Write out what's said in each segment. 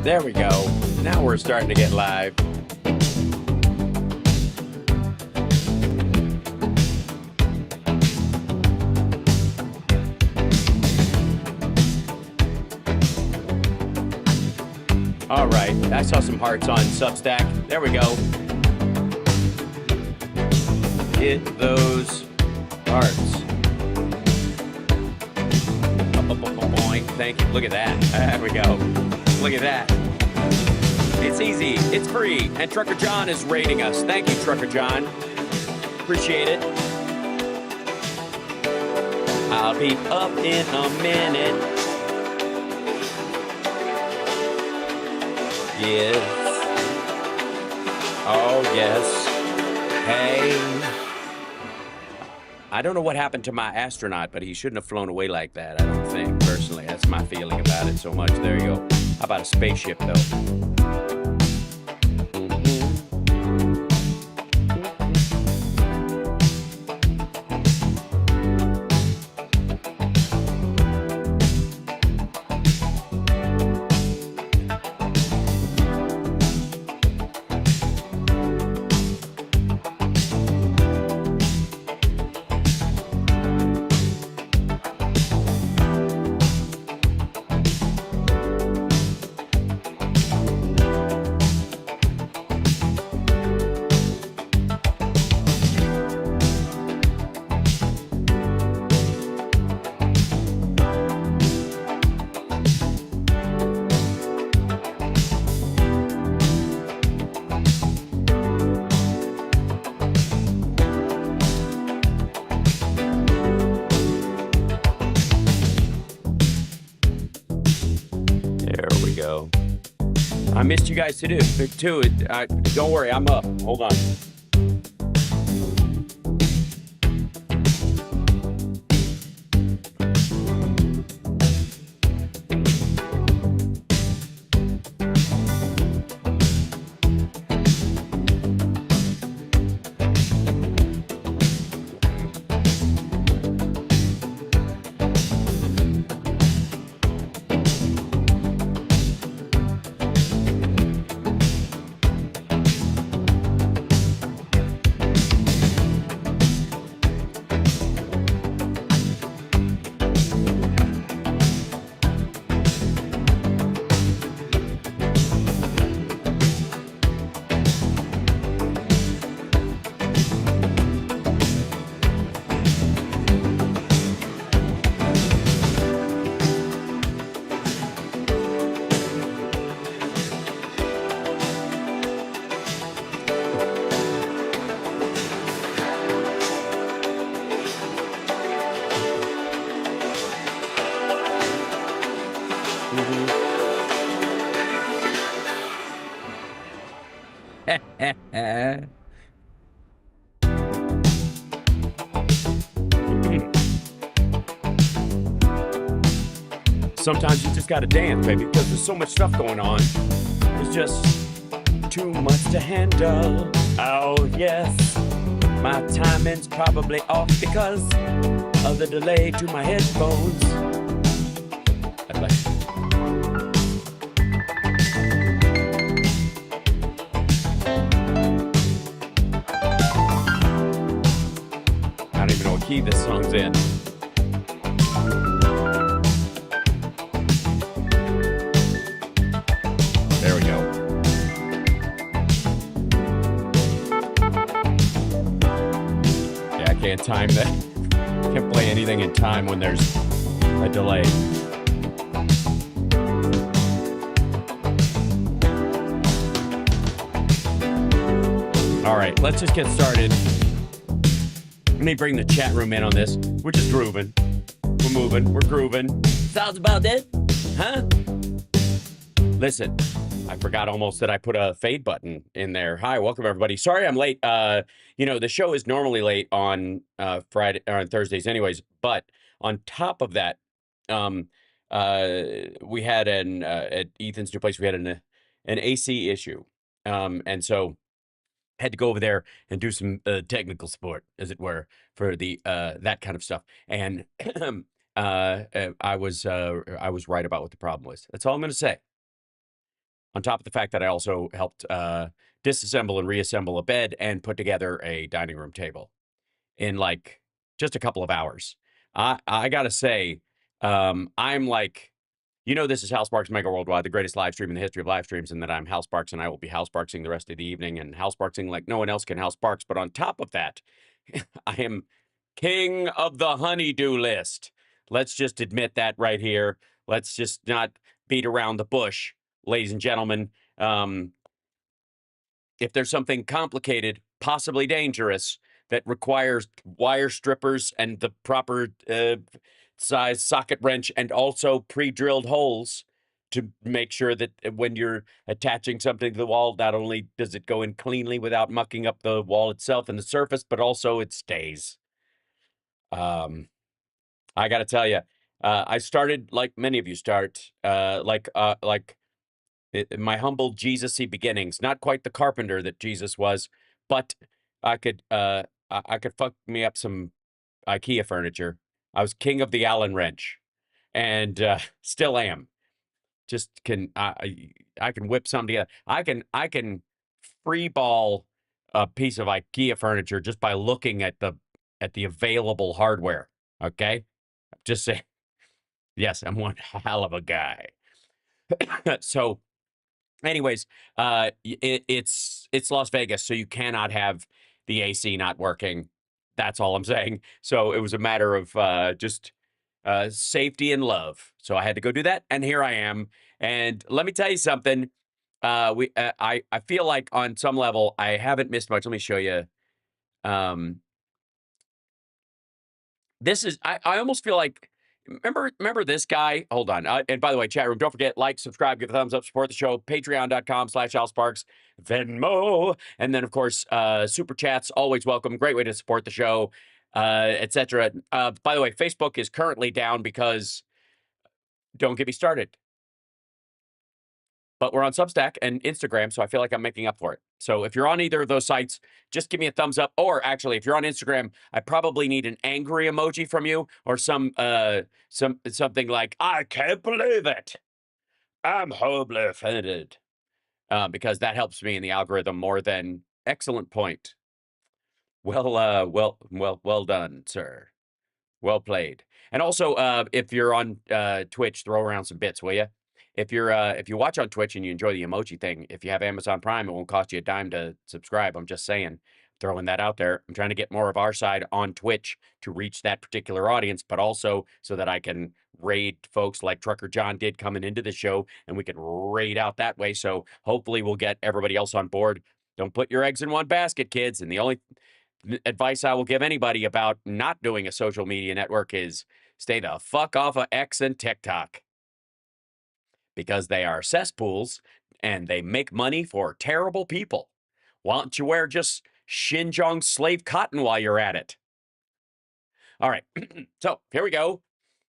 There we go. Now we're starting to get live. All right, I saw some hearts on Substack. There we go. Hit those hearts. Thank you. Look at that. There we go. Look at that. It's easy. It's free. And Trucker John is rating us. Thank you, Trucker John. Appreciate it. I'll be up in a minute. Yes. Oh, yes. Hey. I don't know what happened to my astronaut, but he shouldn't have flown away like that, I don't think, personally. That's my feeling about it so much. There you go. How about a spaceship, though? I missed you guys too. Don't worry, I'm up. Hold on. Sometimes you just gotta dance, baby, because there's so much stuff going on. There's just too much to handle. Oh, yes. My timing's probably off because of the delay to my headphones. I'd like I don't even know what key this song's in. There we go. Yeah, I can't time that. Can't play anything in time when there's a delay. All right, let's just get started. Let me bring the chat room in on this. We're just grooving. We're moving. We're grooving. Sounds about it, huh? Listen, I forgot almost that I put a fade button in there. Hi, welcome everybody. Sorry I'm late. You know, the show is normally late on Friday or on Thursdays anyways, but on top of that, we had at Ethan's new place, we had an AC issue. And so had to go over there and do some technical support, as it were, for the that kind of stuff. And I was right about what the problem was. That's all I'm going to say. on top of the fact that I also helped disassemble and reassemble a bed and put together a dining room table in like just a couple of hours. I gotta say, I'm like, this is HalSparks Mega Worldwide, the greatest live stream in the history of live streams, and that I'm HalSparks, and I will be HalSparksing the rest of the evening and HalSparksing like no one else can HalSparks. But on top of that, I am king of the honeydew list. Let's just admit that right here. Let's just not beat around the bush, ladies and gentlemen. If there's something complicated, possibly dangerous, that requires wire strippers and the proper size socket wrench and also pre-drilled holes to make sure that when you're attaching something to the wall, not only does it go in cleanly without mucking up the wall itself and the surface, but also it stays. I got to tell you, I started like many of you start, like my humble Jesus-y beginnings. Not quite the carpenter that Jesus was, but I could fuck me up some IKEA furniture. I was king of the Allen wrench, and still am. Just can I can whip something together. I can free ball a piece of IKEA furniture just by looking at the available hardware. Okay, just say yes. I'm one hell of a guy. So anyways, it's Las Vegas, so you cannot have the AC not working. That's all I'm saying. So it was a matter of just safety and love. So I had to go do that, and here I am. And let me tell you something. I feel like on some level I haven't missed much. Let me show you. This is I almost feel like remember this guy? Hold on. And by the way, chat room, don't forget, like, subscribe, give a thumbs up, support the show, patreon.com/HalSparks, Venmo, and then of course, super chats, always welcome. Great way to support the show, etc. By the way, Facebook is currently down because don't get me started. But we're on Substack and Instagram, so I feel like I'm making up for it. So if you're on either of those sites, just give me a thumbs up. Or actually, if you're on Instagram, I probably need an angry emoji from you or something like, I can't believe it. I'm horribly offended. Because that helps me in the algorithm more than excellent point. Well done, sir. Well played. And also, if you're on Twitch, throw around some bits, will you? If you watch on Twitch and you enjoy the emoji thing, if you have Amazon Prime, it won't cost you a dime to subscribe. I'm just saying, throwing that out there. I'm trying to get more of our side on Twitch to reach that particular audience, but also so that I can raid folks like Trucker John did coming into the show, and we can raid out that way. So hopefully we'll get everybody else on board. Don't put your eggs in one basket, kids. And the only advice I will give anybody about not doing a social media network is stay the fuck off of X and TikTok, because they are cesspools and they make money for terrible people. Why don't you wear just Xinjiang slave cotton while you're at it? All right, so here we go.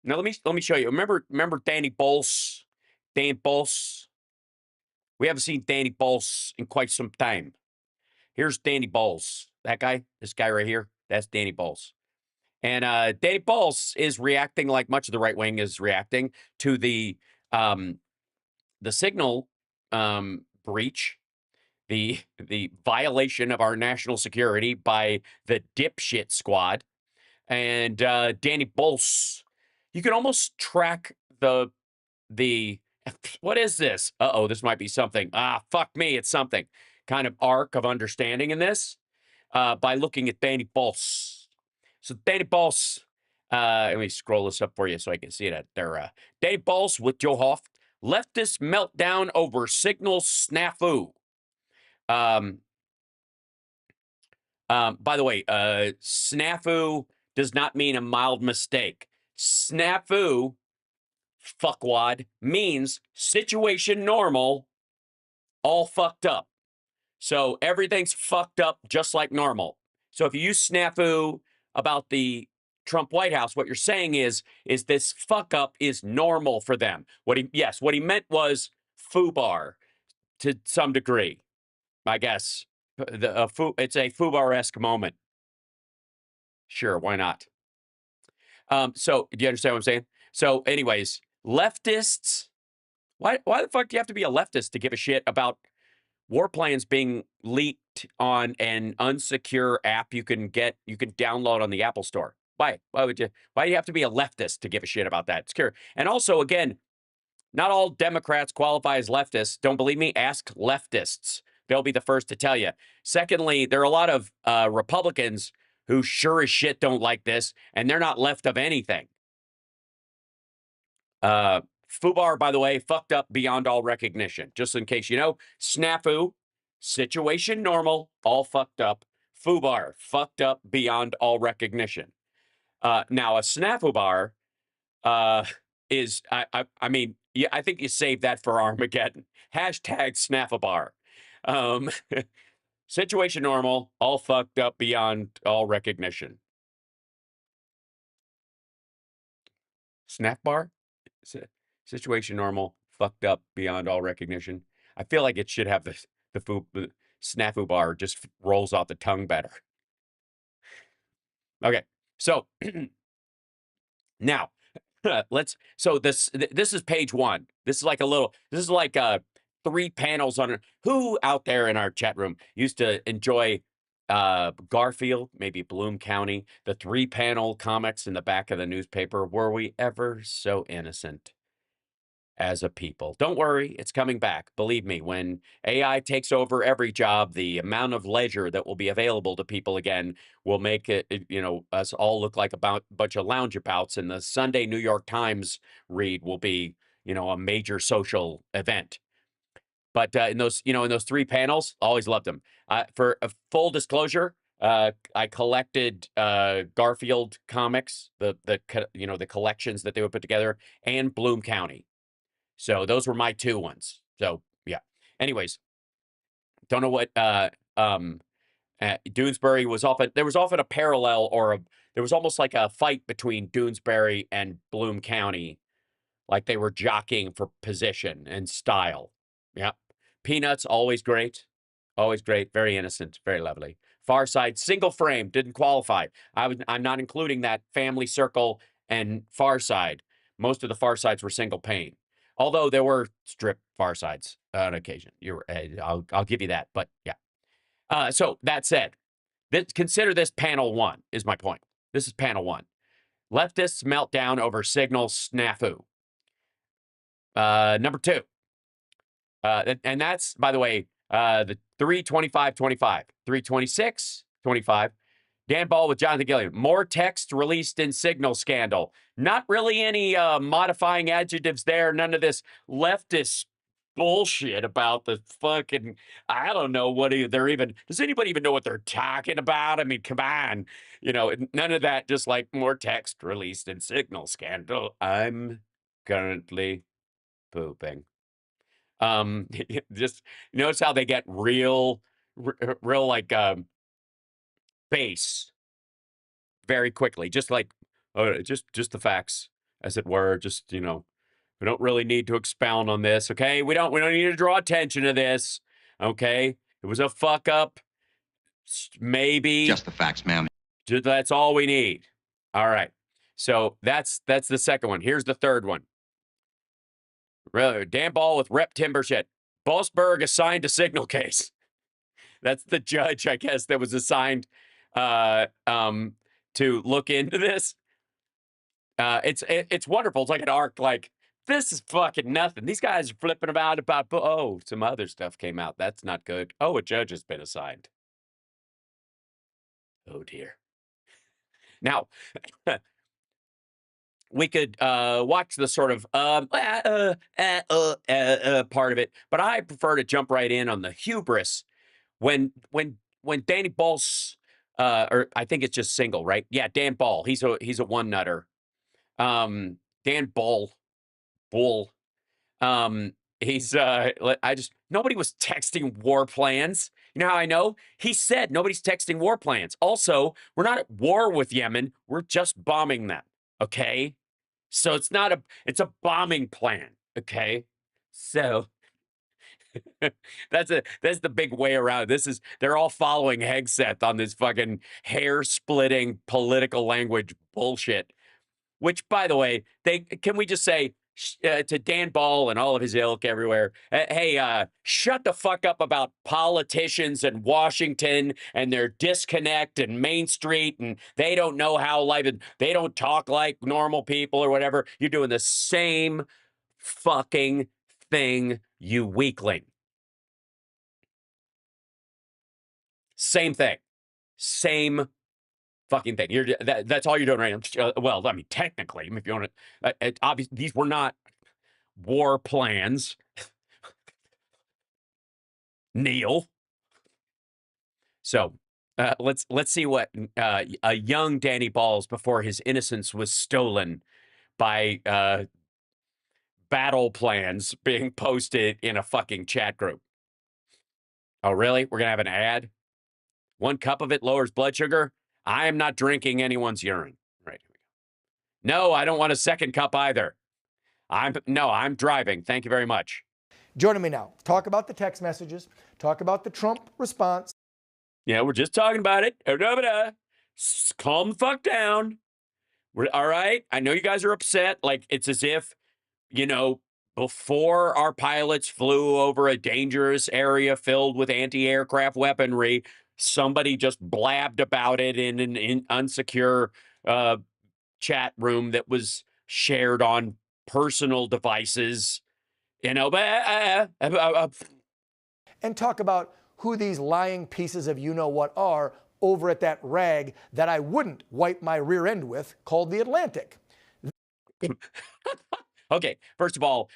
Now let me show you. Remember Danny Bols? Dan Bols? We haven't seen Danny Bols in quite some time. Here's Danny Bols. That guy, this guy right here, that's Danny Bols. And Danny Bols is reacting like much of the right wing is reacting to the signal breach, the violation of our national security by the dipshit squad. And Danny Bols, you can almost track the what is this? Uh-oh, this might be something. Fuck me, it's something. Kind of arc of understanding in this by looking at Danny Bols. So Danny Bols, let me scroll this up for you so I can see it there. Danny Bols with Joe Hoff, leftist meltdown over signal snafu. By the way, snafu does not mean a mild mistake. Snafu, fuckwad, means situation normal, all fucked up. So everything's fucked up just like normal. So if you use snafu about the Trump White House, what you're saying is this fuck up is normal for them. What he meant was foobar to some degree, I guess. It's a foobar-esque moment. Sure, why not? So do you understand what I'm saying? So anyways, leftists Why the fuck do you have to be a leftist to give a shit about war plans being leaked on an unsecure app you can download on the Apple Store? Why do you have to be a leftist to give a shit about that? It's curious. And also, again, not all Democrats qualify as leftists. Don't believe me? Ask leftists. They'll be the first to tell you. Secondly, there are a lot of Republicans who sure as shit don't like this, and they're not left of anything. FUBAR, by the way, fucked up beyond all recognition. Just in case you know, snafu, situation normal, all fucked up. FUBAR, fucked up beyond all recognition. Now, a snafu bar is, I mean, yeah, I think you save that for Armageddon. Hashtag snafu bar. Situation normal, all fucked up beyond all recognition. Snap bar? Situation normal, fucked up beyond all recognition. I feel like it should have the snafu bar just rolls off the tongue better. Okay, so now so this is page 1. This is like three panels on it. Who out there in our chat room used to enjoy Garfield, maybe Bloom County, the 3-panel comics in the back of the newspaper? Were we ever so innocent as a people? Don't worry, it's coming back. Believe me, when AI takes over every job, the amount of leisure that will be available to people again will make us all look like a bunch of loungeabouts, and the Sunday New York Times read will be, a major social event. But in those 3 panels, always loved them. For a full disclosure, I collected Garfield comics, the collections that they would put together, and Bloom County. So those were my 2 ones. So yeah. Anyways, don't know what Doonesbury was often. There was often a parallel, there was almost like a fight between Doonesbury and Bloom County, like they were jockeying for position and style. Yeah. Peanuts, always great. Always great. Very innocent. Very lovely. Far Side, single frame, didn't qualify. I'm not including that. Family Circle and Far Side. Most of the Far Sides were single pane. Although there were strip Far Sides on occasion. I'll give you that. But yeah. So that said, consider this panel 1 is my point. This is panel 1. Leftists meltdown over signal snafu. Number 2. And that's, by the way, the 325-25, 326-25. Dan Ball with Jonathan Gilliam. More text released in Signal scandal. Not really any modifying adjectives there. None of this leftist bullshit about the fucking, I don't know what they're even, does anybody even know what they're talking about? I mean, come on. None of that, just like more text released in Signal scandal. I'm currently pooping. Just notice how they get real like base very quickly, just like just the facts, as it were. Just we don't really need to expound on this. Okay, we don't need to draw attention to this. Okay, it was a fuck up, maybe. Just the facts, ma'am. That's all we need. All right, so that's the second one. Here's the third one. Dan Ball with Rep Timber shit. Bossberg assigned to Signal case. That's the judge, I guess, that was assigned to look into this. It's wonderful. It's like an arc. Like, this is fucking nothing. These guys are flipping about some other stuff came out. That's not good. Oh, a judge has been assigned. Oh dear. Now, we could watch the sort of part of it, but I prefer to jump right in on the hubris when Danny Ball's or I think it's just single, right? Yeah, Dan Ball. He's a one nutter. Dan Bull. Nobody was texting war plans. You know how I know? He said nobody's texting war plans. Also, we're not at war with Yemen. We're just bombing them. Okay? So it's a bombing plan. Okay? So that's the big way around. They're all following Hegseth on this fucking hair-splitting political language bullshit. Which, by the way, can we just say to Dan Ball and all of his ilk everywhere. Hey, shut the fuck up about politicians and Washington and their disconnect and Main Street, and they don't know how life, and they don't talk like normal people or whatever. You're doing the same fucking thing, you weakling. Same thing. Same fucking thing. That's all you're doing right now. Well, I mean, technically, if you want to, obviously, these were not war plans. Neil. So let's see what a young Danny Balls before his innocence was stolen by battle plans being posted in a fucking chat group. Oh, really? We're gonna have an ad? 1 cup of it lowers blood sugar. I am not drinking anyone's urine. Right. No, I don't want a second cup either. I'm driving. Thank you very much. Joining me now, talk about the text messages, talk about the Trump response. Yeah, we're just talking about it. Calm the fuck down. We're all right. I know you guys are upset. Like, it's as if, you know, before our pilots flew over a dangerous area filled with anti-aircraft weaponry, somebody just blabbed about it in an unsecure chat room that was shared on personal devices. You know, and talk about who these lying pieces of you-know-what are over at that rag that I wouldn't wipe my rear end with, called the Atlantic. Okay, first of all,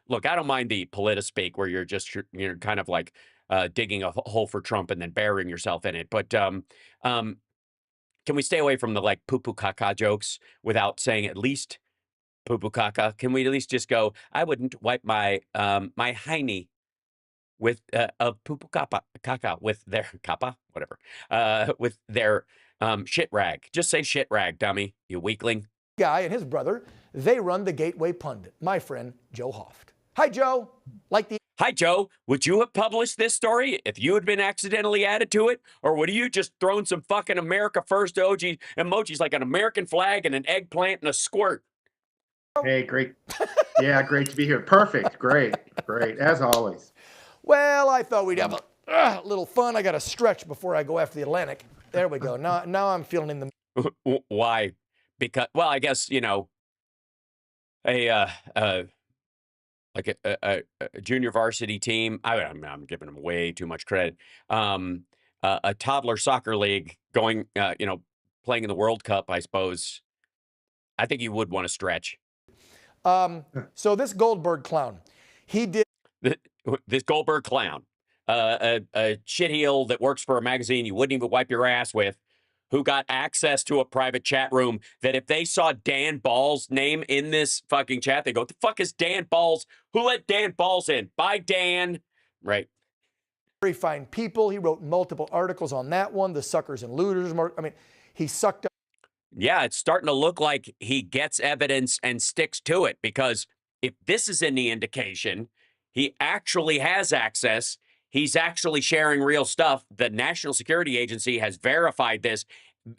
look, I don't mind the politispeak where you're kind of like digging a hole for Trump and then burying yourself in it. But can we stay away from the like poo-poo caca jokes without saying at least poo-poo caca? Can we at least just go, I wouldn't wipe my my hiney with a poo-poo caca with their kappa, whatever, with their shit rag. Just say shit rag, dummy, you weakling. Guy and his brother, they run the Gateway Pundit, my friend Joe Hoft. Hi, Joe. Hi, Joe. Would you have published this story if you had been accidentally added to it? Or would you just thrown some fucking America First emojis like an American flag and an eggplant and a squirt? Hey, great. Yeah, great to be here. Perfect. Great. As always. Well, I thought we'd have a little fun. I got to stretch before I go after the Atlantic. There we go. Now I'm feeling in the... Why? Because, well, I guess, you know, like a junior varsity team. I'm giving them way too much credit. A toddler soccer league going, you know, playing in the World Cup, I suppose. I think you would want to stretch. So this Goldberg clown, he did... This Goldberg clown, a shitheel that works for a magazine you wouldn't even wipe your ass with, who got access to a private chat room that if they saw Dan Ball's name in this fucking chat, they go, what the fuck is Dan Balls? Who let Dan Balls in? Bye, Dan. Right. Very fine people. He wrote multiple articles on that one, the suckers and looters. I mean, he sucked up. Yeah, it's starting to look like he gets evidence and sticks to it, because if this is any indication, he actually has access. He's actually sharing real stuff. The National Security Agency has verified this.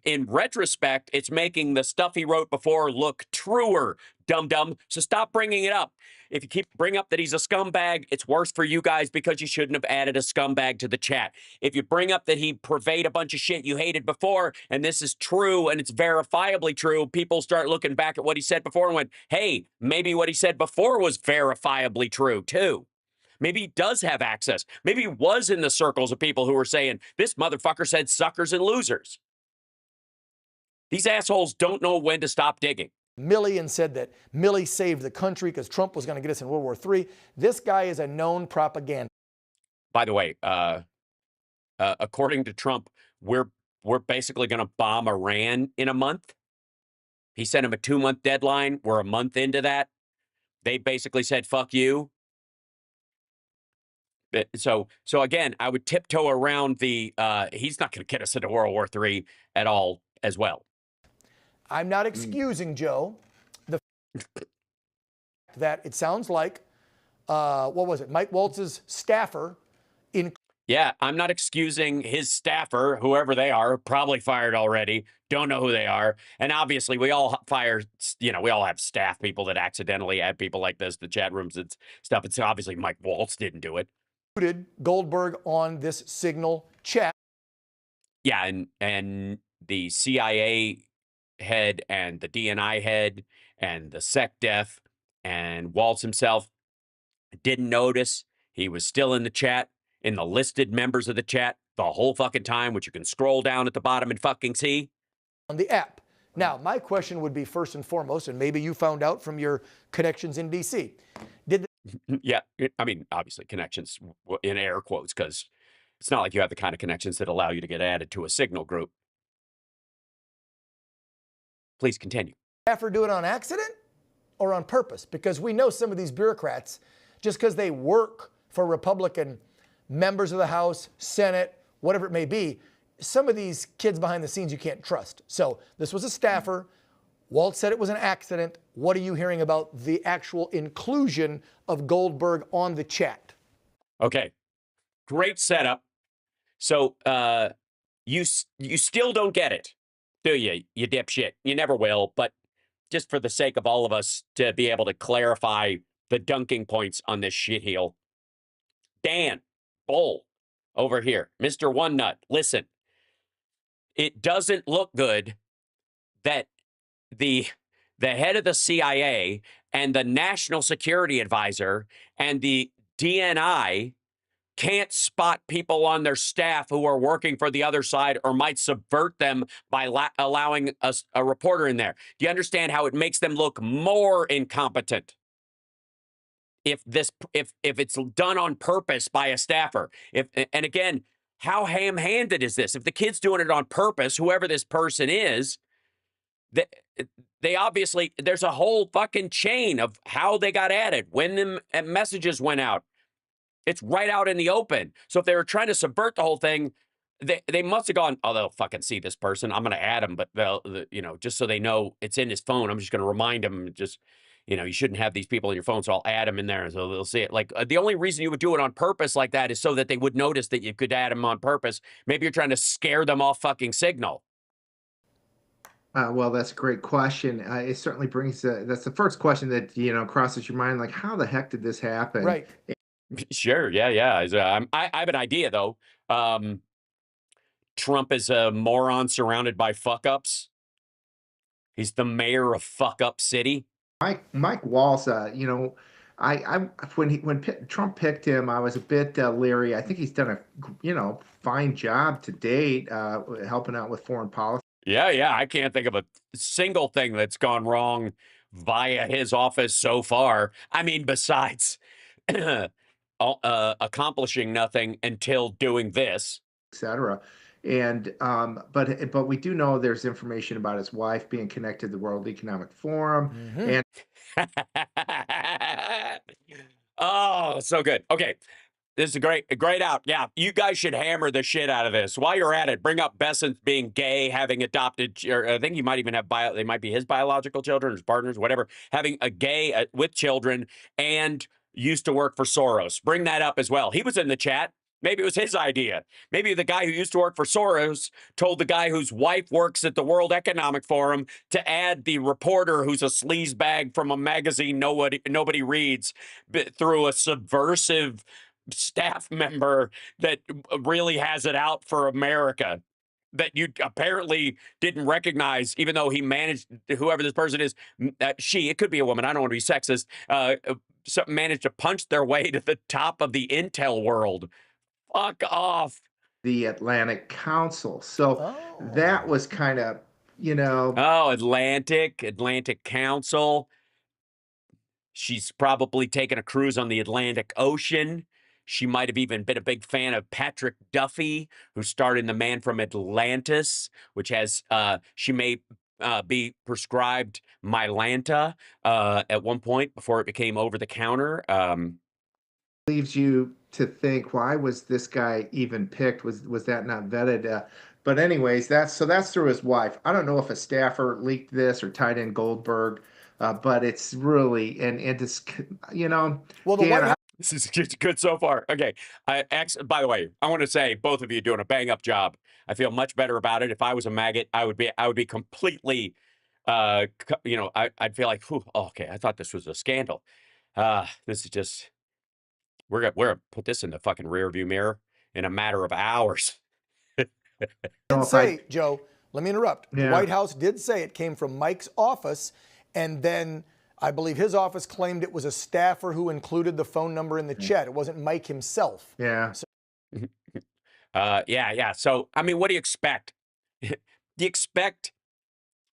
In retrospect, it's making the stuff he wrote before look truer, dum-dum. So stop bringing it up. If you bring up that he's a scumbag, it's worse for you guys because you shouldn't have added a scumbag to the chat. If you bring up that he purveyed a bunch of shit you hated before, and this is true, and it's verifiably true, people start looking back at what he said before and went, hey, maybe what he said before was verifiably true, too. Maybe he does have access. Maybe he was in the circles of people who were saying, this motherfucker said suckers and losers. These assholes don't know when to stop digging. Milley and said that Milley saved the country because Trump was going to get us in World War III. This guy is a known propaganda. By the way, according to Trump, we're basically going to bomb Iran in a month. He sent him a 2-month deadline. We're a month into that. They basically said, fuck you. So again, I would tiptoe around the, he's not going to get us into World War III at all as well. I'm not excusing Joe. That it sounds like, what was it? Mike Waltz's staffer in... Yeah, I'm not excusing his staffer, whoever they are, probably fired already. Don't know who they are. And obviously, we all fire, we all have staff people that accidentally add people like this to chat rooms and stuff. It's obviously Mike Waltz didn't do it. Goldberg on this Signal chat. Yeah, and the CIA head and the DNI head and the SecDef and Waltz himself didn't notice. He was still in the chat, in the listed members of the chat the whole fucking time, which you can scroll down at the bottom and fucking see. On the app. Now, my question would be first and foremost, and maybe you found out from your connections in DC. Did Yeah, I mean, obviously connections in air quotes, because it's not like you have the kind of connections that allow you to get added to a Signal group. Please continue. staffer do it on accident or on purpose? Because we know some of these bureaucrats, just because they work for Republican members of the House, Senate, whatever it may be, some of these kids behind the scenes you can't trust. So this was a staffer. Walt said it was an accident. What are you hearing about the actual inclusion of Goldberg on the chat? Okay, great setup. So you still don't get it, do you, you dipshit? You never will, but just for the sake of all of us to be able to clarify the dunking points on this shitheel. Dan, Bull, over here, Mr. One Nut, listen. It doesn't look good that the head of the CIA and the National Security Advisor and the DNI can't spot people on their staff who are working for the other side or might subvert them by allowing a reporter in there. Do you understand how it makes them look more incompetent? If it's done on purpose by a staffer, and again, how ham-handed is this? If the kid's doing it on purpose, whoever this person is, they obviously, there's a whole fucking chain of how they got added, when the messages went out. It's right out in the open. So if they were trying to subvert the whole thing, they must have gone, oh, they'll fucking see this person. I'm going to add them, but just so they know it's in his phone, I'm just going to remind them, just, you shouldn't have these people in your phone, so I'll add them in there so they'll see it. Like, the only reason you would do it on purpose like that is so that they would notice that you could add them on purpose. Maybe you're trying to scare them off fucking Signal. Well, that's a great question. It certainly brings, that's the first question that, crosses your mind, like, how the heck did this happen? Right. Sure, yeah. I have an idea, though. Trump is a moron surrounded by fuck-ups. He's the mayor of fuck-up city. Mike Waltz, when Trump picked him, I was a bit leery. I think he's done a fine job to date, helping out with foreign policy. Yeah. I can't think of a single thing that's gone wrong via his office so far. I mean, besides accomplishing nothing until doing this, etc. And but we do know there's information about his wife being connected to the World Economic Forum. And oh, so good. Okay, this is a great out. Yeah, you guys should hammer the shit out of this. While you're at it, bring up Bessent being gay, having adopted, or I think he might even have they might be his biological children, his partners, whatever, having a gay with children and used to work for Soros. Bring that up as well. He was in the chat. Maybe it was his idea. Maybe the guy who used to work for Soros told the guy whose wife works at the World Economic Forum to add the reporter who's a sleazebag from a magazine nobody reads through a subversive staff member that really has it out for America, that you apparently didn't recognize, even though he managed, whoever this person is, it could be a woman, I don't want to be sexist, managed to punch their way to the top of the intel world. Fuck off. The Atlantic Council. So that was kind of, Oh, Atlantic Council. She's probably taken a cruise on the Atlantic Ocean. She might have even been a big fan of Patrick Duffy, who starred in The Man from Atlantis, which has, she may be prescribed Mylanta at one point before it became over the counter. Leaves you to think, why was this guy even picked? Was that not vetted? But anyways, that's through his wife. I don't know if a staffer leaked this or tied in Goldberg, but it's really and it's Well, This is good so far. Okay. By the way, I want to say both of you doing a bang up job. I feel much better about it. If I was a maggot, I would be completely, I'd feel like, whew, okay, I thought this was a scandal. This is just, we're gonna put this in the fucking rear view mirror in a matter of hours. Did say, Joe, let me interrupt. The Yeah. White House did say it came from Mike's office, and then I believe his office claimed it was a staffer who included the phone number in the chat. It wasn't Mike himself. Yeah. Yeah. So, I mean, what do you expect? Do you expect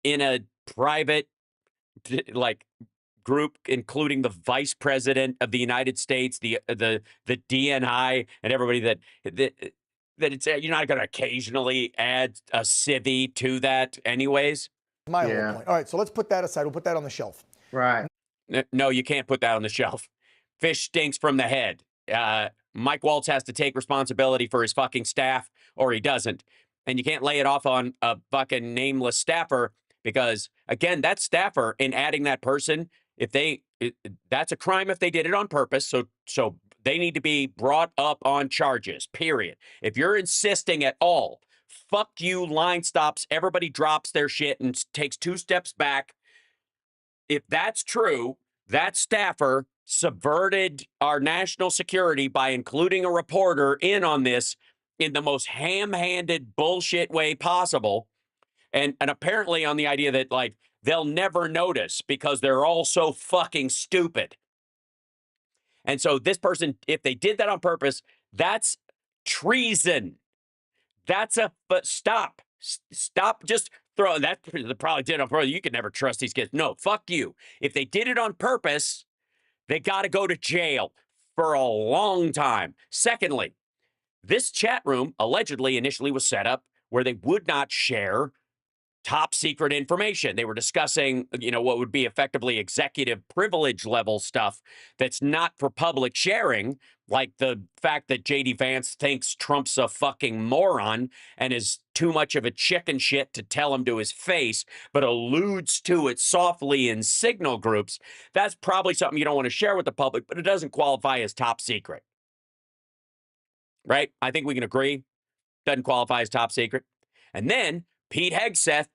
in a private, like, group, including the vice president of the United States, the DNI, and everybody that it's you're not going to occasionally add a civvy to that, anyways? My whole point. All right, so let's put that aside. We'll put that on the shelf. Right. No, you can't put that on the shelf. Fish stinks from the head. Mike Waltz has to take responsibility for his fucking staff, or he doesn't. And you can't lay it off on a fucking nameless staffer because, again, that staffer, in adding that person, that's a crime if they did it on purpose. So they need to be brought up on charges, period. If you're insisting at all, fuck you, line stops, everybody drops their shit and takes 2 steps back. If that's true, that staffer subverted our national security by including a reporter in on this in the most ham-handed bullshit way possible. And apparently on the idea that, like, they'll never notice because they're all so fucking stupid. And so this person, if they did that on purpose, that's treason. But stop. Stop just throwing that. They probably did on purpose. You could never trust these kids. No, fuck you. If they did it on purpose, they got to go to jail for a long time. Secondly, this chat room allegedly initially was set up where they would not share top secret information. They were discussing, what would be effectively executive privilege level stuff that's not for public sharing, like the fact that J.D. Vance thinks Trump's a fucking moron and is too much of a chicken shit to tell him to his face, but alludes to it softly in signal groups. That's probably something you don't want to share with the public, but it doesn't qualify as top secret. Right? I think we can agree. Doesn't qualify as top secret. And then Pete Hegseth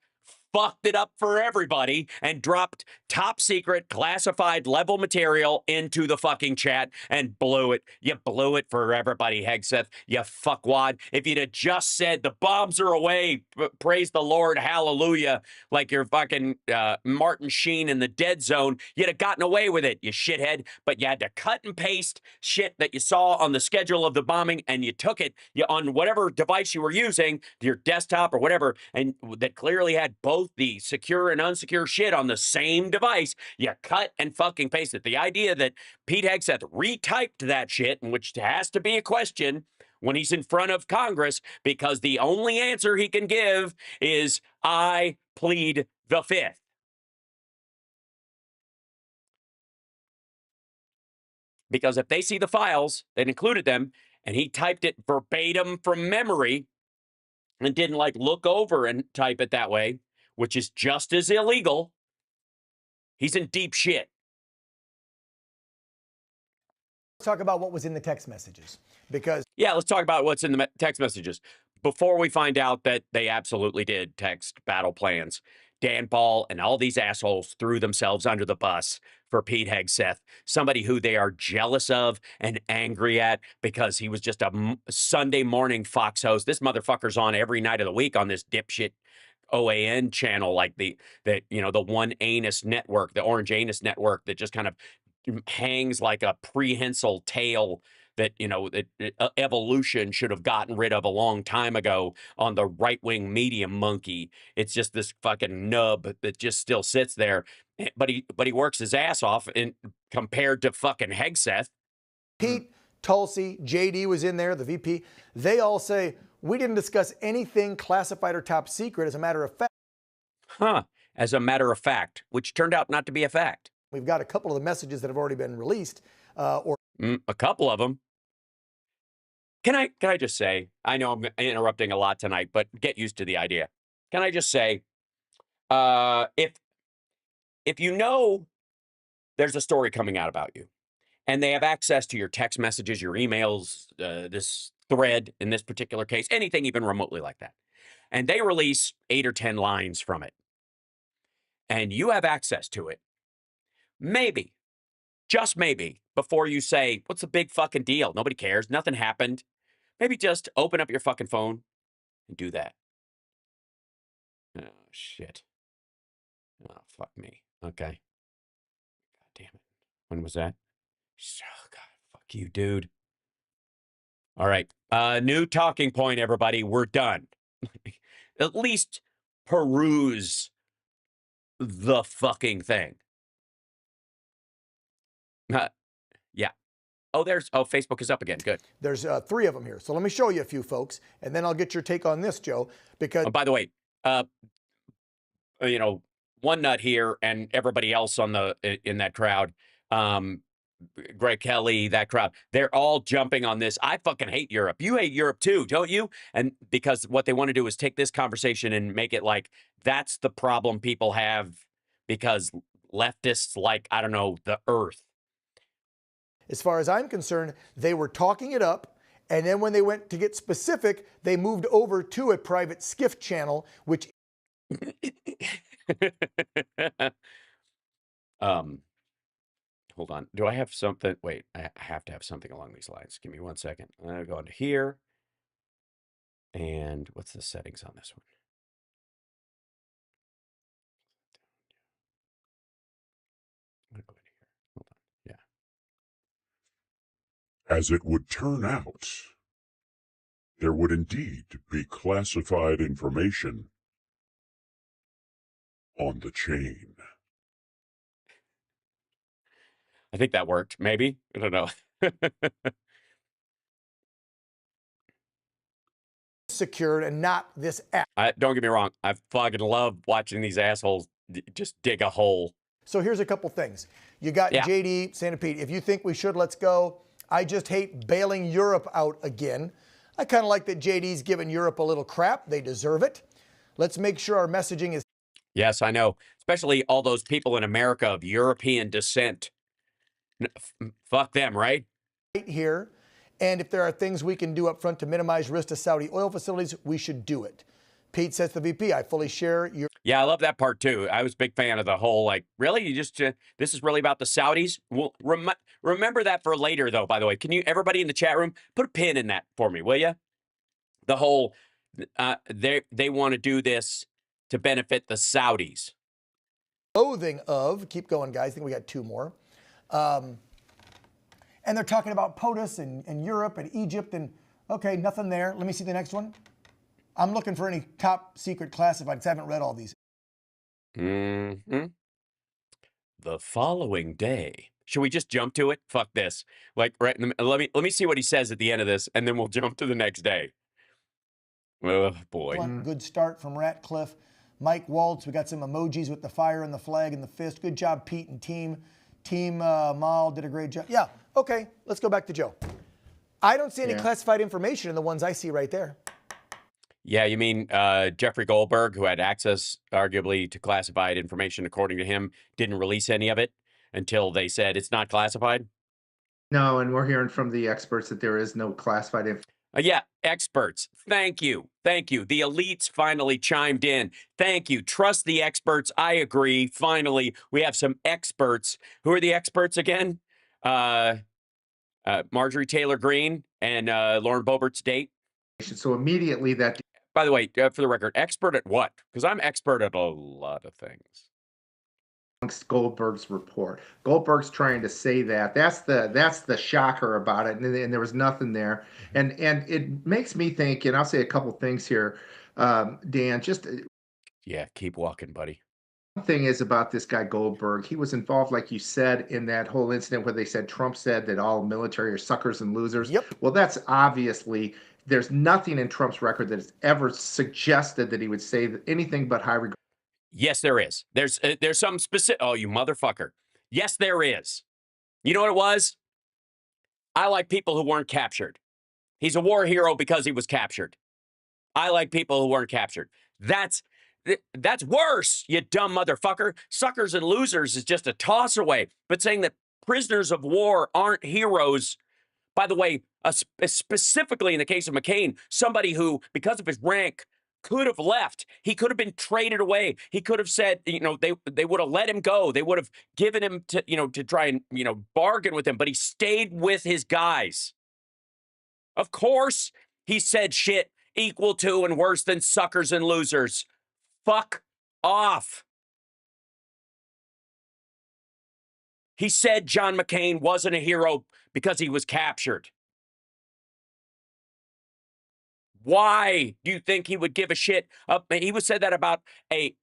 fucked it up for everybody and dropped top secret classified level material into the fucking chat and blew it. You blew it for everybody, Hegseth, you fuckwad. If you'd have just said the bombs are away, praise the Lord, hallelujah, like you're fucking Martin Sheen in the Dead Zone, you'd have gotten away with it, you shithead. But you had to cut and paste shit that you saw on the schedule of the bombing, and you took it on whatever device you were using, your desktop or whatever, and that clearly had both the secure and unsecure shit on the same device. You cut and fucking paste it. The idea that Pete Hegseth retyped that shit, which has to be a question when he's in front of Congress, because the only answer he can give is, I plead the fifth. Because if they see the files that included them, and he typed it verbatim from memory and didn't look over and type it that way, which is just as illegal, he's in deep shit. Let's talk about what was in the text messages, because let's talk about what's in the text messages before we find out that they absolutely did text battle plans. Dan Paul and all these assholes threw themselves under the bus for Pete Hegseth, somebody who they are jealous of and angry at because he was just a Sunday morning Fox host. This motherfucker's on every night of the week on this dipshit OAN channel, like the one anus network, the Orange Anus Network, that just kind of hangs like a prehensile tail that evolution should have gotten rid of a long time ago on the right-wing media monkey. It's just this fucking nub that just still sits there, but he works his ass off compared to fucking Hegseth. Pete, Tulsi, JD was in there, the VP. They all say, we didn't discuss anything classified or top secret. As a matter of fact. As a matter of fact, which turned out not to be a fact. We've got a couple of the messages that have already been released. A couple of them. Can I just say, I know I'm interrupting a lot tonight, but get used to the idea. Can I just say, if there's a story coming out about you, and they have access to your text messages, your emails, this thread in this particular case, anything even remotely like that. And they release 8 or 10 lines from it. And you have access to it. Maybe, just maybe, before you say, what's the big fucking deal? Nobody cares. Nothing happened. Maybe just open up your fucking phone and do that. Oh, shit. Oh, fuck me. Okay. God damn it. When was that? Oh, God, fuck you, dude. All right. New talking point, everybody. We're done. At least peruse the fucking thing. Yeah. Oh, Facebook is up again. Good. There's 3 of them here. So let me show you a few, folks, and then I'll get your take on this, Joe, because... By the way, you know, one nut here and everybody else on in that crowd, Greg Kelly, that crowd, they're all jumping on this. I fucking hate Europe. You hate Europe too, don't you? And because what they want to do is take this conversation and make it like that's the problem people have because leftists like, I don't know, the earth. As far as I'm concerned, they were talking it up, and then when they went to get specific, they moved over to a private skiff channel, which... Hold on. Do I have something? Wait, I have to have something along these lines. Give me 1 second. I'll go into here. And what's the settings on this one? I'm going to go into here. Hold on. Yeah. As it would turn out, there would indeed be classified information on the chain. I think that worked. Maybe. I don't know. secured and not this app. Don't get me wrong. I fucking love watching these assholes just dig a hole. So here's a couple things. You got JD Santa Pete. If you think we should, let's go. I just hate bailing Europe out again. I kind of like that JD's giving Europe a little crap. They deserve it. Let's make sure our messaging is... Yes, I know. Especially all those people in America of European descent. Fuck them, right? Right here. And if there are things we can do up front to minimize risk to Saudi oil facilities, we should do it. Pete says to the VP, I fully share your... Yeah, I love that part too. I was a big fan of the whole, like, really? You just, this is really about the Saudis? Well, remember that for later, though, by the way. Can you, everybody in the chat room, put a pin in that for me, will you? The whole, they want to do this to benefit the Saudis. Loathing of, keep going, guys. I think we got 2 more. And they're talking about POTUS and Europe and Egypt and, okay, nothing there. Let me see the next one. I'm looking for any top secret classified because I haven't read all these. Mm-hmm. The following day. Should we just jump to it? Fuck this. Like, right in the, let me see what he says at the end of this, and then we'll jump to the next day. Oh, boy. Good start from Ratcliffe. Mike Waltz, we got some emojis with the fire and the flag and the fist. Good job, Pete and team. Team Mal did a great job. Yeah, okay, let's go back to Joe. I don't see any classified information in the ones I see right there. Yeah, you mean Jeffrey Goldberg, who had access, arguably, to classified information, according to him, didn't release any of it until they said it's not classified? No, and we're hearing from the experts that there is no classified information. Yeah, experts. Thank you. Thank you. The elites finally chimed in. Thank you. Trust the experts. I agree. Finally, we have some experts. Who are the experts again? Marjorie Taylor Greene and Lauren Boebert's date. So immediately that... By the way, for the record, expert at what? Because I'm expert at a lot of things. Goldberg's report. Goldberg's trying to say that. That's the shocker about it, and there was nothing there. And it makes me think, and I'll say a couple things here, Dan. Just keep walking, buddy. One thing is about this guy Goldberg. He was involved, like you said, in that whole incident where they said Trump said that all military are suckers and losers. Yep. Well, that's obviously, there's nothing in Trump's record that has ever suggested that he would say anything but high regard. Yes, there is. There's some specific... Oh, you motherfucker. Yes, there is. You know what it was? I like people who weren't captured. He's a war hero because he was captured. I like people who weren't captured. That's worse, you dumb motherfucker. Suckers and losers is just a toss away. But saying that prisoners of war aren't heroes. By the way, specifically in the case of McCain, somebody who, because of his rank, could have left. He could have been traded away. He could have said, they would have let him go. They would have given him to, to try and, bargain with him, but he stayed with his guys. Of course, he said shit equal to and worse than suckers and losers. Fuck off. He said John McCain wasn't a hero because he was captured. Why do you think he would give a shit? He was said that about a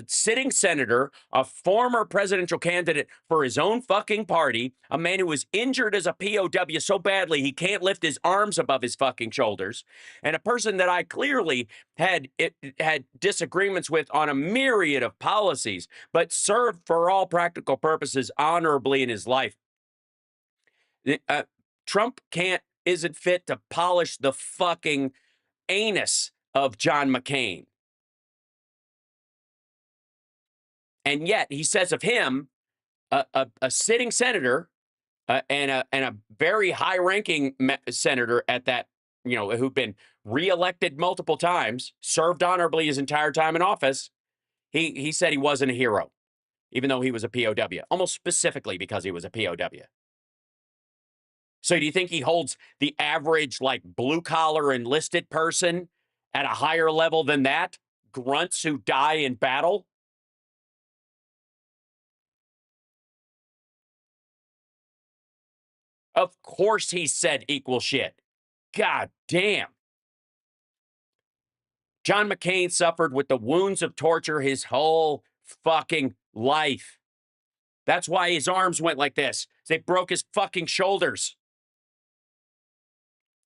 sitting senator, a former presidential candidate for his own fucking party, a man who was injured as a POW so badly he can't lift his arms above his fucking shoulders, and a person that I clearly had disagreements with on a myriad of policies, but served for all practical purposes honorably in his life. Trump isn't fit to polish the fucking anus of John McCain. And yet he says of him, a sitting senator and a very high-ranking senator at that, who'd been reelected multiple times, served honorably his entire time in office, he said he wasn't a hero, even though he was a POW, almost specifically because he was a POW. So do you think he holds the average, blue-collar enlisted person at a higher level than that? Grunts who die in battle? Of course he said equal shit. God damn. John McCain suffered with the wounds of torture his whole fucking life. That's why his arms went like this. They broke his fucking shoulders.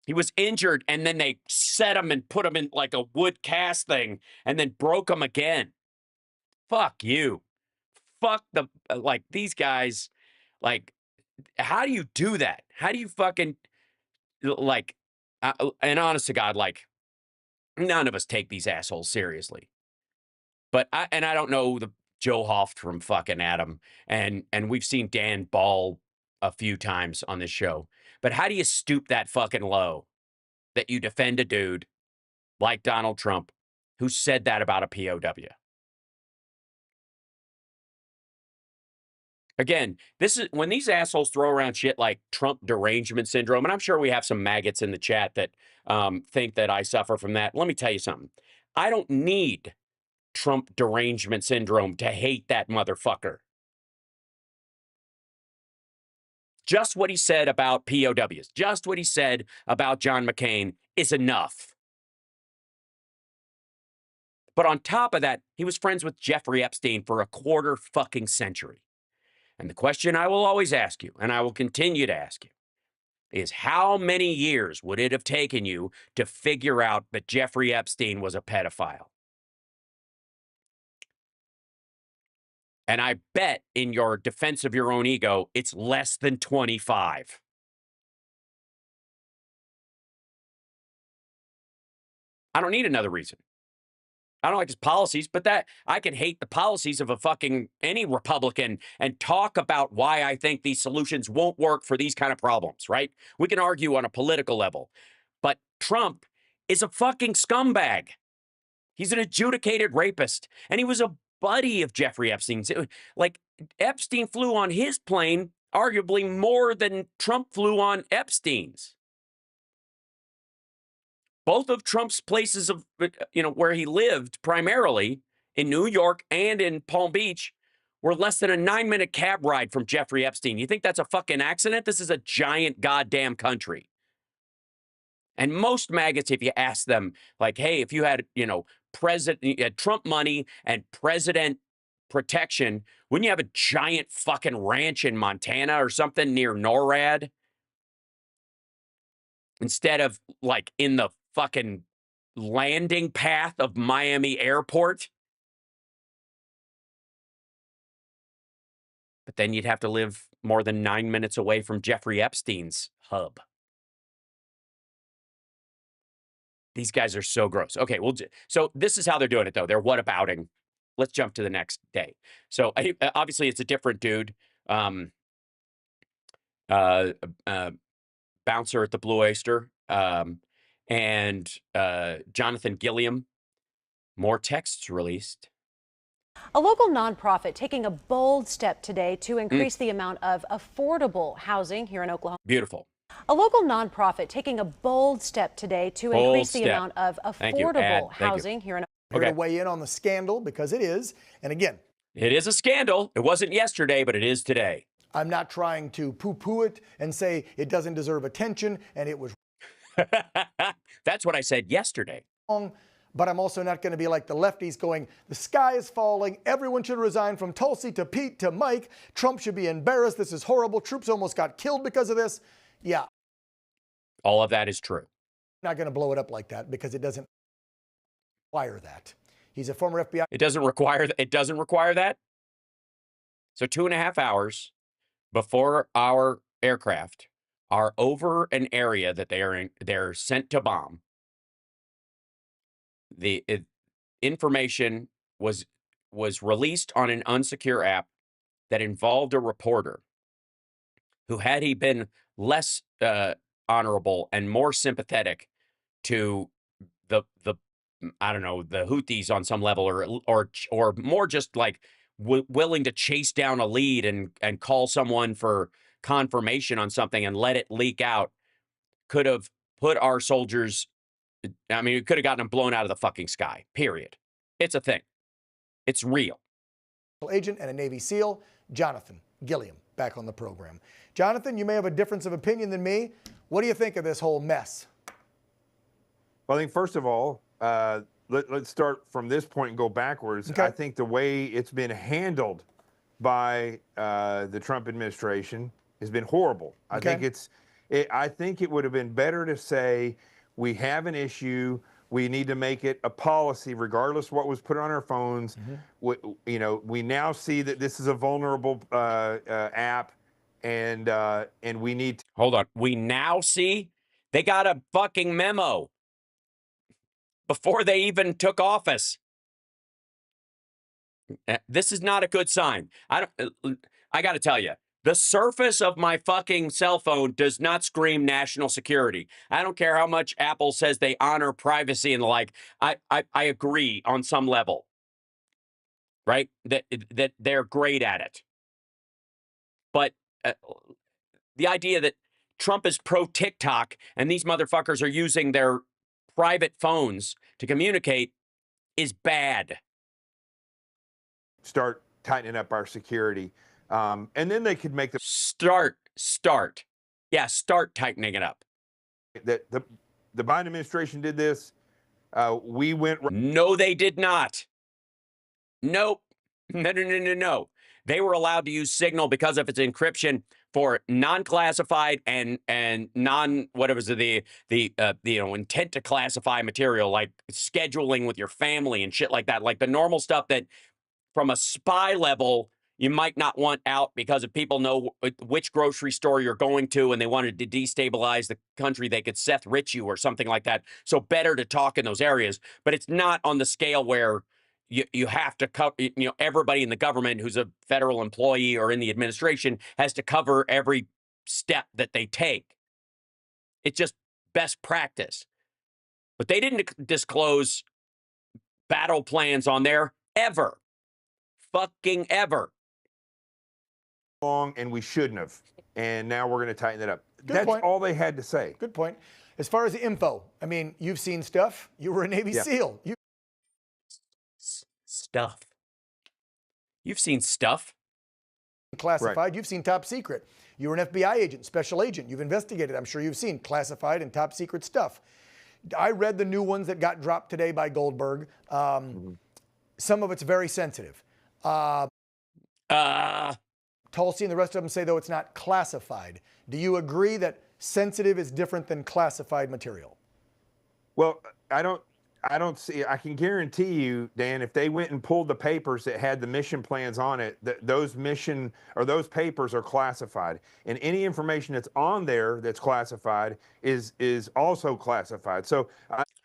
He was injured, and then they set him and put him in like a wood cast thing, and then broke him again. Fuck you. Fuck these guys. How do you do that? How do you fucking, and honest to God, none of us take these assholes seriously. But I don't know the Joe Hoft from fucking Adam, and we've seen Dan Ball a few times on this show. But how do you stoop that fucking low that you defend a dude like Donald Trump who said that about a POW? Again, this is when these assholes throw around shit like Trump derangement syndrome, and I'm sure we have some maggots in the chat that think that I suffer from that. Let me tell you something. I don't need Trump derangement syndrome to hate that motherfucker. Just what he said about POWs, just what he said about John McCain is enough. But on top of that, he was friends with Jeffrey Epstein for a quarter fucking century. And the question I will always ask you, and I will continue to ask you, is how many years would it have taken you to figure out that Jeffrey Epstein was a pedophile? And I bet in your defense of your own ego, it's less than 25. I don't need another reason. I don't like his policies, but that I can hate the policies of any Republican and talk about why I think these solutions won't work for these kind of problems, right? We can argue on a political level, but Trump is a fucking scumbag. He's an adjudicated rapist, and he was a buddy of Jeffrey Epstein's. Epstein flew on his plane arguably more than Trump flew on Epstein's. Both of Trump's places of, where he lived primarily in New York and in Palm Beach were less than a 9-minute cab ride from Jeffrey Epstein. You think that's a fucking accident? This is a giant goddamn country. And most maggots, if you ask them, hey, if you had, you had Trump money and president protection, wouldn't you have a giant fucking ranch in Montana or something near NORAD? Instead of in the fucking landing path of Miami Airport. But then you'd have to live more than 9 minutes away from Jeffrey Epstein's hub. These guys are so gross. Okay, well, so this is how they're doing it, though. They're whatabouting. Let's jump to the next day. So obviously it's a different dude. uh, bouncer at the Blue Oyster, and Jonathan Gilliam. More texts released. A local nonprofit taking a bold step today to increase the amount of affordable housing here in Oklahoma. Beautiful. A local nonprofit taking a bold step today to increase the amount of affordable housing here in We're going to weigh in on the scandal because it is. And again, it is a scandal. It wasn't yesterday, but it is today. I'm not trying to poo-poo it and say it doesn't deserve attention and it was That's what I said yesterday. wrong. But I'm also not going to be like the lefties going, the sky is falling. Everyone should resign from Tulsi to Pete to Mike. Trump should be embarrassed. This is horrible. Troops almost got killed because of this. Yeah. All of that is true. Not going to blow it up like that because it doesn't require that. He's a former FBI. It doesn't require that. So 2.5 hours before our aircraft are over an area that they're sent to bomb. The information was released on an unsecure app that involved a reporter who, had he been less honorable and more sympathetic to the I don't know, the Houthis on some level, or more just like willing to chase down a lead and call someone for confirmation on something and let it leak out, could have put our soldiers. I mean, it could have gotten them blown out of the fucking sky, period. It's a thing. It's real. Agent and a Navy SEAL, Jonathan Gilliam, back on the program. Jonathan, you may have a difference of opinion than me. What do you think of this whole mess? Well, I think, first of all, let's start from this point and go backwards. Okay. I think the way it's been handled by the Trump administration has been horrible. I think it would have been better to say, we have an issue. We need to make it a policy, regardless of what was put on our phones. We now see that this is a vulnerable app, and we need to. Hold on. We now see they got a fucking memo before they even took office. This is not a good sign. I got to tell you. The surface of my fucking cell phone does not scream national security. I don't care how much Apple says they honor privacy and the like. I agree on some level, right? That they're great at it. But the idea that Trump is pro TikTok and these motherfuckers are using their private phones to communicate is bad. Start tightening up our security. And then they could make the start. Yeah, start tightening it up. The Biden administration did this. We went. No, they did not. Nope. No. They were allowed to use Signal because of its encryption for non-classified and non intent to classify material, like scheduling with your family and shit like that, like the normal stuff that from a spy level you might not want out because if people know which grocery store you're going to and they wanted to destabilize the country, they could Seth Rich you or something like that. So better to talk in those areas. But it's not on the scale where you have to cover, everybody in the government who's a federal employee or in the administration has to cover every step that they take. It's just best practice. But they didn't disclose battle plans on there ever. Fucking ever. Long, and we shouldn't have. And now we're going to tighten it up. That's point. all they had to say. Good point. As far as the info, I mean, you've seen stuff. You were a Navy SEAL. Stuff. You've seen stuff. Classified. Right. You've seen top secret. You were an FBI agent, special agent. You've investigated. I'm sure you've seen classified and top secret stuff. I read the new ones that got dropped today by Goldberg. Some of it's very sensitive. Tulsi and the rest of them say, though, it's not classified. Do you agree that sensitive is different than classified material? Well, I don't see. I can guarantee you, Dan, if they went and pulled the papers that had the mission plans on it, those papers are classified, and any information that's on there that's classified is also classified. So,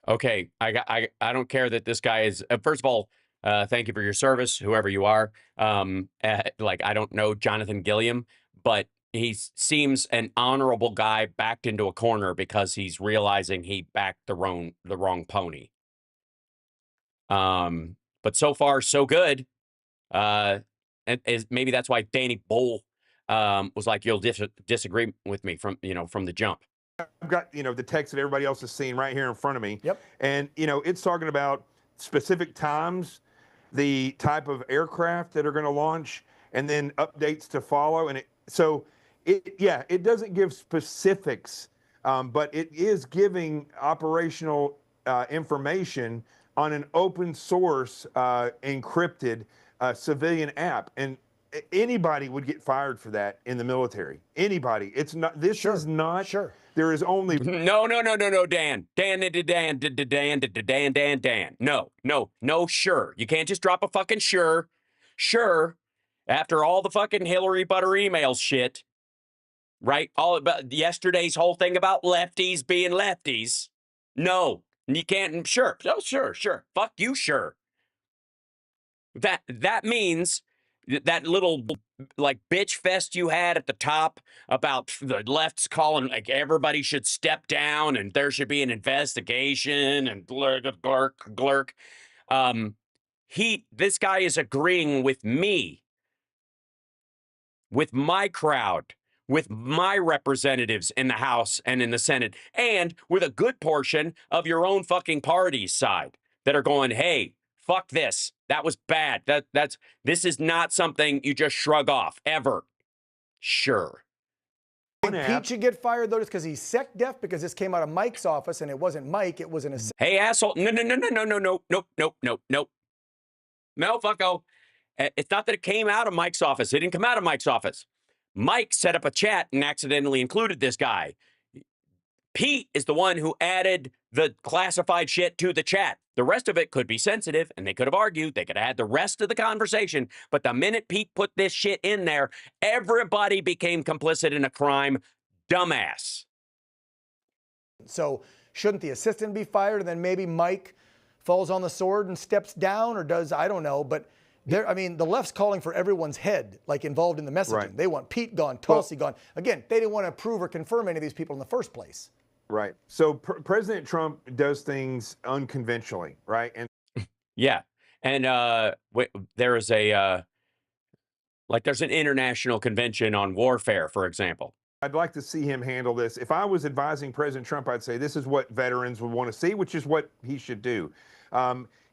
okay, I don't care that this guy is. First of all, thank you for your service, whoever you are. I don't know Jonathan Gilliam, but he seems an honorable guy backed into a corner because he's realizing he backed the wrong pony. But so far so good. And maybe that's why Danny Bull was like, "You'll disagree with me from the jump." I've got, the text that everybody else is seeing right here in front of me. Yep. And, it's talking about specific times, the type of aircraft that are going to launch, and then updates to follow. And it doesn't give specifics, but it is giving operational information on an open source encrypted civilian app. And anybody would get fired for that in the military. Anybody. It's not, this is not, there is only. No, Dan. Dan. No, sure. You can't just drop a fucking sure. Sure. After all the fucking Hillary Butter emails shit, right? All about yesterday's whole thing about lefties being lefties. No, you can't. Sure. Oh, sure. Fuck you, sure. That means that little like bitch fest you had at the top about the left's calling like everybody should step down and there should be an investigation and glurk. This guy is agreeing with me, with my crowd, with my representatives in the House and in the Senate, and with a good portion of your own fucking party's side that are going, hey, fuck this. That was bad. This is not something you just shrug off, ever. Sure. Pete should get fired, though, just because he's sec deaf, because this came out of Mike's office, and it wasn't Mike, it was an assistant. Hey, asshole. No, fucko. It's not that it came out of Mike's office. It didn't come out of Mike's office. Mike set up a chat and accidentally included this guy. Pete is the one who added the classified shit to the chat. The rest of it could be sensitive, and they could have argued. They could have had the rest of the conversation. But the minute Pete put this shit in there, everybody became complicit in a crime. Dumbass. So shouldn't the assistant be fired, and then maybe Mike falls on the sword and steps down, or does, I don't know. But the left's calling for everyone's head, like involved in the messaging. Right. They want Pete gone, Tulsi gone. Again, they didn't want to prove or confirm any of these people in the first place. Right. So President Trump does things unconventionally, right? And yeah. And there is there's an international convention on warfare, for example. I'd like to see him handle this. If I was advising President Trump, I'd say this is what veterans would want to see, which is what he should do.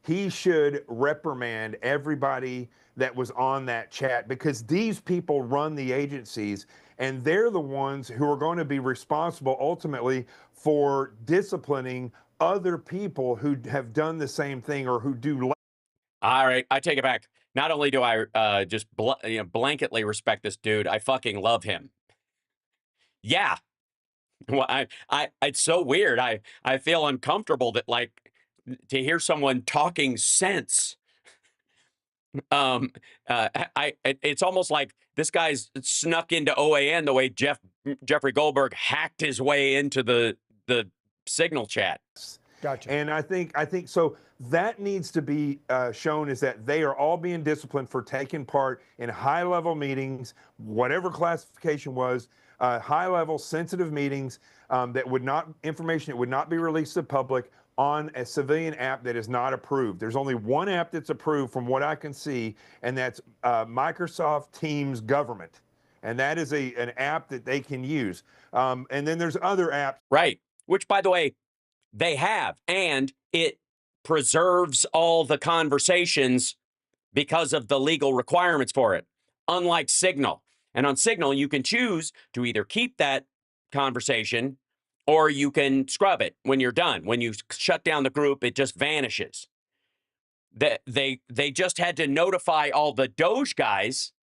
He should reprimand everybody that was on that chat, because these people run the agencies, and they're the ones who are going to be responsible ultimately for disciplining other people who have done the same thing or who do. All right, I take it back. Not only do I just blanketly respect this dude, I fucking love him. Yeah. Well, it's so weird. I feel uncomfortable that, like, to hear someone talking sense. It's almost like this guy's snuck into OAN the way Jeffrey Goldberg hacked his way into the Signal chat. Gotcha. And I think so. That needs to be shown, is that they are all being disciplined for taking part in high-level meetings, whatever classification was, high-level sensitive meetings information that would not be released to the public on a civilian app that is not approved. There's only one app that's approved from what I can see, and that's Microsoft Teams Government. And that is an app that they can use. And then there's other apps. Right. Which, by the way, they have. And it preserves all the conversations because of the legal requirements for it, unlike Signal. And on Signal, you can choose to either keep that conversation or you can scrub it when you're done. When you shut down the group, it just vanishes. They just had to notify all the Doge guys,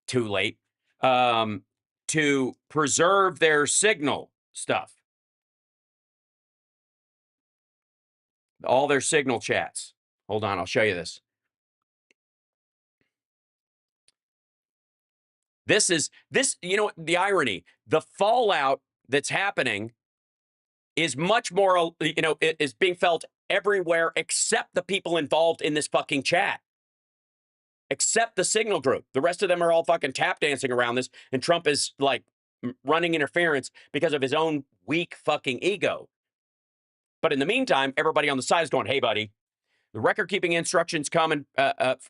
too late, to preserve their Signal stuff. All their Signal chats. Hold on, I'll show you this. The irony, the fallout that's happening is much more, it is being felt everywhere except the people involved in this fucking chat. except the Signal group. The rest of them are all fucking tap dancing around this, and Trump is like running interference because of his own weak fucking ego. But in the meantime, everybody on the side is going, hey, buddy, the record-keeping instructions come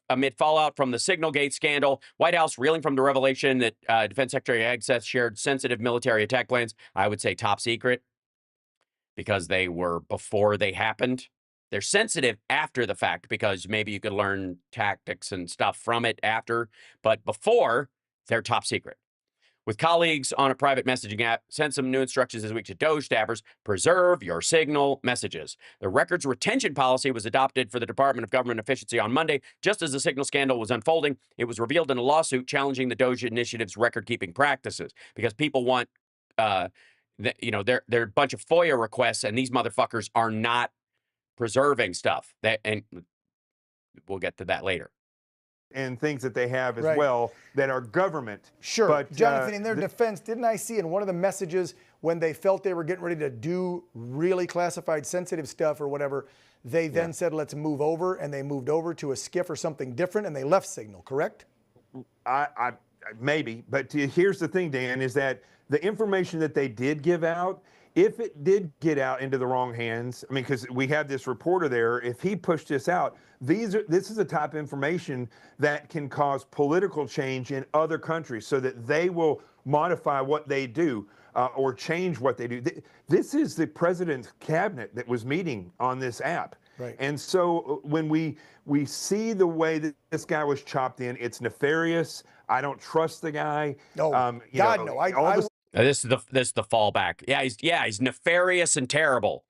amid fallout from the Signalgate scandal. White House reeling from the revelation that Defense Secretary Hegseth shared sensitive military attack plans. I would say top secret because they were before they happened. They're sensitive after the fact because maybe you could learn tactics and stuff from it after. But before, they're top secret. With colleagues on a private messaging app, sent some new instructions this week to Doge staffers. Preserve your Signal messages. The records retention policy was adopted for the Department of Government Efficiency on Monday. Just as the Signal scandal was unfolding, it was revealed in a lawsuit challenging the Doge initiative's record-keeping practices because people want, they're a bunch of FOIA requests, and these motherfuckers are not preserving stuff. And we'll get to that later. And things that they have as Right. well that are government. Sure. But, Jonathan, in their defense, didn't I see in one of the messages when they felt they were getting ready to do really classified sensitive stuff or whatever, they then said, let's move over, and they moved over to a skiff or something different, and they left Signal, correct? I maybe, but here's the thing, Dan, is that the information that they did give out, if it did get out into the wrong hands, I mean, because we have this reporter there, if he pushed this out, this is the type of information that can cause political change in other countries so that they will modify what they do or change what they do. This is the president's cabinet that was meeting on this app. Right. And so when we see the way that this guy was chopped in, it's nefarious. I don't trust the guy. No, God, no. This is the fallback. He's nefarious and terrible.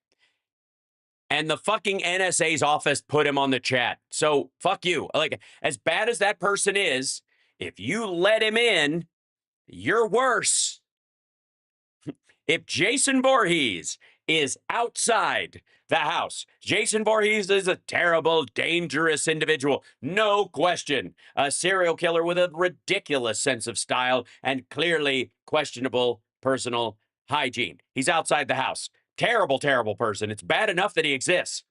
And the fucking NSA's office put him on the chat. So fuck you. Like, as bad as that person is, if you let him in, you're worse. If Jason Voorhees is outside the house, Jason Voorhees is a terrible, dangerous individual. No question. A serial killer with a ridiculous sense of style and clearly questionable personal hygiene. He's outside the house. Terrible, terrible person. It's bad enough that he exists.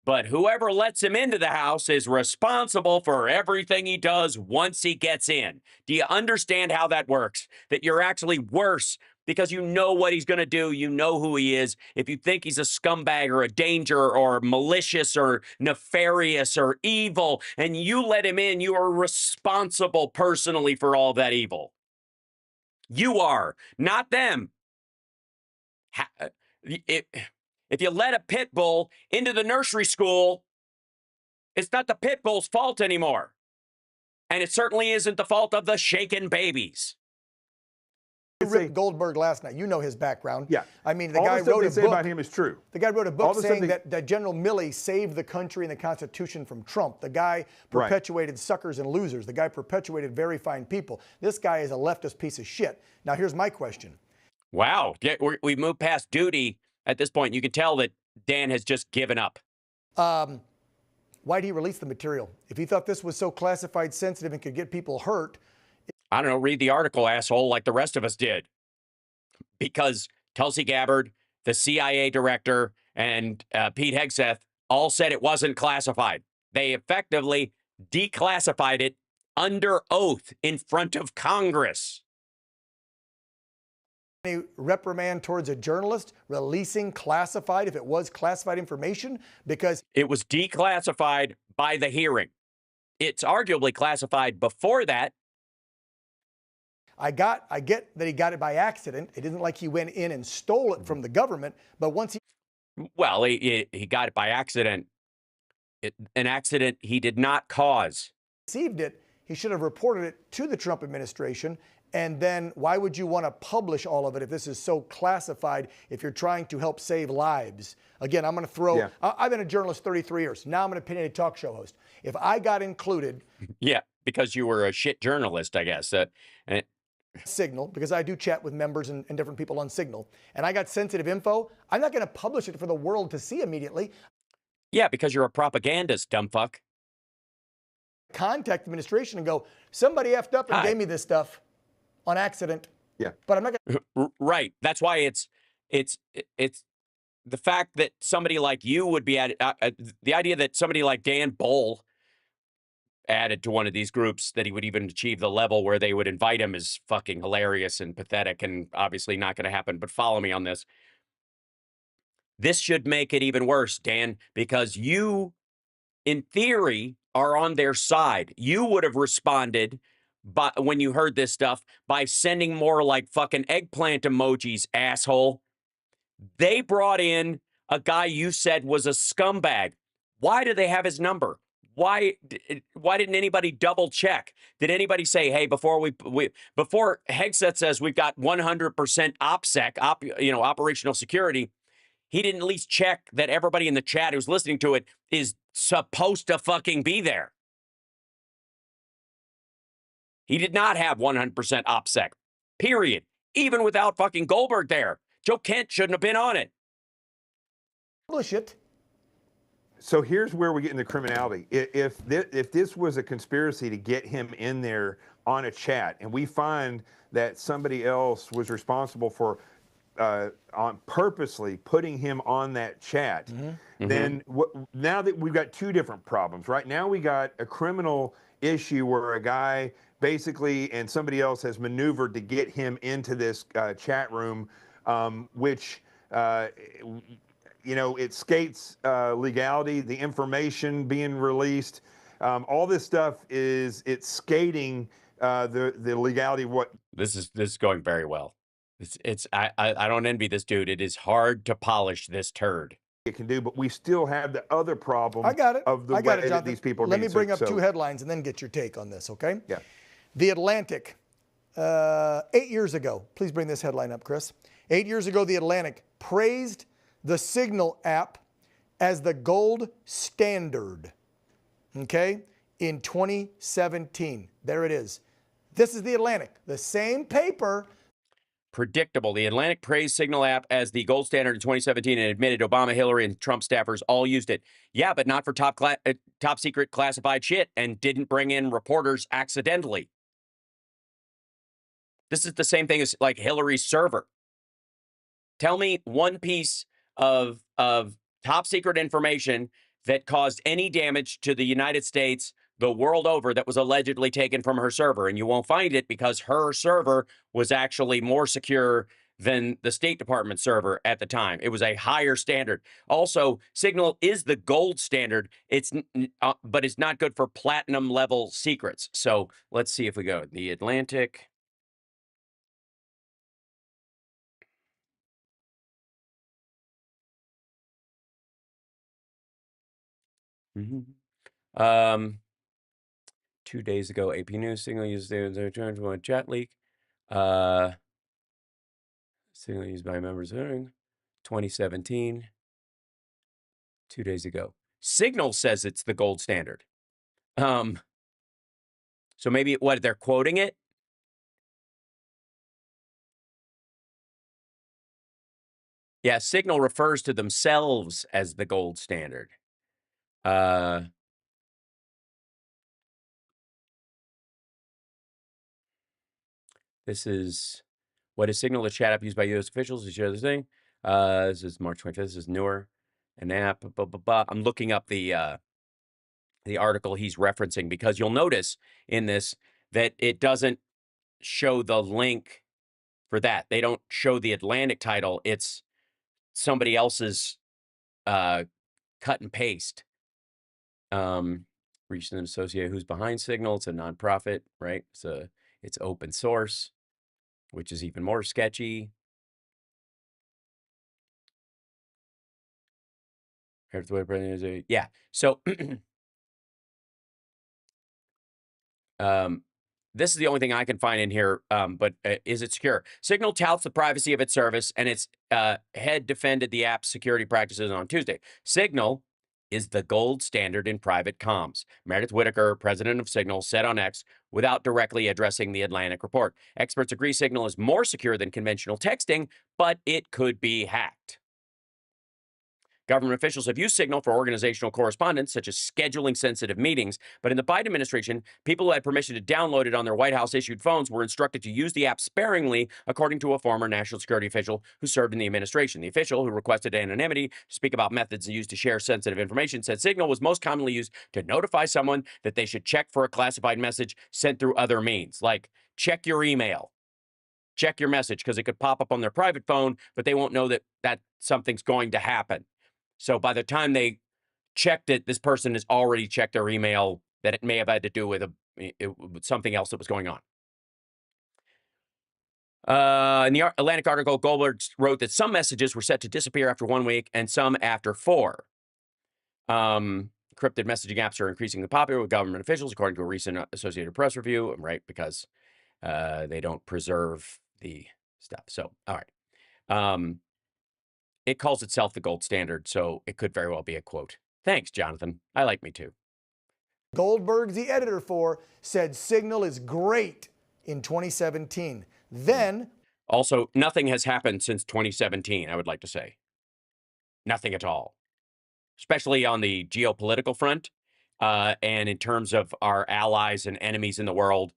But whoever lets him into the house is responsible for everything he does once he gets in. Do you understand how that works? That you're actually worse because you know what he's going to do. You know who he is. If you think he's a scumbag or a danger or malicious or nefarious or evil, and you let him in, you are responsible personally for all that evil. You are, not them. If you let a pit bull into the nursery school, it's not the pit bull's fault anymore. And it certainly isn't the fault of the shaken babies. Rick Goldberg last night. You know his background. Yeah. I mean, the all guy the stuff wrote they a say book about him is true. The guy wrote a book All the stuff saying that General Milley saved the country and the Constitution from Trump. The guy perpetuated suckers and losers. The guy perpetuated very fine people. This guy is a leftist piece of shit. Now, here's my question. Wow. We moved past duty at this point. You can tell that Dan has just given up. Why did he release the material? If he thought this was so classified, sensitive, and could get people hurt. I don't know, read the article, asshole, like the rest of us did. Because Tulsi Gabbard, the CIA director, and Pete Hegseth all said it wasn't classified. They effectively declassified it under oath in front of Congress. A reprimand towards a journalist releasing classified, if it was classified information, because it was declassified by the hearing. It's arguably classified before that. I get that he got it by accident. It isn't like he went in and stole it from the government, but once he... Well, he got it by accident. An accident he did not cause. Received it, he should have reported it to the Trump administration. And then why would you want to publish all of it if this is so classified, if you're trying to help save lives? Again, I'm going to throw... Yeah. I've been a journalist 33 years. Now I'm an opinionated talk show host. If I got included... Yeah, because you were a shit journalist, I guess. Signal, because I do chat with members and different people on Signal, and I got sensitive info, I'm not going to publish it for the world to see immediately. Yeah, because you're a propagandist, dumb fuck. Contact the administration and go, somebody effed up and gave me this stuff on accident. Yeah. But I'm not going to... Right. That's why it's the fact that somebody like you would be at the idea that somebody like Dan Bull added to one of these groups, that he would even achieve the level where they would invite him, is fucking hilarious and pathetic and obviously not going to happen. But follow me on this. This should make it even worse, Dan, because you, in theory, are on their side. You would have responded when you heard this stuff by sending more like fucking eggplant emojis, asshole. They brought in a guy you said was a scumbag. Why do they have his number? Why didn't anybody double check? Did anybody say, hey, before Hegseth says we've got 100% OPSEC, operational security, he didn't at least check that everybody in the chat who's listening to it is supposed to fucking be there. He did not have 100% OPSEC, period. Even without fucking Goldberg there. Joe Kent shouldn't have been on it. Publish it. So here's where we get into criminality. If this was a conspiracy to get him in there on a chat, and we find that somebody else was responsible for on purposely putting him on that chat, then now that we've got two different problems. Right now we got a criminal issue where a guy basically and somebody else has maneuvered to get him into this chat room, which it skates legality, the information being released, all this stuff it's skating the legality of what. This is going very well. I don't envy this dude. It is hard to polish this turd. It can do, but we still have the other problem. I got it. Of the I got way it, that these people are Let being me bring sued. up two headlines and then get your take on this, okay? Yeah. The Atlantic, 8 years ago. Please bring this headline up, Chris. 8 years ago, The Atlantic praised the Signal app as the gold standard, okay, in 2017. There it is. This is The Atlantic, the same paper. Predictable. The Atlantic praised Signal app as the gold standard in 2017 and admitted Obama, Hillary, and Trump staffers all used it. Yeah, but not for top secret classified shit, and didn't bring in reporters accidentally. This is the same thing as like Hillary's server. Tell me one piece of top secret information that caused any damage to the United States the world over that was allegedly taken from her server, and you won't find it because her server was actually more secure than the State Department server at the time. It was a higher standard. Also, Signal is the gold standard. But it's not good for platinum level secrets. So let's see if we go. The Atlantic. Mm-hmm. 2 days ago, AP News Signal used their chat leak. Signal used by members during 2017. 2 days ago. Signal says it's the gold standard. So maybe they're quoting it? Yeah, Signal refers to themselves as the gold standard. This is what is Signal, the chat app used by U.S. officials to share this thing. This is March 25th. This is newer. An app. Blah, blah, blah. I'm looking up the article he's referencing because you'll notice in this that it doesn't show the link for that. They don't show the Atlantic title. It's somebody else's cut and paste. Reached an associate who's behind Signal. It's a nonprofit, right? It's open source, which is even more sketchy. Yeah. So this is the only thing I can find in here, but is it secure? Signal touts the privacy of its service, and its head defended the app's security practices on Tuesday. Signal is the gold standard in private comms. Meredith Whittaker, president of Signal, said on X without directly addressing the Atlantic report. Experts agree Signal is more secure than conventional texting, but it could be hacked. Government officials have used Signal for organizational correspondence, such as scheduling sensitive meetings. But in the Biden administration, people who had permission to download it on their White House-issued phones were instructed to use the app sparingly, according to a former national security official who served in the administration. The official, who requested anonymity to speak about methods used to share sensitive information, said Signal was most commonly used to notify someone that they should check for a classified message sent through other means, like check your email. Check your message, because it could pop up on their private phone, but they won't know that something's going to happen. So by the time they checked it, this person has already checked their email that it may have had to do with something else that was going on. In the Atlantic article, Goldberg wrote that some messages were set to disappear after 1 week and some after 4. Encrypted messaging apps are increasingly popular with government officials, according to a recent Associated Press review, right? Because they don't preserve the stuff. So, all right. It calls itself the gold standard, so it could very well be a quote. Thanks, Jonathan. I like me too. Goldberg, the editor for, said Signal is great in 2017. Then, also, nothing has happened since 2017, I would like to say. Nothing at all. Especially on the geopolitical front, and in terms of our allies and enemies in the world.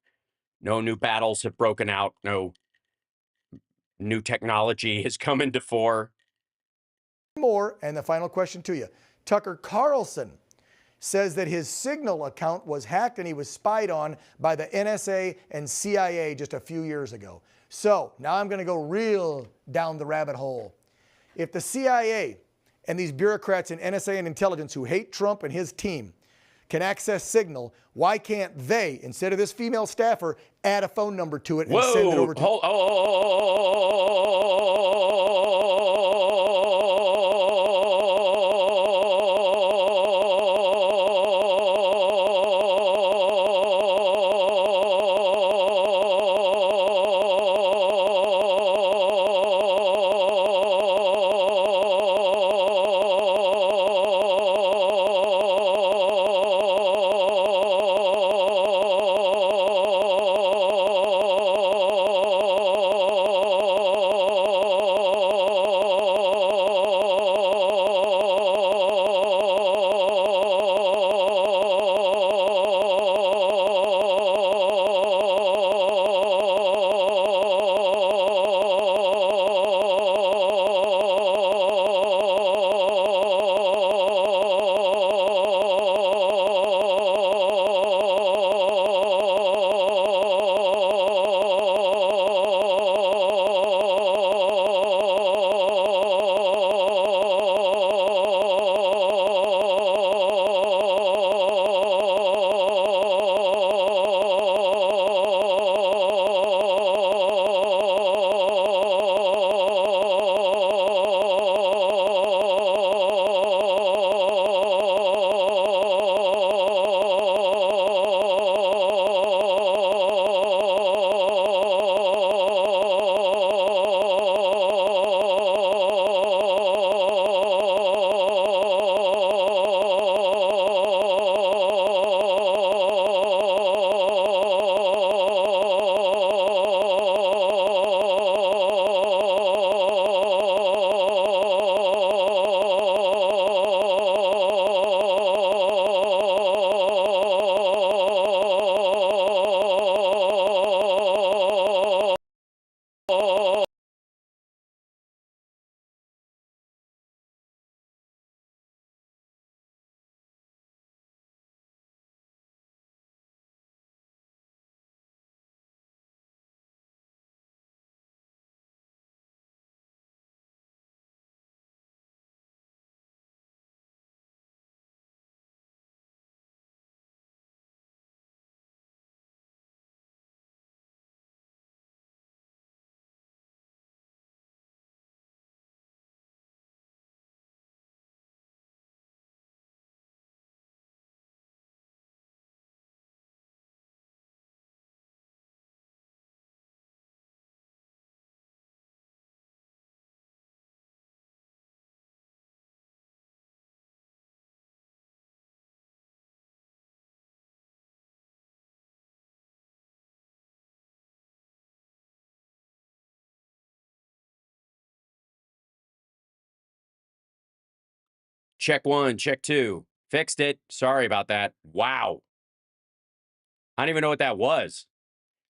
No new battles have broken out. No new technology has come into fore. more, and the final question to you. Tucker Carlson says that his Signal account was hacked and he was spied on by the NSA and CIA just a few years ago. So now I'm going to go real down the rabbit hole. If the CIA and these bureaucrats in NSA and intelligence who hate Trump and his team can access Signal, why can't they, instead of this female staffer, add a phone number to it and send it over to... Check 1, check 2. Fixed it. Sorry about that. Wow. I don't even know what that was.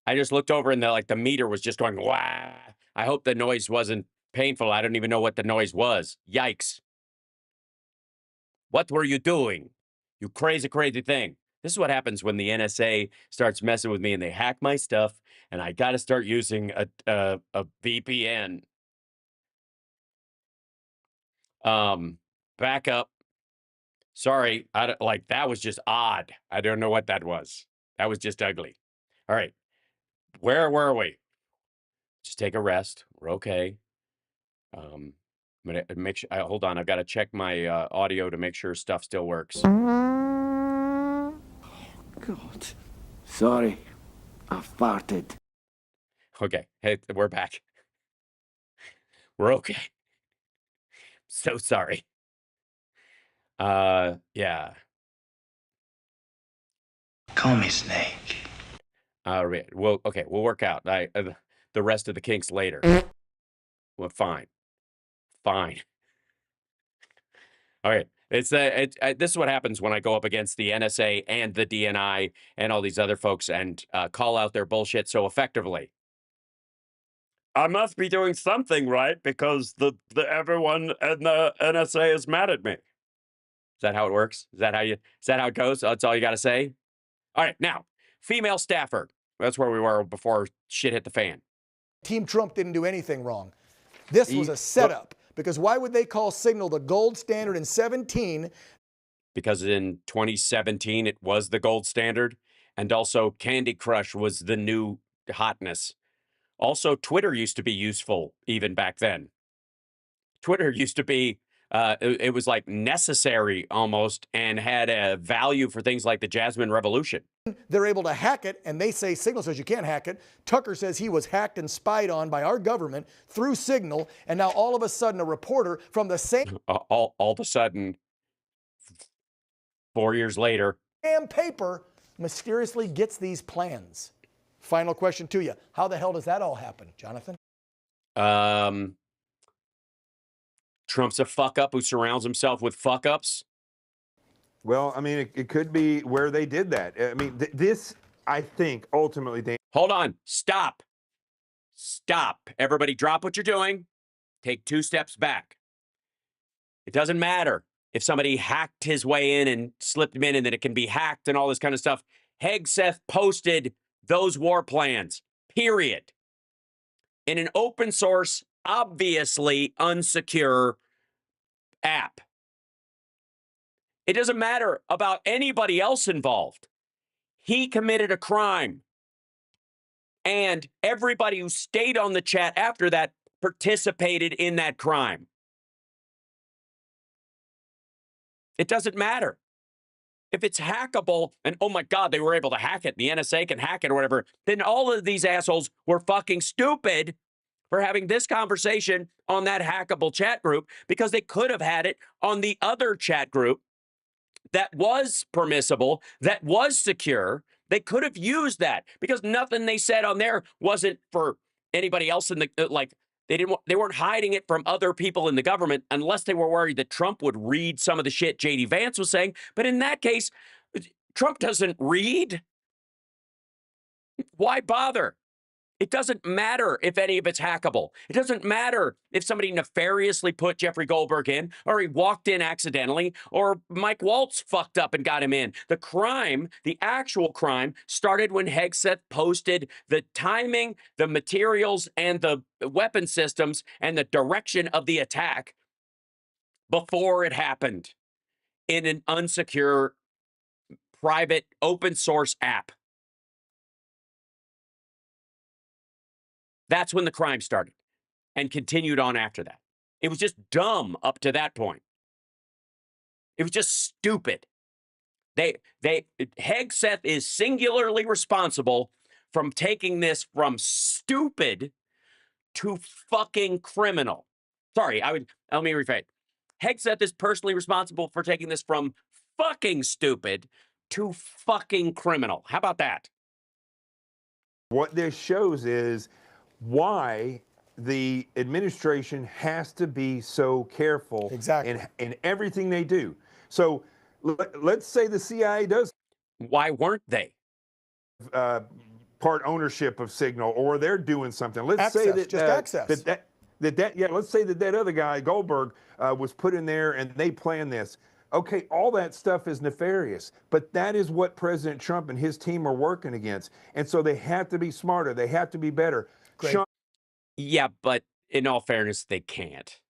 I just looked over and the meter was just going, wah. I hope the noise wasn't painful. I don't even know what the noise was. Yikes. What were you doing? You crazy, crazy thing. This is what happens when the NSA starts messing with me and they hack my stuff, and I got to start using a VPN. Back up. Sorry, that was just odd. I don't know what that was. That was just ugly. All right, where were we? Just take a rest. We're okay. I'm gonna make sure. Hold on, I've got to check my audio to make sure stuff still works. God, sorry, I farted. Okay, hey, we're back. We're okay. So sorry. Yeah. Call me Snake. All right. Well, okay, we'll work out. The rest of the kinks later. Well, fine. Fine. All right. This is what happens when I go up against the NSA and the DNI and all these other folks and call out their bullshit so effectively. I must be doing something right because the everyone in the NSA is mad at me. Is that how it works? Is that how it goes? That's all you got to say? All right. Now, female staffer. That's where we were before shit hit the fan. Team Trump didn't do anything wrong. This was a setup, because why would they call Signal the gold standard in 17? Because in 2017, it was the gold standard. And also Candy Crush was the new hotness. Also, Twitter used to be useful even back then. Twitter used to be, it was like necessary almost and had a value for things like the Jasmine Revolution. They're able to hack it, and they say Signal says you can't hack it. Tucker says he was hacked and spied on by our government through Signal, and now all of a sudden a reporter from the same All of a sudden, 4 years later, damn paper mysteriously gets these plans. Final question to you. How the hell does that all happen, Jonathan? Trump's a fuck up who surrounds himself with fuck ups. Well, I mean, it could be where they did that. I mean, this, I think, ultimately. Hold on. Stop. Stop. Everybody drop what you're doing. Take 2 steps back. It doesn't matter if somebody hacked his way in and slipped him in and that it can be hacked and all this kind of stuff. Hegseth posted those war plans, period. In an open source, obviously unsecure app. It doesn't matter about anybody else involved. He committed a crime. And everybody who stayed on the chat after that participated in that crime. It doesn't matter. If it's hackable, and oh my God, they were able to hack it, the NSA can hack it or whatever, then all of these assholes were fucking stupid for having this conversation on that hackable chat group, because they could have had it on the other chat group that was permissible, that was secure. They could have used that, because nothing they said on there wasn't for anybody else in the, they weren't hiding it from other people in the government unless they were worried that Trump would read some of the shit J.D. Vance was saying. But in that case, Trump doesn't read. Why bother? It doesn't matter if any of it's hackable. It doesn't matter if somebody nefariously put Jeffrey Goldberg in, or he walked in accidentally, or Mike Waltz fucked up and got him in. The crime, the actual crime, started when Hegseth posted the timing, the materials, and the weapon systems, and the direction of the attack before it happened in an unsecure, private, open source app. That's when the crime started and continued on after that. It was just dumb up to that point. It was just stupid. Hegseth is singularly responsible from taking this from stupid to fucking criminal. Sorry, let me rephrase. Hegseth is personally responsible for taking this from fucking stupid to fucking criminal. How about that? What this shows is why the administration has to be so careful in everything they do. So let's say the CIA does. Why weren't they? Part ownership of Signal, or they're doing something. Let's say that access. Let's say that other guy Goldberg was put in there and they planned this. Okay, all that stuff is nefarious, but that is what President Trump and his team are working against, and so they have to be smarter. They have to be better. Yeah, but in all fairness, they can't.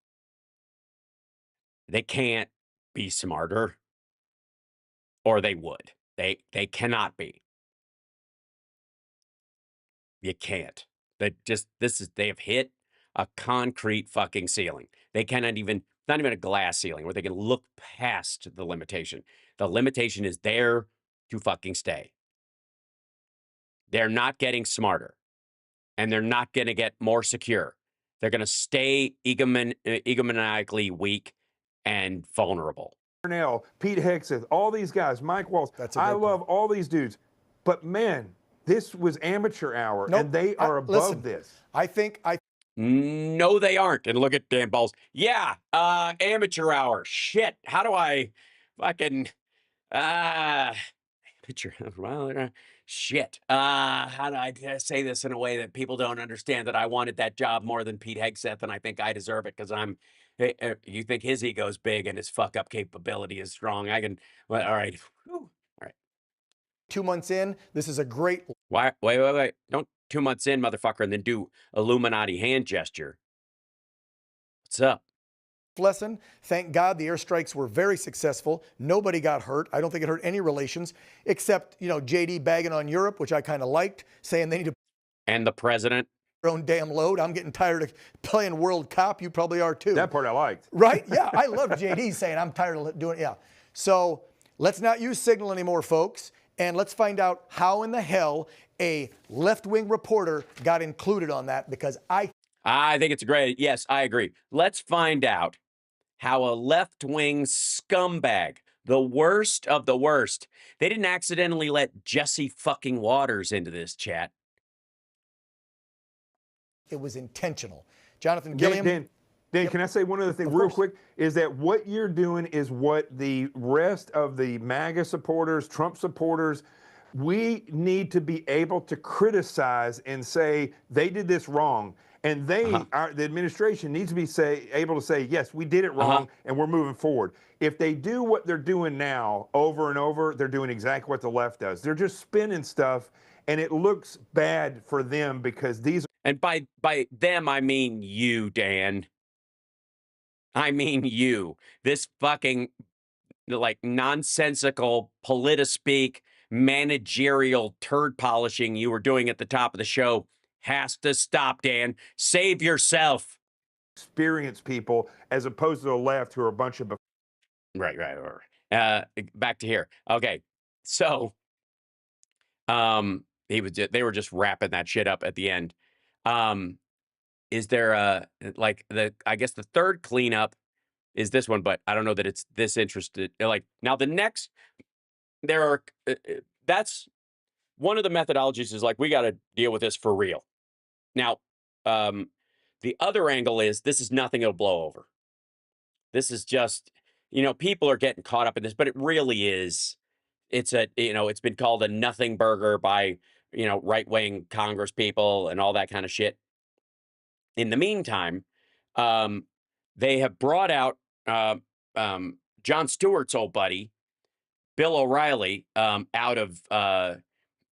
They can't be smarter, or they would. They cannot be. You can't. They have hit a concrete fucking ceiling. They cannot even, not even a glass ceiling where they can look past the limitation. The limitation is there to fucking stay. They're not getting smarter, and they're not going to get more secure. They're going to stay egomaniacally weak and vulnerable. Pete Hegseth, all these guys, Mike Waltz. I love all these dudes, but man, this was amateur hour, and they are above this. No, they aren't. And look at Dan Balls. Yeah, amateur hour. Shit. How do I fucking amateur? Well, shit. How do I say this in a way that people don't understand that I wanted that job more than Pete Hegseth, and I think I deserve it because I'm. You think his ego's big and his fuck up capability is strong? I can. Well, all right. Whew. All right. 2 months in, this is a great. Why? Wait. Don't 2 months in, motherfucker, and then do Illuminati hand gesture. What's up? Lesson. Thank God the airstrikes were very successful. Nobody got hurt. I don't think it hurt any relations, except, JD bagging on Europe, which I kind of liked, saying they need to. And the president. Their own damn load. I'm getting tired of playing World Cop. You probably are too. That part I liked. Right? Yeah, I love JD saying I'm tired of doing it. Yeah. So let's not use Signal anymore, folks. And let's find out how in the hell a left-wing reporter got included on that, because I think it's great. Yes, I agree. Let's find out how a left-wing scumbag, the worst of the worst, they didn't accidentally let Jesse fucking Waters into this chat. It was intentional. Jonathan Gilliam. Dan, can I say one other thing real quick? Is that what you're doing is what the rest of the MAGA supporters, Trump supporters, we need to be able to criticize and say they did this wrong. And the administration needs to be able to say, yes, we did it wrong, and we're moving forward. If they do what they're doing now over and over, they're doing exactly what the left does. They're just spinning stuff, and it looks bad for them because these. And by them, I mean you, Dan. I mean you. This fucking, nonsensical, politispeak, managerial turd polishing you were doing at the top of the show has to stop, Dan. Save yourself. Experienced people as opposed to the left who are a bunch of. Right. Back to here. Okay. So, they were just wrapping that shit up at the end. Is there I guess the third cleanup is this one, but I don't know that it's this interested. Now the next, there are, that's one of the methodologies is we got to deal with this for real. Now, the other angle is this is nothing it'll blow over. This is just, people are getting caught up in this, but it really is. It's it's been called a nothing burger by, right-wing Congress people and all that kind of shit. In the meantime, they have brought out Jon Stewart's old buddy, Bill O'Reilly, out of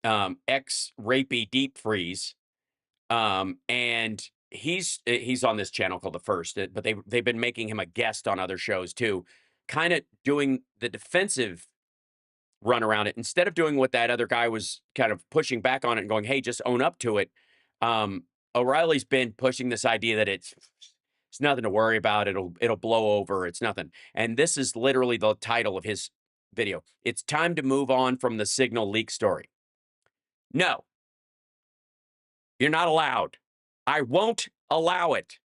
ex-rapey deep freeze. And he's on this channel called The First, but they've been making him a guest on other shows too, kind of doing the defensive run around it instead of doing what that other guy was kind of pushing back on it and going, hey, just own up to it. O'Reilly's been pushing this idea that it's nothing to worry about. It'll blow over. It's nothing. And this is literally the title of his video. It's time to move on from the Signal leak story. No, you're not allowed. I won't allow it.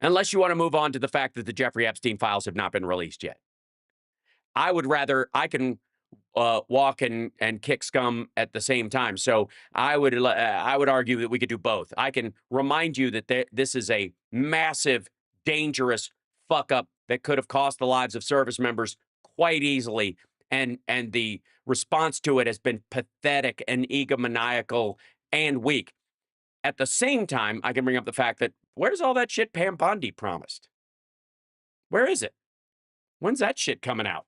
Unless you want to move on to the fact that the Jeffrey Epstein files have not been released yet. I would rather, I can walk and kick scum at the same time. So I would argue that we could do both. I can remind you that this is a massive, dangerous fuck up that could have cost the lives of service members quite easily, and the response to it has been pathetic and egomaniacal and weak. At the same time, I can bring up the fact that where's all that shit Pam Bondi promised? Where is it? When's that shit coming out?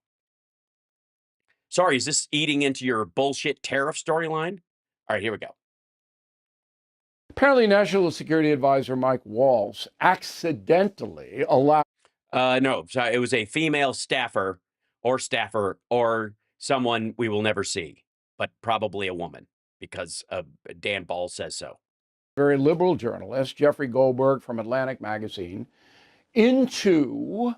Sorry, is this eating into your bullshit tariff storyline? All right, here we go. Apparently, National Security Advisor Mike Waltz accidentally allowed. No, so it was a female staffer or someone we will never see, but probably a woman because Dan Ball says so. Very liberal journalist Jeffrey Goldberg from Atlantic Magazine into.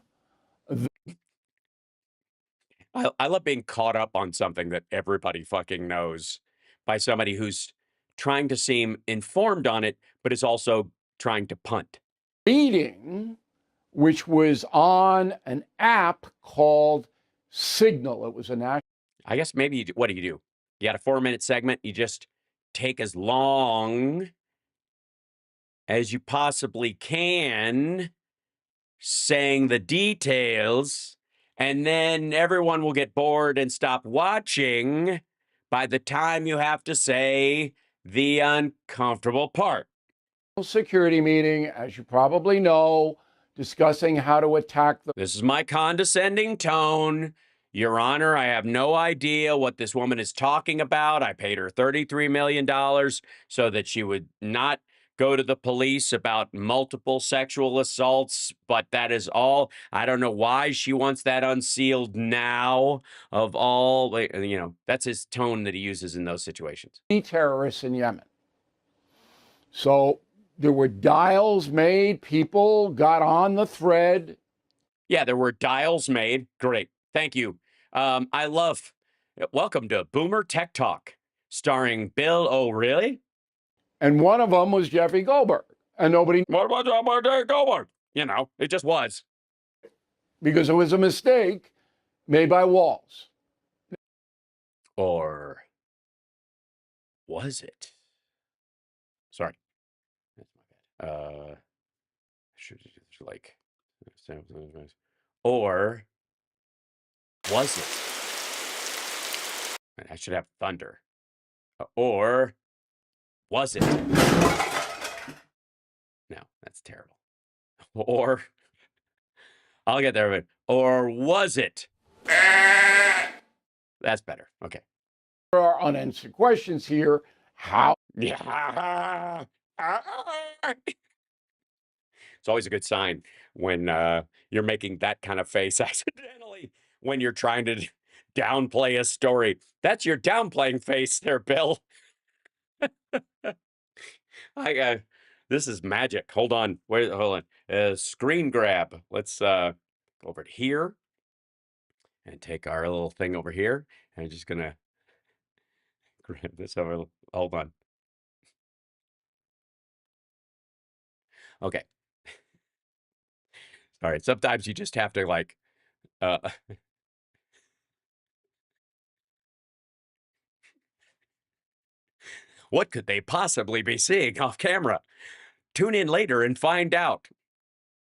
I love being caught up on something that everybody fucking knows by somebody who's trying to seem informed on it, but is also trying to punt. Meeting, which was on an app called Signal. It was a national. I guess maybe what do? You got a 4-minute segment. You just take as long as you possibly can saying the details, and then everyone will get bored and stop watching by the time you have to say the uncomfortable part. Security meeting, as you probably know, discussing how to attack the. This is my condescending tone. Your Honor, I have no idea what this woman is talking about. I paid her $33 million so that she would not go to the police about multiple sexual assaults, but that is all. I don't know why she wants that unsealed now of all, you know, that's his tone that he uses in those situations. Terrorists in Yemen. So there were dials made, people got on the thread. Yeah, there were dials made. Great. Thank you. Welcome to Boomer Tech Talk, starring Bill O'Reilly. And one of them was Jeffrey Goldberg. And nobody. What was Jeffrey Goldberg? You know, it just was. Because it was a mistake made by Waltz. Or was it? Sorry. That's my bad. Should like, or was it? I should have thunder. Or was it? No, that's terrible. Or I'll get there. Or was it? That's better. Okay. There are unanswered questions here. How? Yeah. It's always a good sign when you're making that kind of face accidentally when you're trying to downplay a story. That's your downplaying face there, Bill. This is magic. Hold on. Wait, hold on. Screen grab. Let's go over to here and take our little thing over here. And I'm just gonna grab this over. Hold on. Okay. All right. Sometimes you just have to like. What could they possibly be seeing off camera? Tune in later and find out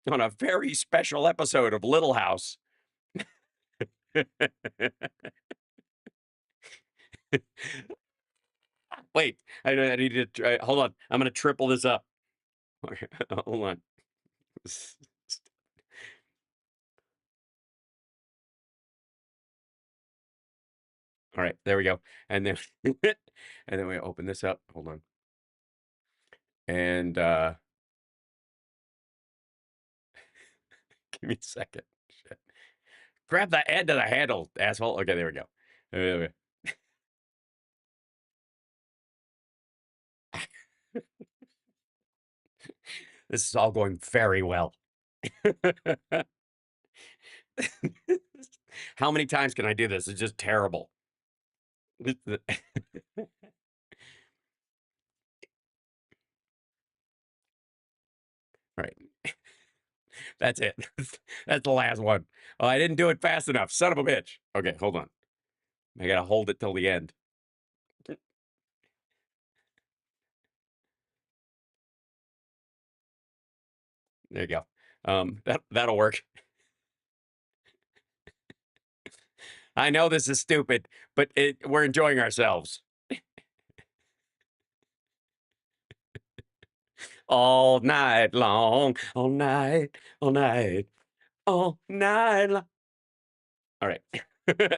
on a very special episode of Little House. Wait, I need to try. Hold on. I'm going to triple this up. Okay, hold on. All right, there we go. And then and then we open this up. Hold on. And give me a second. Shit. Grab the end of the handle, asshole. Okay, there we go. This is all going very well. How many times can I do this? It's just terrible. All right. That's it. That's the last one. Oh, I didn't do it fast enough. Son of a bitch. Okay, hold on. I gotta hold it till the end. There you go. That'll work. I know this is stupid, but we're enjoying ourselves. All night long, all night, all night, all night long. All right.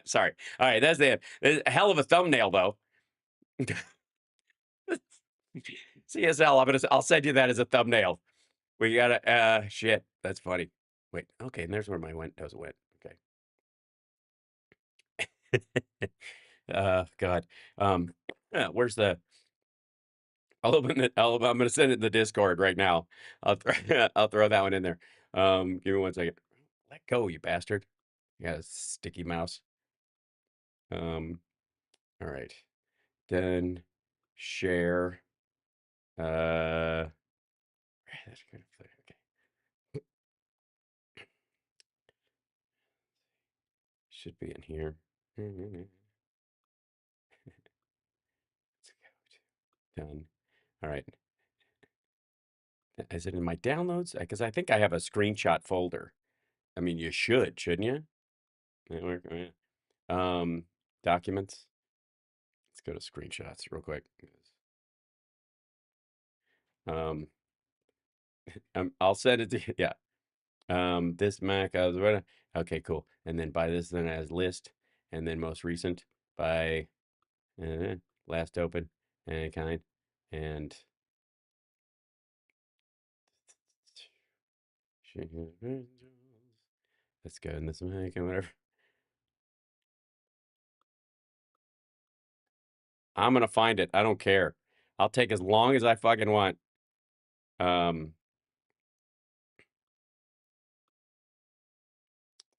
Sorry. All right, that's the end. It's a hell of a thumbnail, though. CSL, I'll send you that as a thumbnail. We gotta shit. That's funny. Wait, okay, and there's where my windows went. Okay. God. Where's the I'll open it. I'm gonna send it in the Discord right now. I'll throw that one in there. Give me 1 second. Let go, you bastard. You got a sticky mouse. All right. Done. Share. That's good. Okay. Should be in here. Let's go. Done. All right. Is it in my downloads? Because I think I have a screenshot folder. I mean, you should, shouldn't you? Documents. Let's go to screenshots real quick. I'll send it to you. Yeah. This Mac, I was running. Okay, cool. And then by this, then as list, and then most recent by last open and kind, and let's go in this Mac and whatever. I'm gonna find it. I don't care. I'll take as long as I fucking want.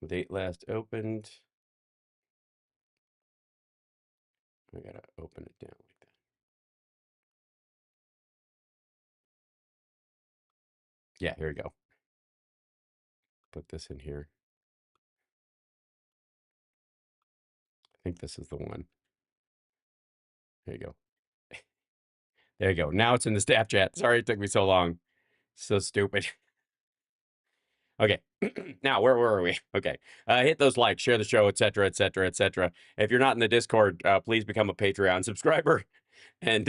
Date last opened. I gotta open it down like that. Yeah, here we go. Put this in here. I think this is the one. There you go. There you go. Now it's in the staff chat. Sorry it took me so long. So stupid. Okay. Now, where were we? Okay. Hit those likes, share the show, etc., etc., etc. If you're not in the Discord, please become a Patreon subscriber and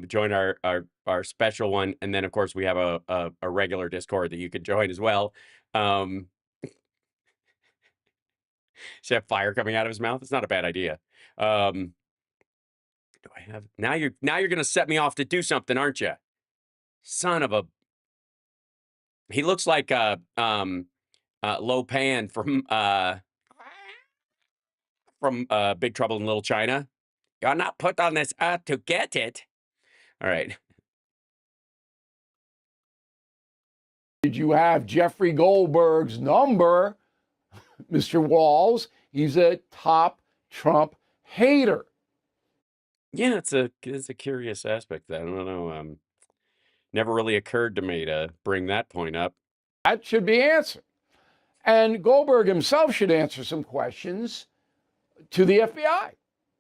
join our special one. And then, of course, we have a regular Discord that you can join as well. Should have fire coming out of his mouth. It's not a bad idea. Do I have now? You're gonna set me off to do something, aren't you? Son of a. He looks like Lo Pan from Big Trouble in Little China. You're not put on this earth to get it. All right. Did you have Jeffrey Goldberg's number, Mr. Walls? He's a top Trump hater. Yeah, it's a curious aspect. I don't know. Never really occurred to me to bring that point up. That should be answered. And Goldberg himself should answer some questions to the FBI.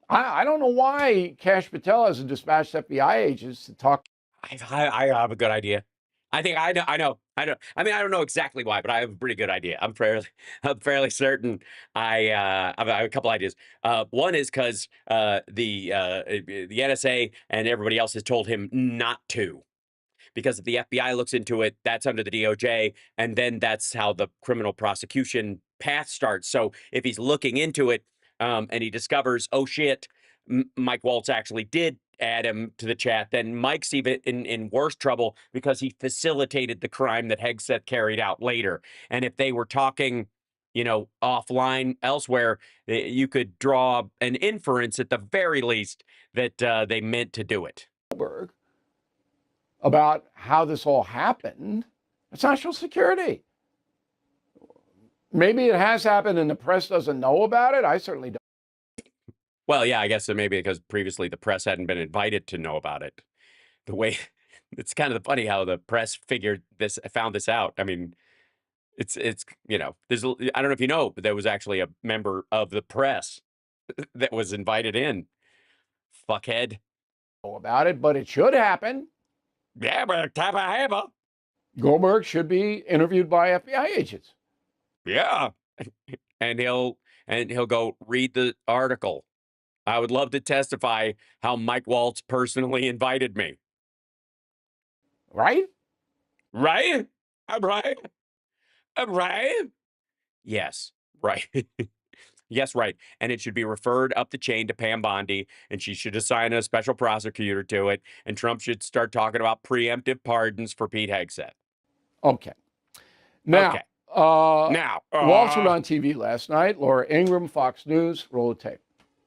I don't know why Kash Patel hasn't dispatched FBI agents to talk. I have a good idea. I think I know. I mean, I don't know exactly why, but I have a pretty good idea. I'm fairly certain. I have a couple ideas. One is because the NSA and everybody else has told him not to. Because if the FBI looks into it, that's under the DOJ, and then that's how the criminal prosecution path starts. So if he's looking into it and he discovers, oh shit, Mike Waltz actually did add him to the chat, then Mike's even in worse trouble because he facilitated the crime that Hegseth carried out later. And if they were talking, you know, offline elsewhere, you could draw an inference at the very least that they meant to do it. About how this all happened. It's national security. Maybe it has happened and the press doesn't know about it. I certainly don't. Well, yeah, I guess so maybe because previously the press hadn't been invited to know about it. The way it's kind of funny how the press found this out. I mean, it's you know, I don't know if you know, but there was actually a member of the press that was invited in. Fuckhead. About it, but it should happen. Yeah, but type of hammer. Goldberg should be interviewed by FBI agents. Yeah. And he'll go read the article. I would love to testify how Mike Waltz personally invited me. Right? Right? I'm right. I'm right. Yes, right. Yes, right. And it should be referred up the chain to Pam Bondi, and she should assign a special prosecutor to it. And Trump should start talking about preemptive pardons for Pete Hegseth. Okay. Now, Okay. Waltz was on TV last night. Laura Ingraham, Fox News, roll the tape.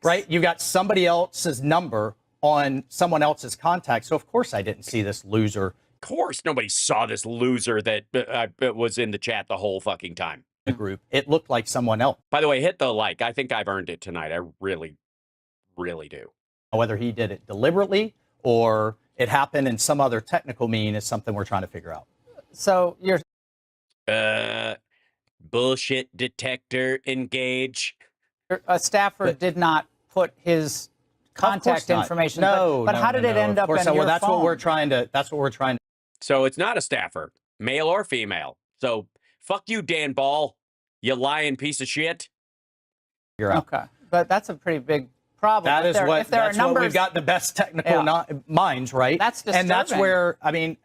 Right? You got somebody else's number on someone else's contact. So, of course, I didn't see this loser. Of course, nobody saw this loser that was in the chat the whole fucking time. The group. It looked like someone else. By the way, hit the like. I think I've earned it tonight. I really, really do. Whether he did it deliberately or it happened in some other technical mean is something we're trying to figure out. So you're bullshit detector engage. A staffer did not put his contact information. No, but how did it end up in your Well, that's phone? what we're trying to. That's what we're trying to. So it's not a staffer, male or female. So fuck you, Dan Ball, you lying piece of shit. Figure out. Okay, but that's a pretty big problem. That is what. If there That's are numbers, what we've got the best technical minds, right? That's disturbing. And that's where I mean.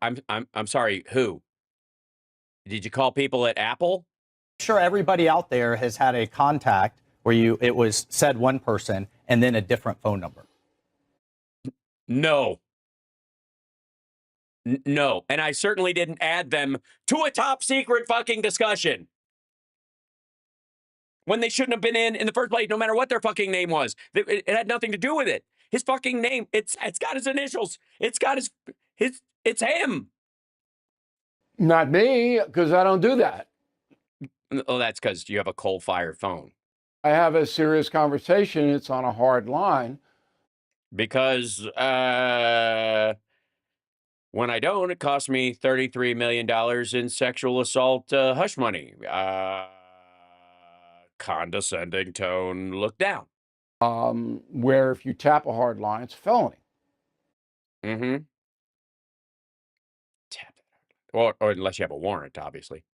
I'm sorry. Who? Did you call people at Apple? Sure, everybody out there has had a contact where it was said one person and then a different phone number. No. No. And I certainly didn't add them to a top secret fucking discussion when they shouldn't have been in the first place, no matter what their fucking name was. It had nothing to do with it. His fucking name, it's got his initials. It's got it's him. Not me, because I don't do that. Oh, that's because you have a coal-fired phone. I have a serious conversation. It's on a hard line. Because when I don't, it costs me $33 million in sexual assault hush money. Condescending tone, look down. Where if you tap a hard line, it's a felony. Mm-hmm. Tap that. Or unless you have a warrant, obviously.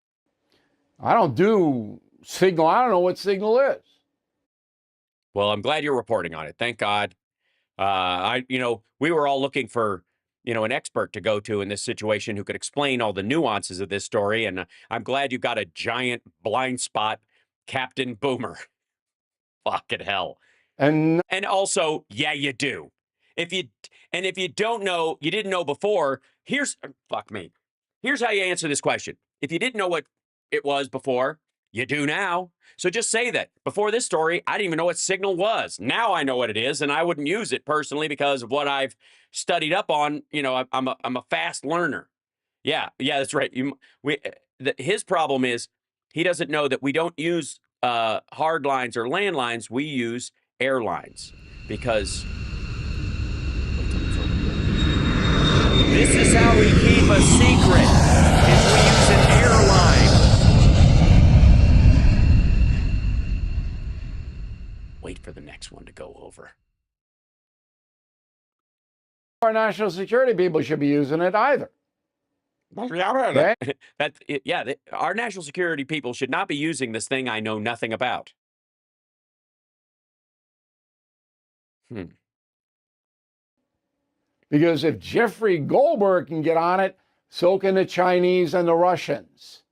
I don't do Signal. I don't know what Signal is. Well, I'm glad you're reporting on it. Thank God. We were all looking for, an expert to go to in this situation who could explain all the nuances of this story. And I'm glad you got a giant blind spot, Captain Boomer. Fucking hell. And also, yeah, you do. If you don't know, you didn't know before, here's how you answer this question. If you didn't know what it was before, you do now. So just say that. Before this story, I didn't even know what Signal was. Now I know what it is, and I wouldn't use it personally because of what I've studied up on. I'm a fast learner. Yeah, that's right. His problem is he doesn't know that we don't use hard lines or landlines. We use airlines because this is how we keep a secret. Is we use an airline. Wait for the next one to go over. our national security people should be using it either. Okay? Our national security people should not be using this thing I know nothing about. Because if Jeffrey Goldberg can get on it, so can the Chinese and the Russians.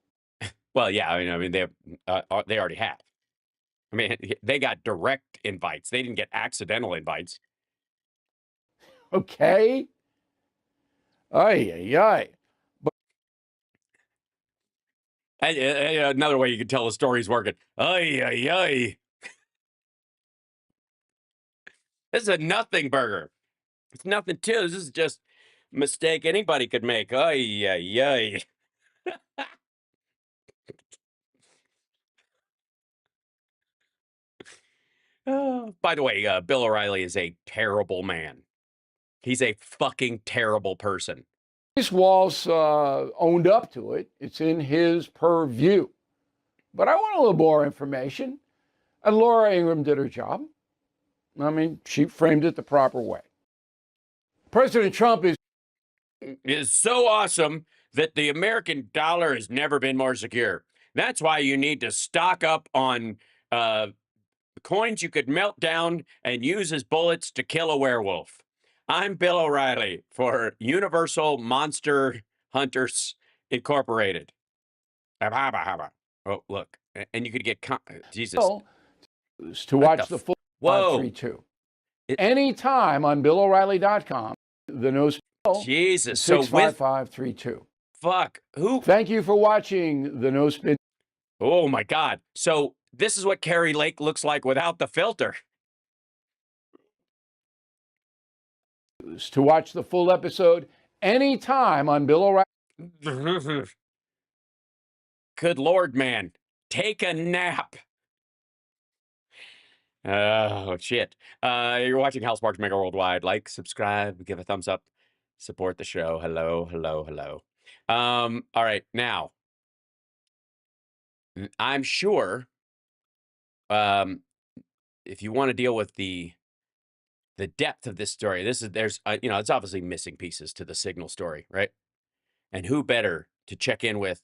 Well, yeah, I mean, they already have. I mean, they got direct invites. They didn't get accidental invites. Okay. But another way you can tell the story's working. This is a nothing burger. It's nothing to. This is just a mistake anybody could make. By the way, Bill O'Reilly is a terrible man. He's a fucking terrible person. Waltz owned up to it. It's in his purview. But I want a little more information. And Laura Ingraham did her job. I mean, she framed it the proper way. President Trump is so awesome that the American dollar has never been more secure. That's why you need to stock up on coins you could melt down and use as bullets to kill a werewolf. I'm Bill O'Reilly for Universal Monster Hunters Incorporated. Oh, look. And you could get... Jesus. to watch the full Whoa. 3-2. Anytime on BillO'Reilly.com, the nose... Jesus. 65532. Fuck. Who? Thank you for watching the No Spin. Oh, my God. So this is what Carrie Lake looks like without the filter. To watch the full episode anytime on Bill O'Reilly. Good Lord, man. Take a nap. Oh, shit. You're watching HalSparks Megaworldwide. Like, subscribe, give a thumbs up, support the show. Hello, hello, hello. All right, now, I'm sure if you want to deal with the depth of this story, there's it's obviously missing pieces to the signal story, right? And who better to check in with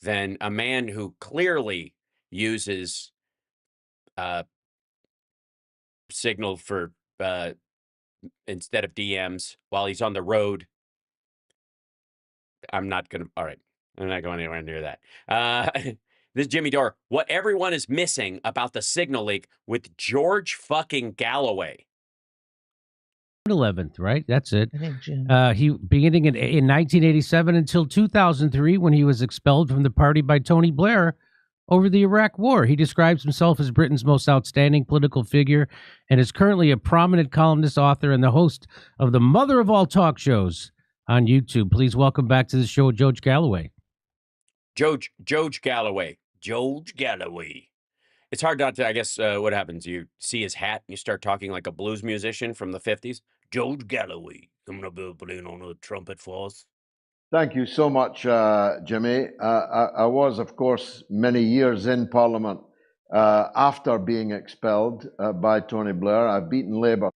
than a man who clearly uses signal for instead of DMs while he's on the road. All right. I'm not going anywhere near that. This is Jimmy Dore. What everyone is missing about the signal leak with George fucking Galloway. 11th, right? That's it. He beginning in 1987 until 2003, when he was expelled from the party by Tony Blair over the Iraq War. He describes himself as Britain's most outstanding political figure and is currently a prominent columnist, author, and the host of the mother of all talk shows on YouTube. Please welcome back to the show, George Galloway. George Galloway. George Galloway. It's hard not to, I guess, what happens? You see his hat and you start talking like a blues musician from the 50s. George Galloway, coming up playing on a trumpet for us. Thank you so much, Jimmy. I was, of course, many years in Parliament after being expelled by Tony Blair. I've beaten Labour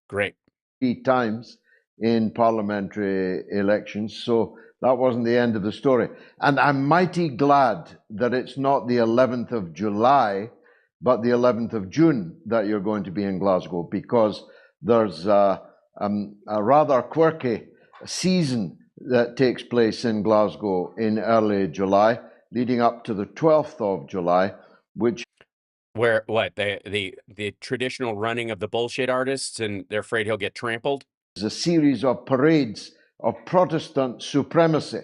great 3 times in parliamentary elections, so that wasn't the end of the story. And I'm mighty glad that it's not the 11th of July, but the 11th of June that you're going to be in Glasgow, because there's a rather quirky season that takes place in Glasgow in early July, leading up to the 12th of July, which... Where, what, the traditional running of the bullshit artists, and they're afraid he'll get trampled? is a series of parades of Protestant supremacy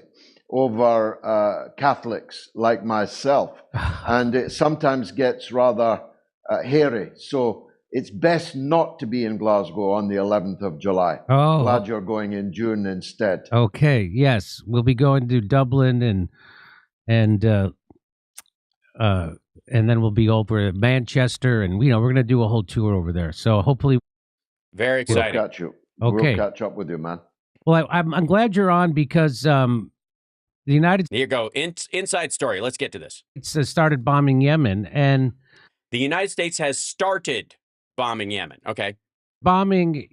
over Catholics like myself. And it sometimes gets rather hairy. So it's best not to be in Glasgow on the 11th of July. Oh. Glad you're going in June instead. Okay, yes. We'll be going to Dublin and then we'll be over at Manchester, and we're going to do a whole tour over there. So hopefully, very exciting. We'll catch you. Okay, we'll catch up with you, man. Well, I'm glad you're on because the United Here you go. Inside story. Let's get to this. States started bombing Yemen, and the United States has started bombing Yemen. Okay, bombing,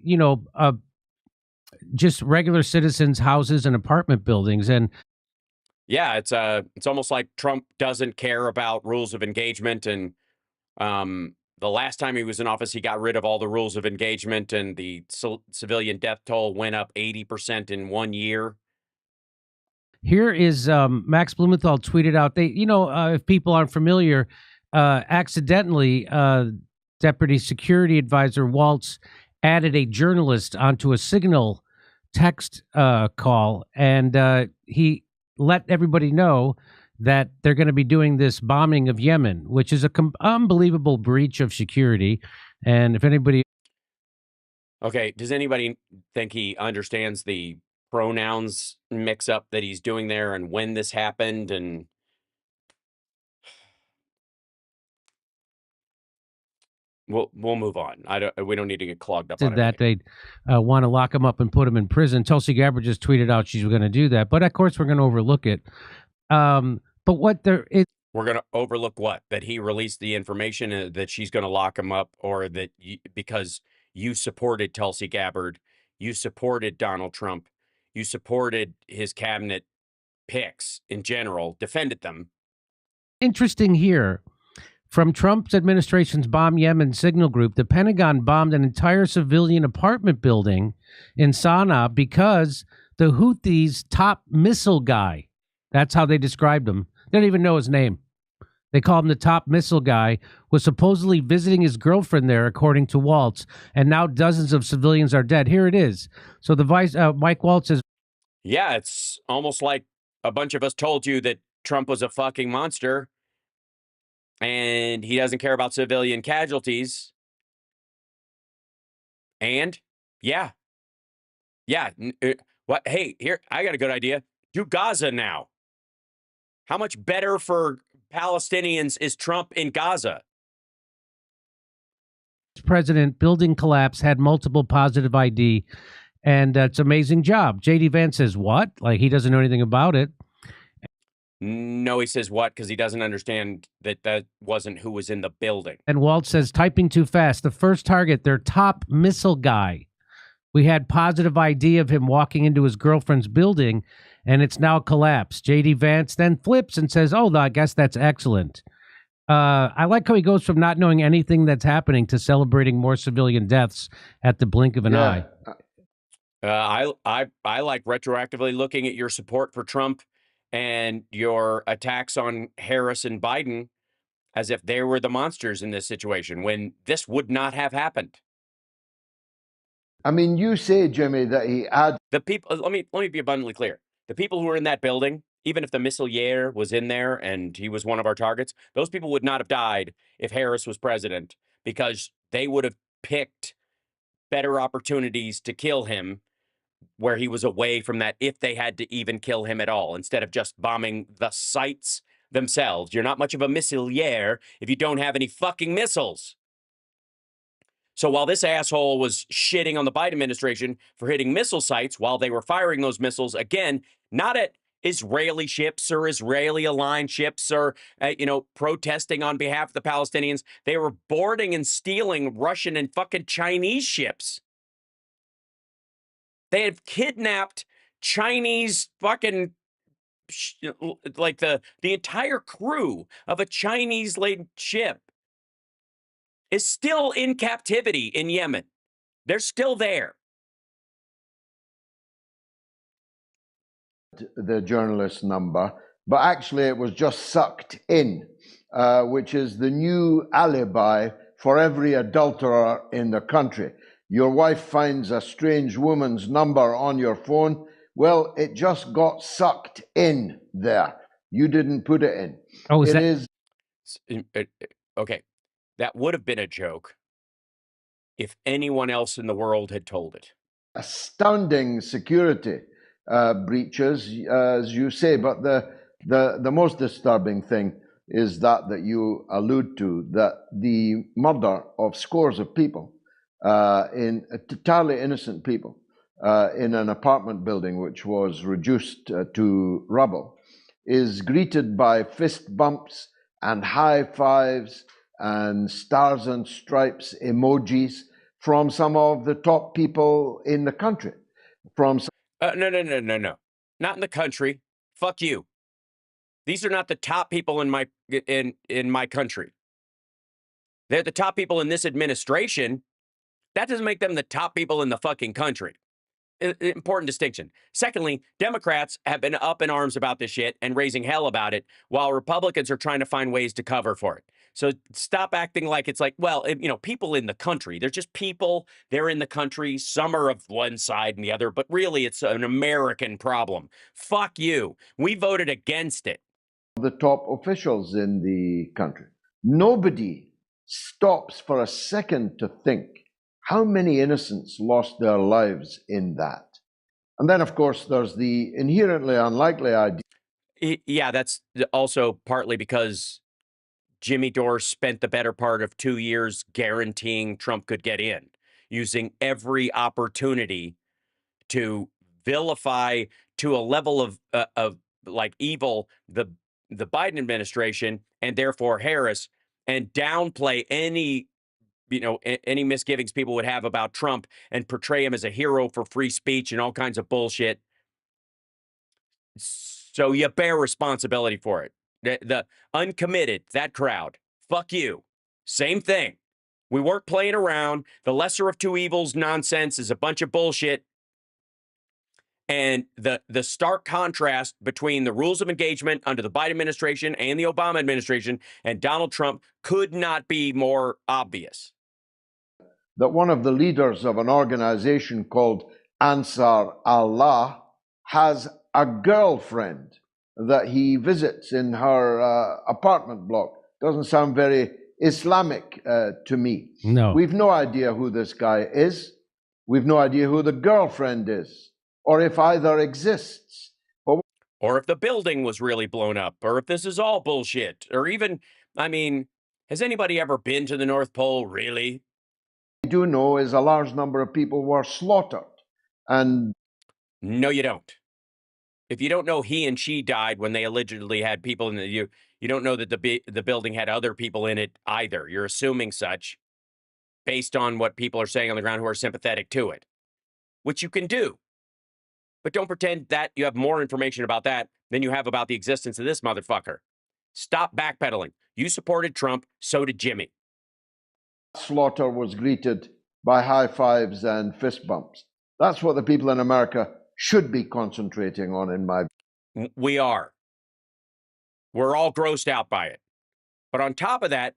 just regular citizens' houses and apartment buildings, and. Yeah, it's almost like Trump doesn't care about rules of engagement, and the last time he was in office, he got rid of all the rules of engagement, and the civilian death toll went up 80% in 1 year. Here is Max Blumenthal tweeted out. They, if people aren't familiar, accidentally, Deputy Security Advisor Waltz added a journalist onto a Signal text call, and he let everybody know that they're going to be doing this bombing of Yemen, which is a unbelievable breach of security. And if anybody... Okay, does anybody think he understands the pronouns mix-up that he's doing there and when this happened? And we'll move on. We don't need to get clogged up on that. They want to lock him up and put him in prison. Tulsi Gabbard just tweeted out she's going to do that. But, of course, we're going to overlook it. But what there is... We're going to overlook what? That he released the information that she's going to lock him up, or that because you supported Tulsi Gabbard, you supported Donald Trump, you supported his cabinet picks in general, defended them. Interesting here. From Trump's administration's bomb Yemen signal group, the Pentagon bombed an entire civilian apartment building in Sana'a because the Houthis' top missile guy, that's how they described him. They don't even know his name. They call him the top missile guy, was supposedly visiting his girlfriend there, according to Waltz, and now dozens of civilians are dead. Here it is. So the Mike Waltz says, yeah, it's almost like a bunch of us told you that Trump was a fucking monster and he doesn't care about civilian casualties. And yeah. What? Hey, here, I got a good idea. Do Gaza now. How much better for Palestinians is Trump in Gaza? President, building collapse, had multiple positive ID, and it's an amazing job. J.D. Vance says, what? Like he doesn't know anything about it. No, he says what? Because he doesn't understand that wasn't who was in the building. And Walt says, typing too fast. The first target, their top missile guy. We had positive ID of him walking into his girlfriend's building, and it's now collapsed. J.D. Vance then flips and says, oh, I guess that's excellent. I like how he goes from not knowing anything that's happening to celebrating more civilian deaths at the blink of an eye. I like retroactively looking at your support for Trump and your attacks on Harris and Biden as if they were the monsters in this situation when this would not have happened. I mean, you say, Jimmy, that he had the people. Let me be abundantly clear. The people who were in that building, even if the missileer was in there and he was one of our targets, those people would not have died if Harris was president, because they would have picked better opportunities to kill him where he was away from that, if they had to even kill him at all, instead of just bombing the sites themselves. You're not much of a missileer if you don't have any fucking missiles. So while this asshole was shitting on the Biden administration for hitting missile sites while they were firing those missiles, again, not at Israeli ships or Israeli-aligned ships or, protesting on behalf of the Palestinians, they were boarding and stealing Russian and fucking Chinese ships. They had kidnapped Chinese fucking, like the entire crew of a Chinese-laden ship is still in captivity in Yemen. They're still there. the journalist number, but actually it was just sucked in, which is the new alibi for every adulterer in the country. Your wife finds a strange woman's number on your phone. Well, it just got sucked in there. You didn't put it in. Oh, it is. Okay. That would have been a joke if anyone else in the world had told it. Astounding security breaches, as you say, but the most disturbing thing is that you allude to, that the murder of scores of people, in entirely innocent people, in an apartment building which was reduced to rubble, is greeted by fist bumps and high fives and stars and stripes emojis from some of the top people in the country. From no, not in the country. Fuck you. These are not the top people in my country. They're the top people in this administration. That doesn't make them the top people in the fucking country. Important distinction. Secondly, Democrats have been up in arms about this shit and raising hell about it, while Republicans are trying to find ways to cover for it. So stop acting like it's like, well, people in the country. They're just people. They're in the country. Some are of one side and the other, but really it's an American problem. Fuck you. We voted against it. The top officials in the country. Nobody stops for a second to think how many innocents lost their lives in that. And then, of course, there's the inherently unlikely idea. Yeah, that's also partly because Jimmy Dore spent the better part of 2 years guaranteeing Trump could get in, using every opportunity to vilify to a level of like evil the the Biden administration and therefore Harris and downplay any any misgivings people would have about Trump and portray him as a hero for free speech and all kinds of bullshit. So you bear responsibility for it. The uncommitted, that crowd, fuck you. Same thing. We weren't playing around. The lesser of two evils nonsense is a bunch of bullshit. And the stark contrast between the rules of engagement under the Biden administration and the Obama administration and Donald Trump could not be more obvious. That one of the leaders of an organization called Ansar Allah has a girlfriend that he visits in her apartment block. Doesn't sound very Islamic to me. No. We've no idea who this guy is. We've no idea who the girlfriend is, or if either exists. Or if the building was really blown up, or if this is all bullshit, or even, I mean, has anybody ever been to the North Pole, really? We do know is a large number of people were slaughtered. And no, you don't. If you don't know he and she died when they allegedly had people in the you don't know that the building had other people in it either. You're assuming such based on what people are saying on the ground who are sympathetic to it, which you can do. But don't pretend that you have more information about that than you have about the existence of this motherfucker. Stop backpedaling. You supported Trump, so did Jimmy. Slaughter was greeted by high fives and fist bumps. That's what the people in America should be concentrating on, in my view. We are. We're all grossed out by it. But on top of that,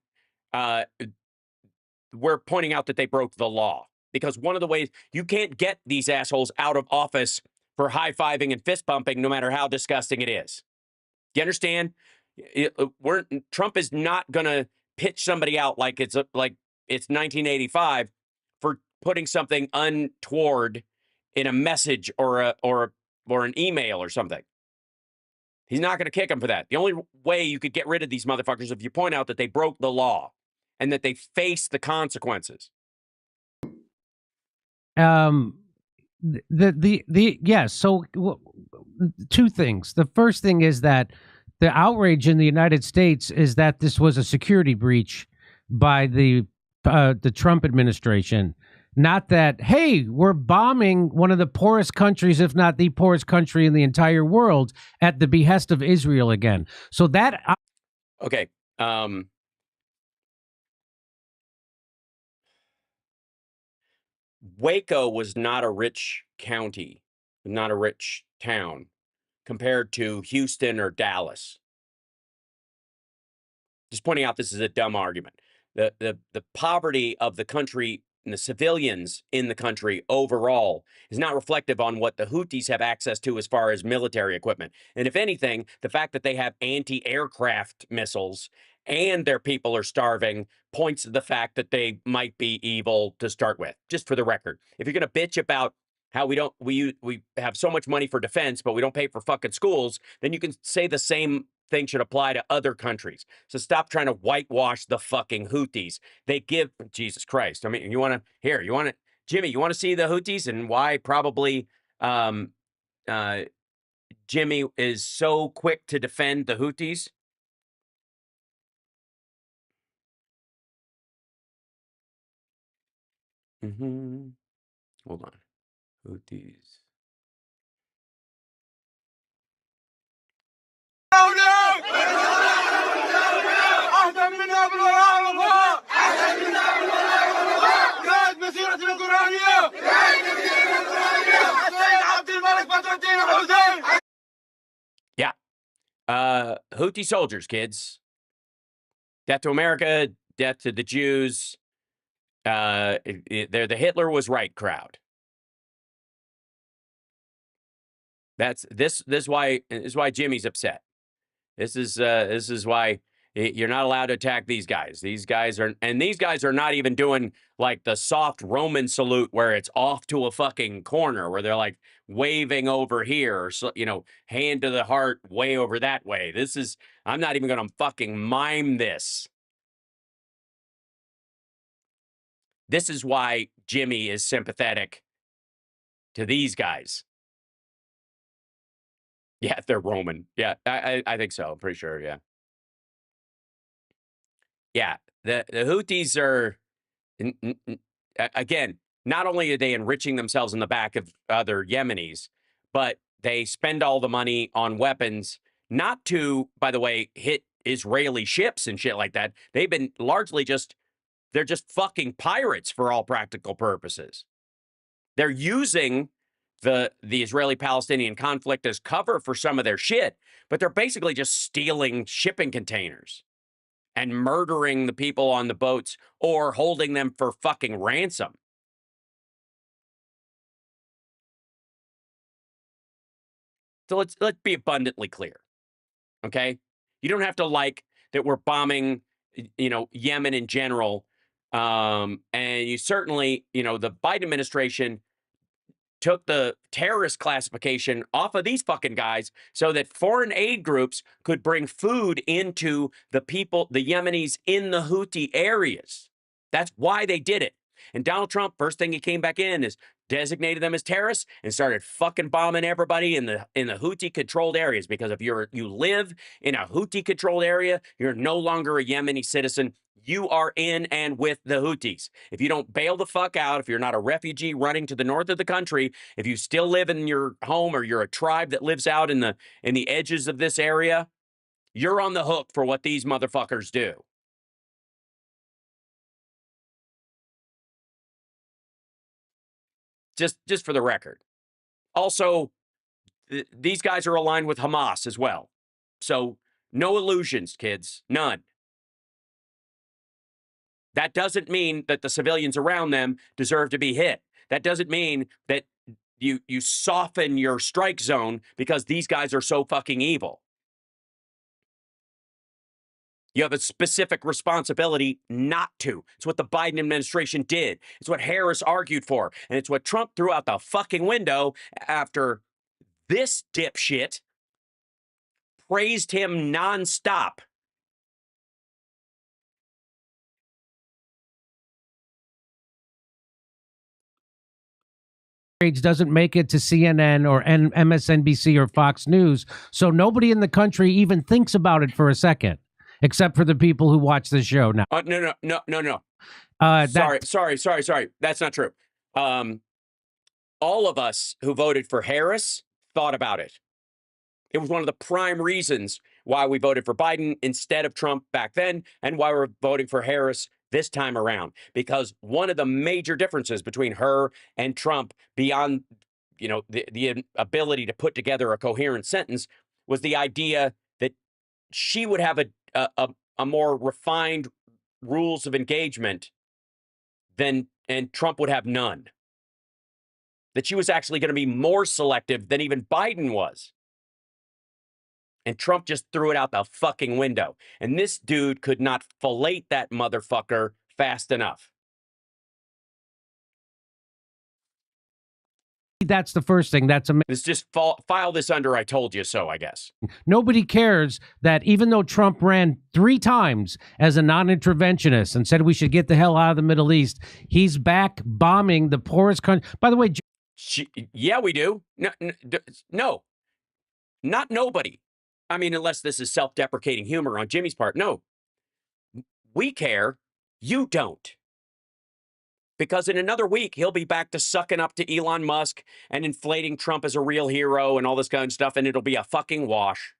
we're pointing out that they broke the law. Because one of the ways you can't get these assholes out of office for high-fiving and fist-bumping, no matter how disgusting it is. You understand? Trump is not going to pitch somebody out like it's 1985 for putting something untoward in a message or an email or something. He's not going to kick them for that. The only way you could get rid of these motherfuckers is if you point out that they broke the law and that they face the consequences. Yes. So two things. The first thing is that the outrage in the United States is that this was a security breach by the Trump administration. Not that, hey, we're bombing one of the poorest countries, if not the poorest country in the entire world, at the behest of Israel again. So that. Okay. Waco was not a rich county, not a rich town compared to Houston or Dallas. Just pointing out this is a dumb argument. The poverty of the country and the civilians in the country overall is not reflective on what the Houthis have access to as far as military equipment. And if anything, the fact that they have anti-aircraft missiles and their people are starving points to the fact that they might be evil to start with, just for the record. If you're going to bitch about how we have so much money for defense, but we don't pay for fucking schools, then you can say the same thing should apply to other countries. So stop trying to whitewash the fucking Houthis. They give, Jesus Christ. I mean, Jimmy, you want to see the Houthis and why probably Jimmy is so quick to defend the Houthis? Hold on. Houthis. Yeah. Houthi soldiers, kids. Death to America, death to the Jews. They're the Hitler was right crowd. This is why Jimmy's upset. This is why you're not allowed to attack these guys. These guys are not even doing like the soft Roman salute where it's off to a fucking corner where they're like waving over here or so, hand to the heart way over that way. I'm not even going to fucking mime this. This is why Jimmy is sympathetic to these guys. Yeah, they're Roman. Yeah, I think so. I'm pretty sure. Yeah. Yeah. The Houthis are, again, not only are they enriching themselves in the back of other Yemenis, but they spend all the money on weapons, not to, by the way, hit Israeli ships and shit like that. They've been largely they're just fucking pirates for all practical purposes. They're using the Israeli-Palestinian conflict as cover for some of their shit, but they're basically just stealing shipping containers and murdering the people on the boats or holding them for fucking ransom. So let's be abundantly clear, okay? You don't have to like that we're bombing, Yemen in general, and you certainly, the Biden administration took the terrorist classification off of these fucking guys so that foreign aid groups could bring food into the people, the Yemenis in the Houthi areas. That's why they did it. And Donald Trump, first thing he came back in is designated them as terrorists and started fucking bombing everybody in the Houthi controlled areas. Because if you live in a Houthi controlled area, you're no longer a Yemeni citizen. You are in and with the Houthis. If you don't bail the fuck out, if you're not a refugee running to the north of the country, if you still live in your home or you're a tribe that lives out in the edges of this area, you're on the hook for what these motherfuckers do. Just for the record. Also, these guys are aligned with Hamas as well. So no illusions, kids. None. That doesn't mean that the civilians around them deserve to be hit. That doesn't mean that you soften your strike zone because these guys are so fucking evil. You have a specific responsibility not to. It's what the Biden administration did. It's what Harris argued for. And it's what Trump threw out the fucking window after this dipshit praised him nonstop. Doesn't make it to CNN or MSNBC or Fox News. So nobody in the country even thinks about it for a second, except for the people who watch the show now. No. Sorry. That's not true. All of us who voted for Harris thought about it. It was one of the prime reasons why we voted for Biden instead of Trump back then, and why we're voting for Harris this time around. Because one of the major differences between her and Trump, beyond the ability to put together a coherent sentence, was the idea that she would have a more refined rules of engagement and Trump would have none. That she was actually going to be more selective than even Biden was. And Trump just threw it out the fucking window. And this dude could not fillet that motherfucker fast enough. That's the first thing. Let's just file this under I told you so, I guess. Nobody cares that even though Trump ran 3 times as a non-interventionist and said we should get the hell out of the Middle East, he's back bombing the poorest country. By the way, yeah, we do. No, not nobody. I mean, unless this is self-deprecating humor on Jimmy's part. No, we care. You don't. Because in another week, he'll be back to sucking up to Elon Musk and inflating Trump as a real hero and all this kind of stuff, and it'll be a fucking wash.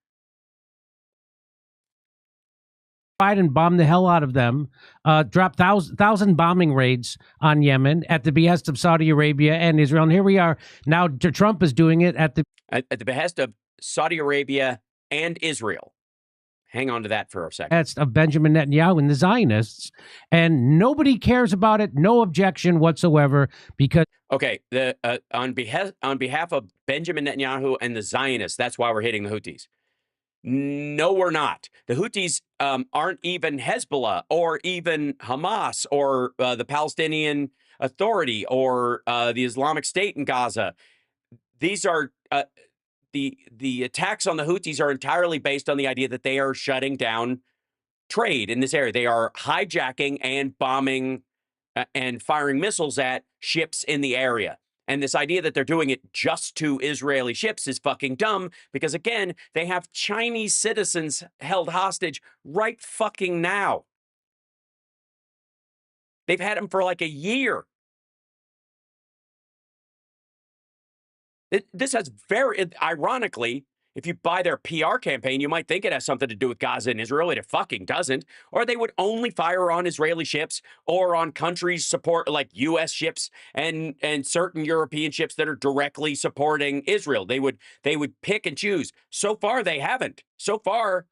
Biden bombed the hell out of them, dropped thousand bombing raids on Yemen at the behest of Saudi Arabia and Israel. And here we are now. Trump is doing it at the behest of Saudi Arabia and Israel. Hang on to that for a second. That's of Benjamin Netanyahu and the Zionists, and nobody cares about it. No objection whatsoever. Because okay, on behalf of Benjamin Netanyahu and the Zionists, that's why we're hitting the Houthis. No, we're not. The Houthis aren't even Hezbollah or even Hamas or the Palestinian Authority or the Islamic State in Gaza. These are the attacks on the Houthis are entirely based on the idea that they are shutting down trade in this area. They are hijacking and bombing and firing missiles at ships in the area. And this idea that they're doing it just to Israeli ships is fucking dumb because, again, they have Chinese citizens held hostage right fucking now. They've had them for like a year. This has ironically, if you buy their PR campaign, you might think it has something to do with Gaza and Israel. It fucking doesn't. Or they would only fire on Israeli ships or on countries support like U.S. ships and certain European ships that are directly supporting Israel. They would pick and choose. So far, they haven't. So far,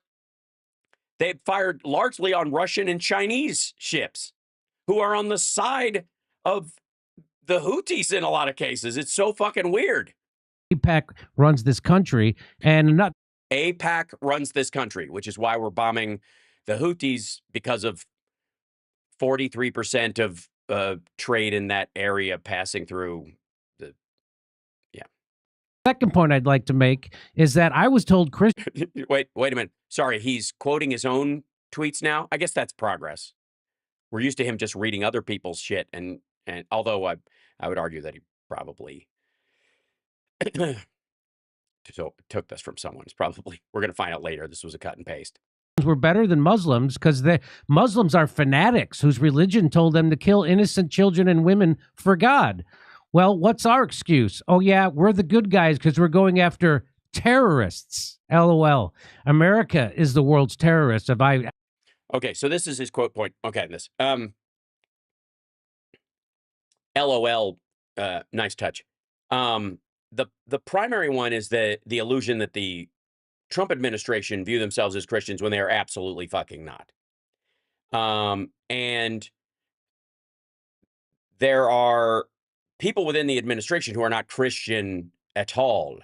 they've fired largely on Russian and Chinese ships who are on the side of the Houthis in a lot of cases. It's so fucking weird. AIPAC runs this country, and not AIPAC runs this country, which is why we're bombing the Houthis because of 43% of trade in that area passing through the. Yeah. Second point I'd like to make is that I was told wait a minute. Sorry, he's quoting his own tweets now. I guess that's progress. We're used to him just reading other people's shit, and although I would argue that he probably took this from someone. It's probably, we're going to find out later, this was a cut and paste. Were better than Muslims because the Muslims are fanatics whose religion told them to kill innocent children and women for God. Well, what's our excuse? Oh, yeah, we're the good guys because we're going after terrorists. LOL. America is the world's terrorist. Okay, so this is his quote point. Okay, this. LOL, nice touch. The primary one is the illusion that the Trump administration view themselves as Christians when they are absolutely fucking not. And there are people within the administration who are not Christian at all.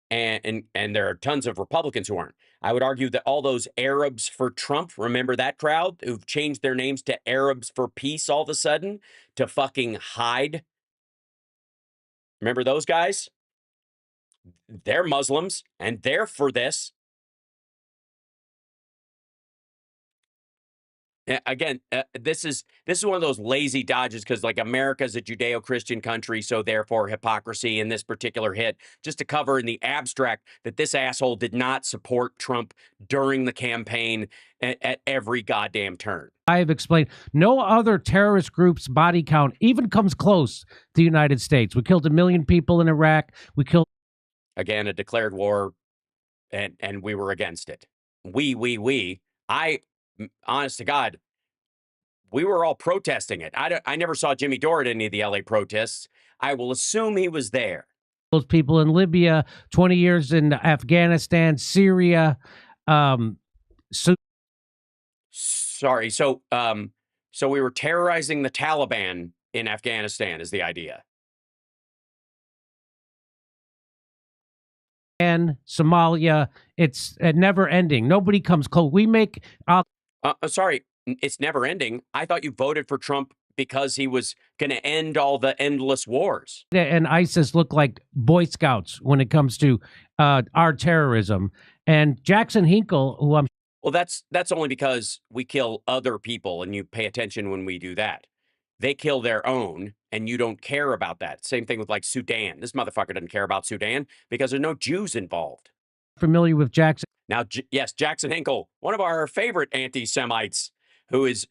And there are tons of Republicans who aren't. I would argue that all those Arabs for Trump, remember that crowd who've changed their names to Arabs for Peace all of a sudden to fucking hide? Remember those guys? They're Muslims and they're for this. Again, this is one of those lazy dodges because like America's a Judeo-Christian country, so therefore hypocrisy in this particular hit, just to cover in the abstract that this asshole did not support Trump during the campaign at every goddamn turn. I've explained no other terrorist group's body count even comes close to the United States. We killed 1 million people in Iraq. We killed again a declared war, and we were against it. Honest to God, we were all protesting it. I never saw Jimmy Dore at any of the LA protests. I will assume he was there. Those people in Libya, 20 years in Afghanistan, Syria. Sorry. So we were terrorizing the Taliban in Afghanistan is the idea. And Somalia, it's never ending. Nobody comes close. We make sorry, it's never ending. I thought you voted for Trump because he was going to end all the endless wars. And ISIS look like Boy Scouts when it comes to our terrorism. And Jackson Hinkle, who I'm well, that's only because we kill other people, and you pay attention when we do that. They kill their own, and you don't care about that. Same thing with like Sudan. This motherfucker doesn't care about Sudan because there's no Jews involved. Familiar with Jackson? Now, yes, Jackson Hinkle, one of our favorite anti-Semites, who is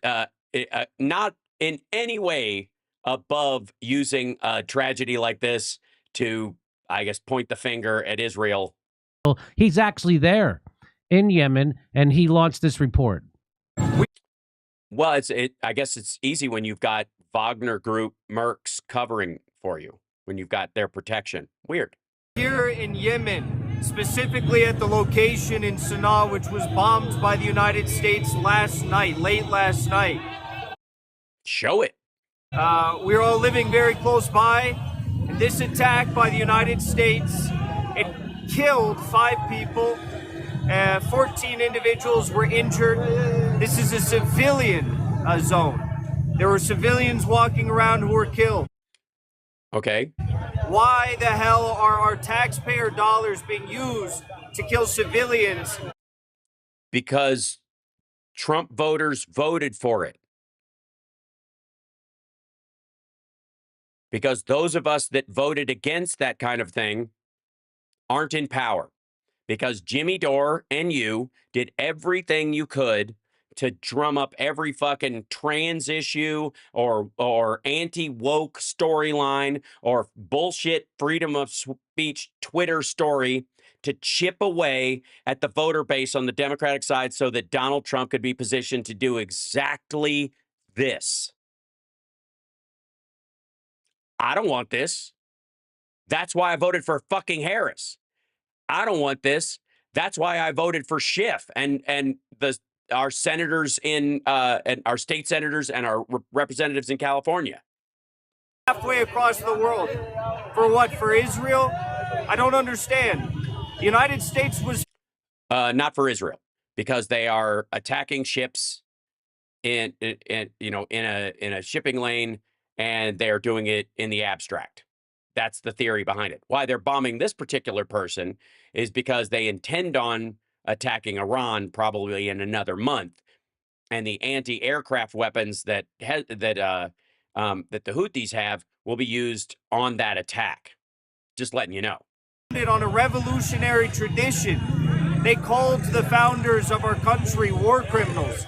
not in any way above using a tragedy like this to, I guess, point the finger at Israel. He's actually there in Yemen, and he launched this report. Well, I guess it's easy when you've got Wagner Group mercs covering for you, when you've got their protection. Weird. Here in Yemen, specifically at the location in Sana'a, which was bombed by the United States late last night. Show it. We're all living very close by. And this attack by the United States, it killed 5 people. 14 individuals were injured. This is a civilian zone. There were civilians walking around who were killed. Okay. Why the hell are our taxpayer dollars being used to kill civilians? Because Trump voters voted for it. because those of us that voted against that kind of thing aren't in power, because Jimmy Dore and you did everything you could to drum up every fucking trans issue or anti-woke storyline or bullshit freedom of speech Twitter story to chip away at the voter base on the Democratic side so that Donald Trump could be positioned to do exactly this. I don't want this. That's why I voted for fucking Harris. I don't want this. That's why I voted for Schiff and our senators and our state senators and our representatives in California. Halfway across the world. For what? For Israel? I don't understand. The United States was not for Israel, because they are attacking ships in a shipping lane, and they are doing it in the abstract. That's the theory behind it. Why they're bombing this particular person is because they intend on attacking Iran probably in another month, and the anti-aircraft weapons that the Houthis have will be used on that attack. Just letting you know. On a revolutionary tradition. They called the founders of our country war criminals.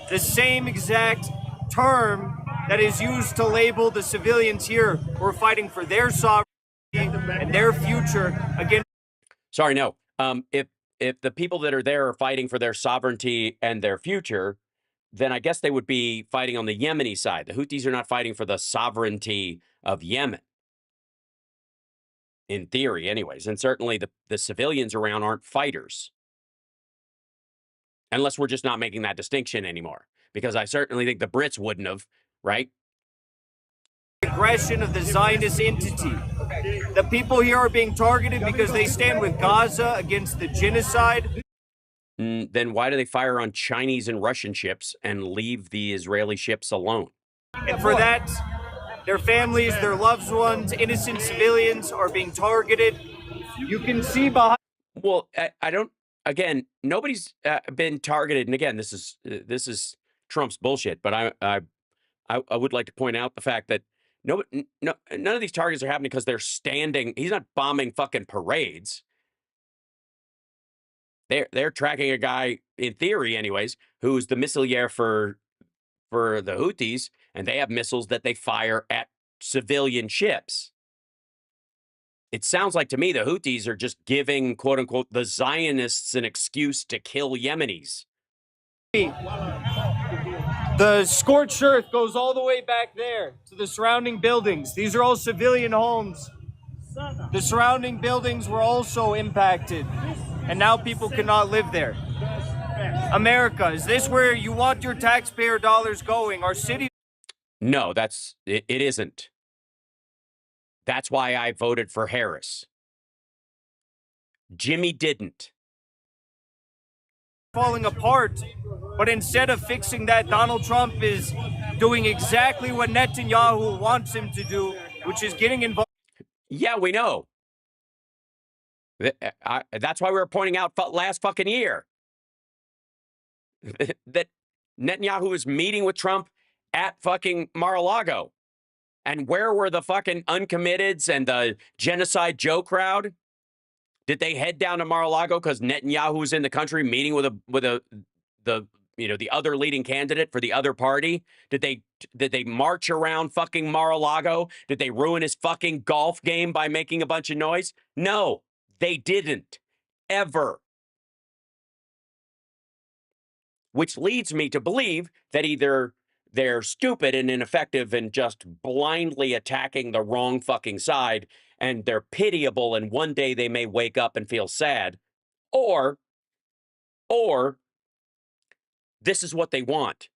The same exact term that is used to label the civilians here who are fighting for their sovereignty and their future against. Sorry, no. If the people that are there are fighting for their sovereignty and their future, then I guess they would be fighting on the Yemeni side. The Houthis are not fighting for the sovereignty of Yemen. In theory, anyways. And certainly the civilians around aren't fighters. Unless we're just not making that distinction anymore. Because I certainly think the Brits wouldn't have, right? Aggression of the Zionist entity. The people here are being targeted because they stand with Gaza against the genocide. Then why do they fire on Chinese and Russian ships and leave the Israeli ships alone? And for that, their families, their loved ones, innocent civilians are being targeted. You can see behind. Well, I don't. Again, nobody's been targeted. And again, this is Trump's bullshit. But I would like to point out the fact that none of these targets are happening because they're standing. He's not bombing fucking parades. They're tracking a guy, in theory, anyways, who's the missileer for the Houthis, and they have missiles that they fire at civilian ships. It sounds like to me the Houthis are just giving, quote unquote, the Zionists an excuse to kill Yemenis. The scorched earth goes all the way back there to the surrounding buildings. These are all civilian homes. The surrounding buildings were also impacted, and now people cannot live there. America, is this where you want your taxpayer dollars going? Our city? No, it isn't. That's why I voted for Harris. Jimmy didn't. Falling apart, but instead of fixing that, Donald Trump is doing exactly what Netanyahu wants him to do, which is getting involved. Yeah, we know. That's why we were pointing out last fucking year that Netanyahu was meeting with Trump at fucking Mar-a-Lago. And where were the fucking uncommitteds and the genocide Joe crowd? Did they head down to Mar-a-Lago because Netanyahu was in the country meeting with the other leading candidate for the other party? Did they march around fucking Mar-a-Lago? Did they ruin his fucking golf game by making a bunch of noise? No, they didn't. Ever. Which leads me to believe that either they're stupid and ineffective and just blindly attacking the wrong fucking side, and they're pitiable, and one day they may wake up and feel sad, or this is what they want.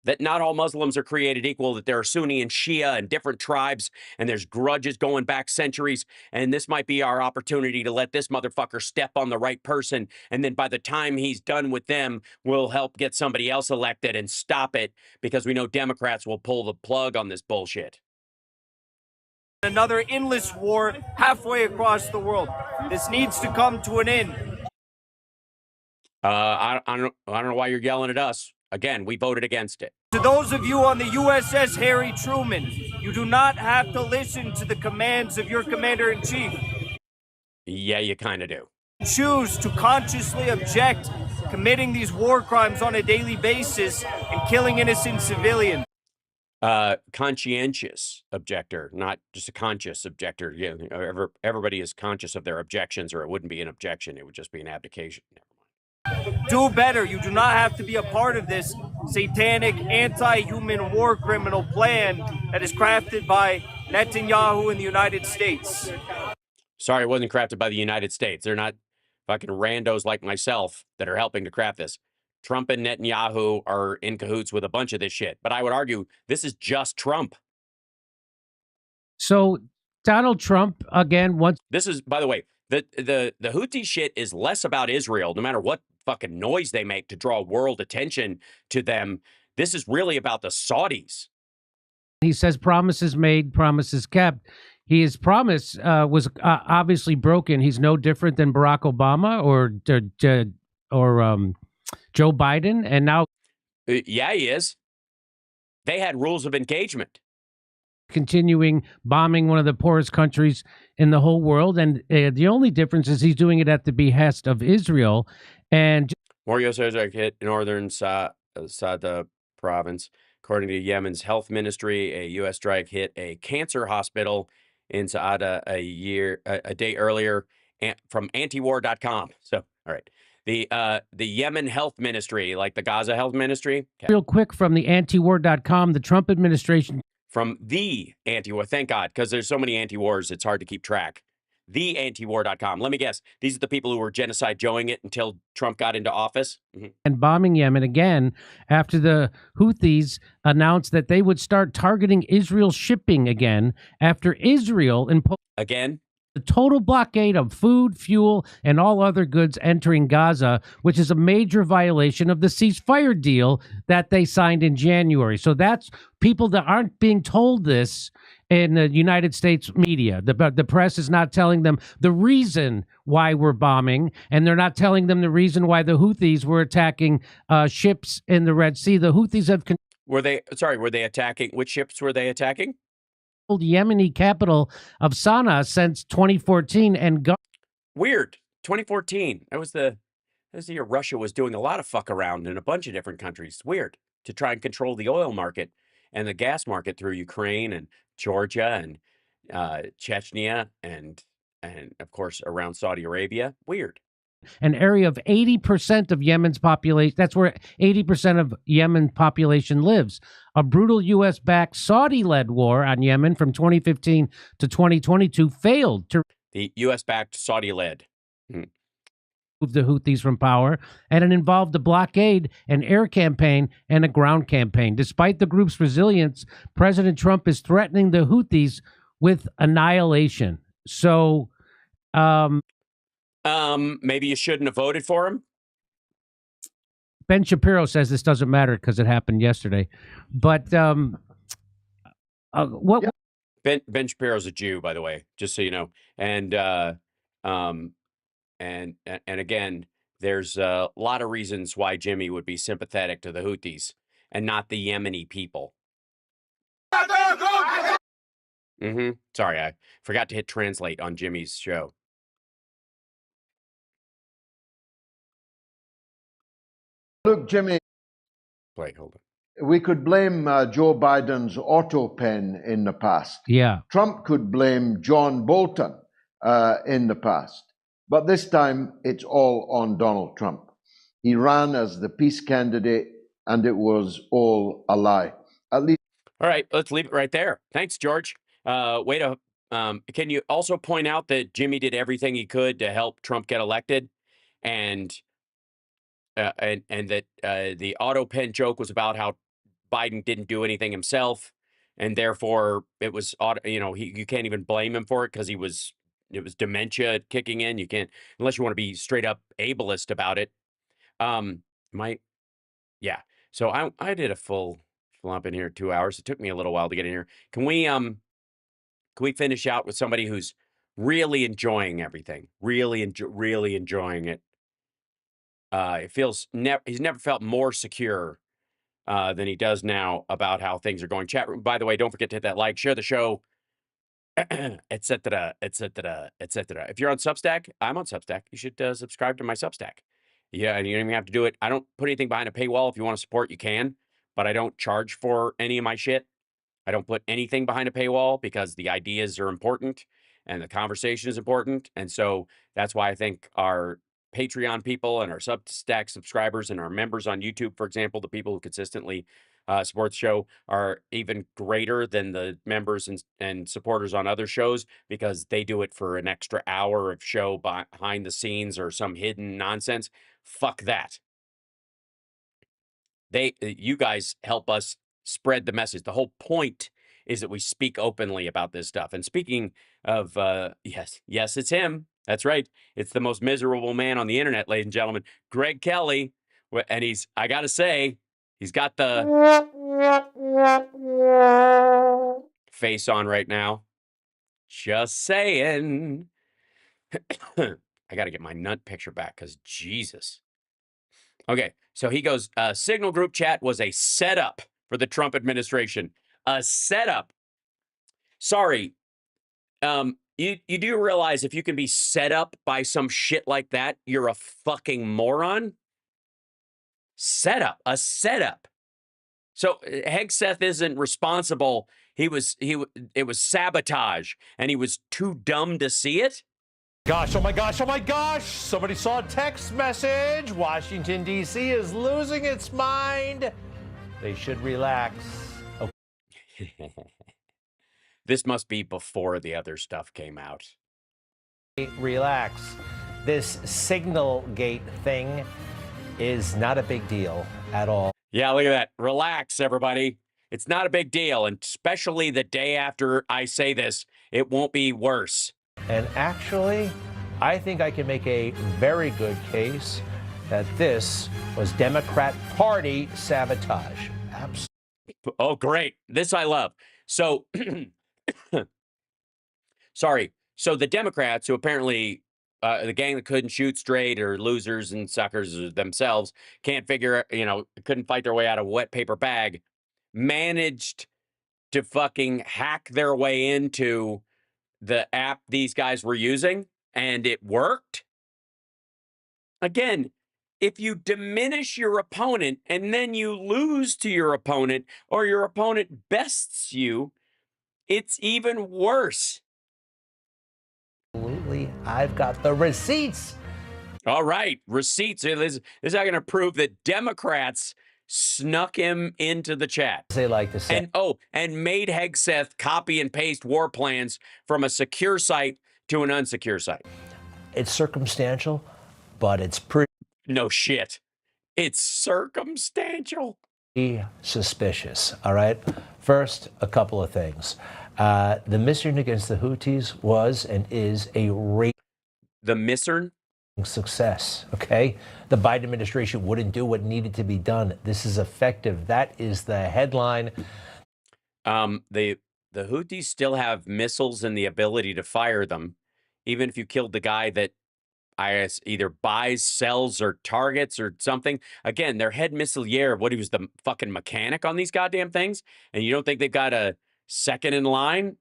That not all Muslims are created equal, that there are Sunni and Shia and different tribes, and there's grudges going back centuries, and this might be our opportunity to let this motherfucker step on the right person, and then by the time he's done with them, we'll help get somebody else elected and stop it, because we know Democrats will pull the plug on this bullshit. Another endless war halfway across the world. This needs to come to an end. I don't know why you're yelling at us. Again, we voted against it. To those of you on the USS Harry Truman, you do not have to listen to the commands of your commander-in-chief. Yeah, you kind of do. Choose to consciously object, committing these war crimes on a daily basis and killing innocent civilians. Conscientious objector, not just a conscious objector. Yeah, everybody is conscious of their objections, or it wouldn't be an objection. It would just be an abdication. Do better. You do not have to be a part of this satanic, anti-human war criminal plan that is crafted by Netanyahu in the United States. Sorry, it wasn't crafted by the United States. They're not fucking randos like myself that are helping to craft this. Trump and Netanyahu are in cahoots with a bunch of this shit. But I would argue this is just Trump. So Donald Trump, again, once... This is, by the way, the Houthi shit is less about Israel, no matter what fucking noise they make to draw world attention to them. This is really about the Saudis. He says promises made, promises kept. His promise was obviously broken. He's no different than Barack Obama or Joe Biden, and now... Yeah, he is. They had rules of engagement. Continuing bombing one of the poorest countries in the whole world, and the only difference is he's doing it at the behest of Israel. And more U.S. airstrike hit northern Sada province. According to Yemen's health ministry, a U.S. strike hit a cancer hospital in Saada a day earlier, from antiwar.com. So, all right. The Yemen health ministry, like the Gaza health ministry. Okay. Real quick from the antiwar.com, the Trump administration. From the anti-war, thank God, because there's so many anti-wars, it's hard to keep track. The antiwar.com. Let me guess. These are the people who were genocide joeing it until Trump got into office. Mm-hmm. And bombing Yemen again after the Houthis announced that they would start targeting Israel shipping again after Israel imposed again the total blockade of food, fuel, and all other goods entering Gaza, which is a major violation of the ceasefire deal that they signed in January. So that's people that aren't being told this in the United States media. The press is not telling them the reason why we're bombing, and they're not telling them the reason why the Houthis were attacking ships in the Red Sea. The Houthis have... Were they attacking? Which ships were they attacking? Yemeni capital of Sana'a since 2014 and weird 2014. That was the year Russia was doing a lot of fuck around in a bunch of different countries. Weird to try and control the oil market and the gas market through Ukraine and Georgia and Chechnya and of course around Saudi Arabia. Weird. An area of 80% of Yemen's population. That's where 80% of Yemen population lives. A brutal U.S.-backed Saudi-led war on Yemen from 2015 to 2022 failed to... The U.S.-backed Saudi-led. move the Houthis from power, and it involved a blockade, an air campaign, and a ground campaign. Despite the group's resilience, President Trump is threatening the Houthis with annihilation. So... maybe you shouldn't have voted for him. Ben Shapiro says this doesn't matter because it happened yesterday. But what? Ben Shapiro's a Jew, by the way, just so you know. And again, there's a lot of reasons why Jimmy would be sympathetic to the Houthis and not the Yemeni people. Sorry, I forgot to hit translate on Jimmy's show. Look, Jimmy, wait, hold on. We could blame Joe Biden's auto pen in the past. Yeah. Trump could blame John Bolton in the past. But this time, it's all on Donald Trump. He ran as the peace candidate, and it was all a lie. At least. All right, let's leave it right there. Thanks, George. Can you also point out that Jimmy did everything he could to help Trump get elected, and that the auto pen joke was about how Biden didn't do anything himself, and therefore it was you can't even blame him for it because it was dementia kicking in. You can't, unless you want to be straight up ableist about it. So I did a full flop in here, 2 hours. It took me a little while to get in here. Can we finish out with somebody who's really enjoying everything, really enjoying it? It feels he's never felt more secure than he does now about how things are going. Chat room, by the way, don't forget to hit that like, share the show, etc., etc., etc. If you're on Substack, I'm on Substack. You should subscribe to my Substack. Yeah, and you don't even have to do it. I don't put anything behind a paywall. If you want to support, you can, but I don't charge for any of my shit. I don't put anything behind a paywall because the ideas are important and the conversation is important. And so that's why I think our Patreon people and our Substack subscribers and our members on YouTube, for example, the people who consistently support the show are even greater than the members and supporters on other shows because they do it for an extra hour of show behind the scenes or some hidden nonsense. Fuck that. You guys help us spread the message. The whole point is that we speak openly about this stuff. And speaking of, yes, it's him. That's right. It's the most miserable man on the internet, ladies and gentlemen, Greg Kelly. And I got to say, he's got the face on right now. Just saying. I got to get my nut picture back because Jesus. Okay, so he goes, Signal group chat was a setup for the Trump administration. A setup. Sorry. You do realize if you can be set up by some shit like that, you're a fucking moron? Setup. A setup. So Hegseth isn't responsible. It was sabotage, and he was too dumb to see it? Gosh, oh my gosh, oh my gosh! Somebody saw a text message. Washington, D.C. is losing its mind. They should relax. Okay. This must be before the other stuff came out. Relax. This Signal Gate thing is not a big deal at all. Yeah, look at that. Relax, everybody. It's not a big deal, and especially the day after I say this, it won't be worse. And actually, I think I can make a very good case that this was Democrat Party sabotage. Absolutely. Oh, great. This I love. So, sorry. So the Democrats, who apparently, the gang that couldn't shoot straight or losers and suckers themselves, can't figure, couldn't fight their way out of a wet paper bag, managed to fucking hack their way into the app these guys were using, and it worked. Again, if you diminish your opponent and then you lose to your opponent or your opponent bests you, it's even worse. Absolutely. I've got the receipts. All right, receipts. This is not going to prove that Democrats snuck him into the chat. They like to say. And made Hegseth copy and paste war plans from a secure site to an unsecure site. It's circumstantial, but it's pretty. No shit. It's circumstantial. Suspicious. All right. First, a couple of things. The mission against the Houthis was and is a the mission success. Okay. The Biden administration wouldn't do what needed to be done. This is effective. That is the headline. The Houthis still have missiles and the ability to fire them, even if you killed the guy that either buys, sells, or targets or something. Again, their head missileer, he was the fucking mechanic on these goddamn things, and you don't think they've got a second in line?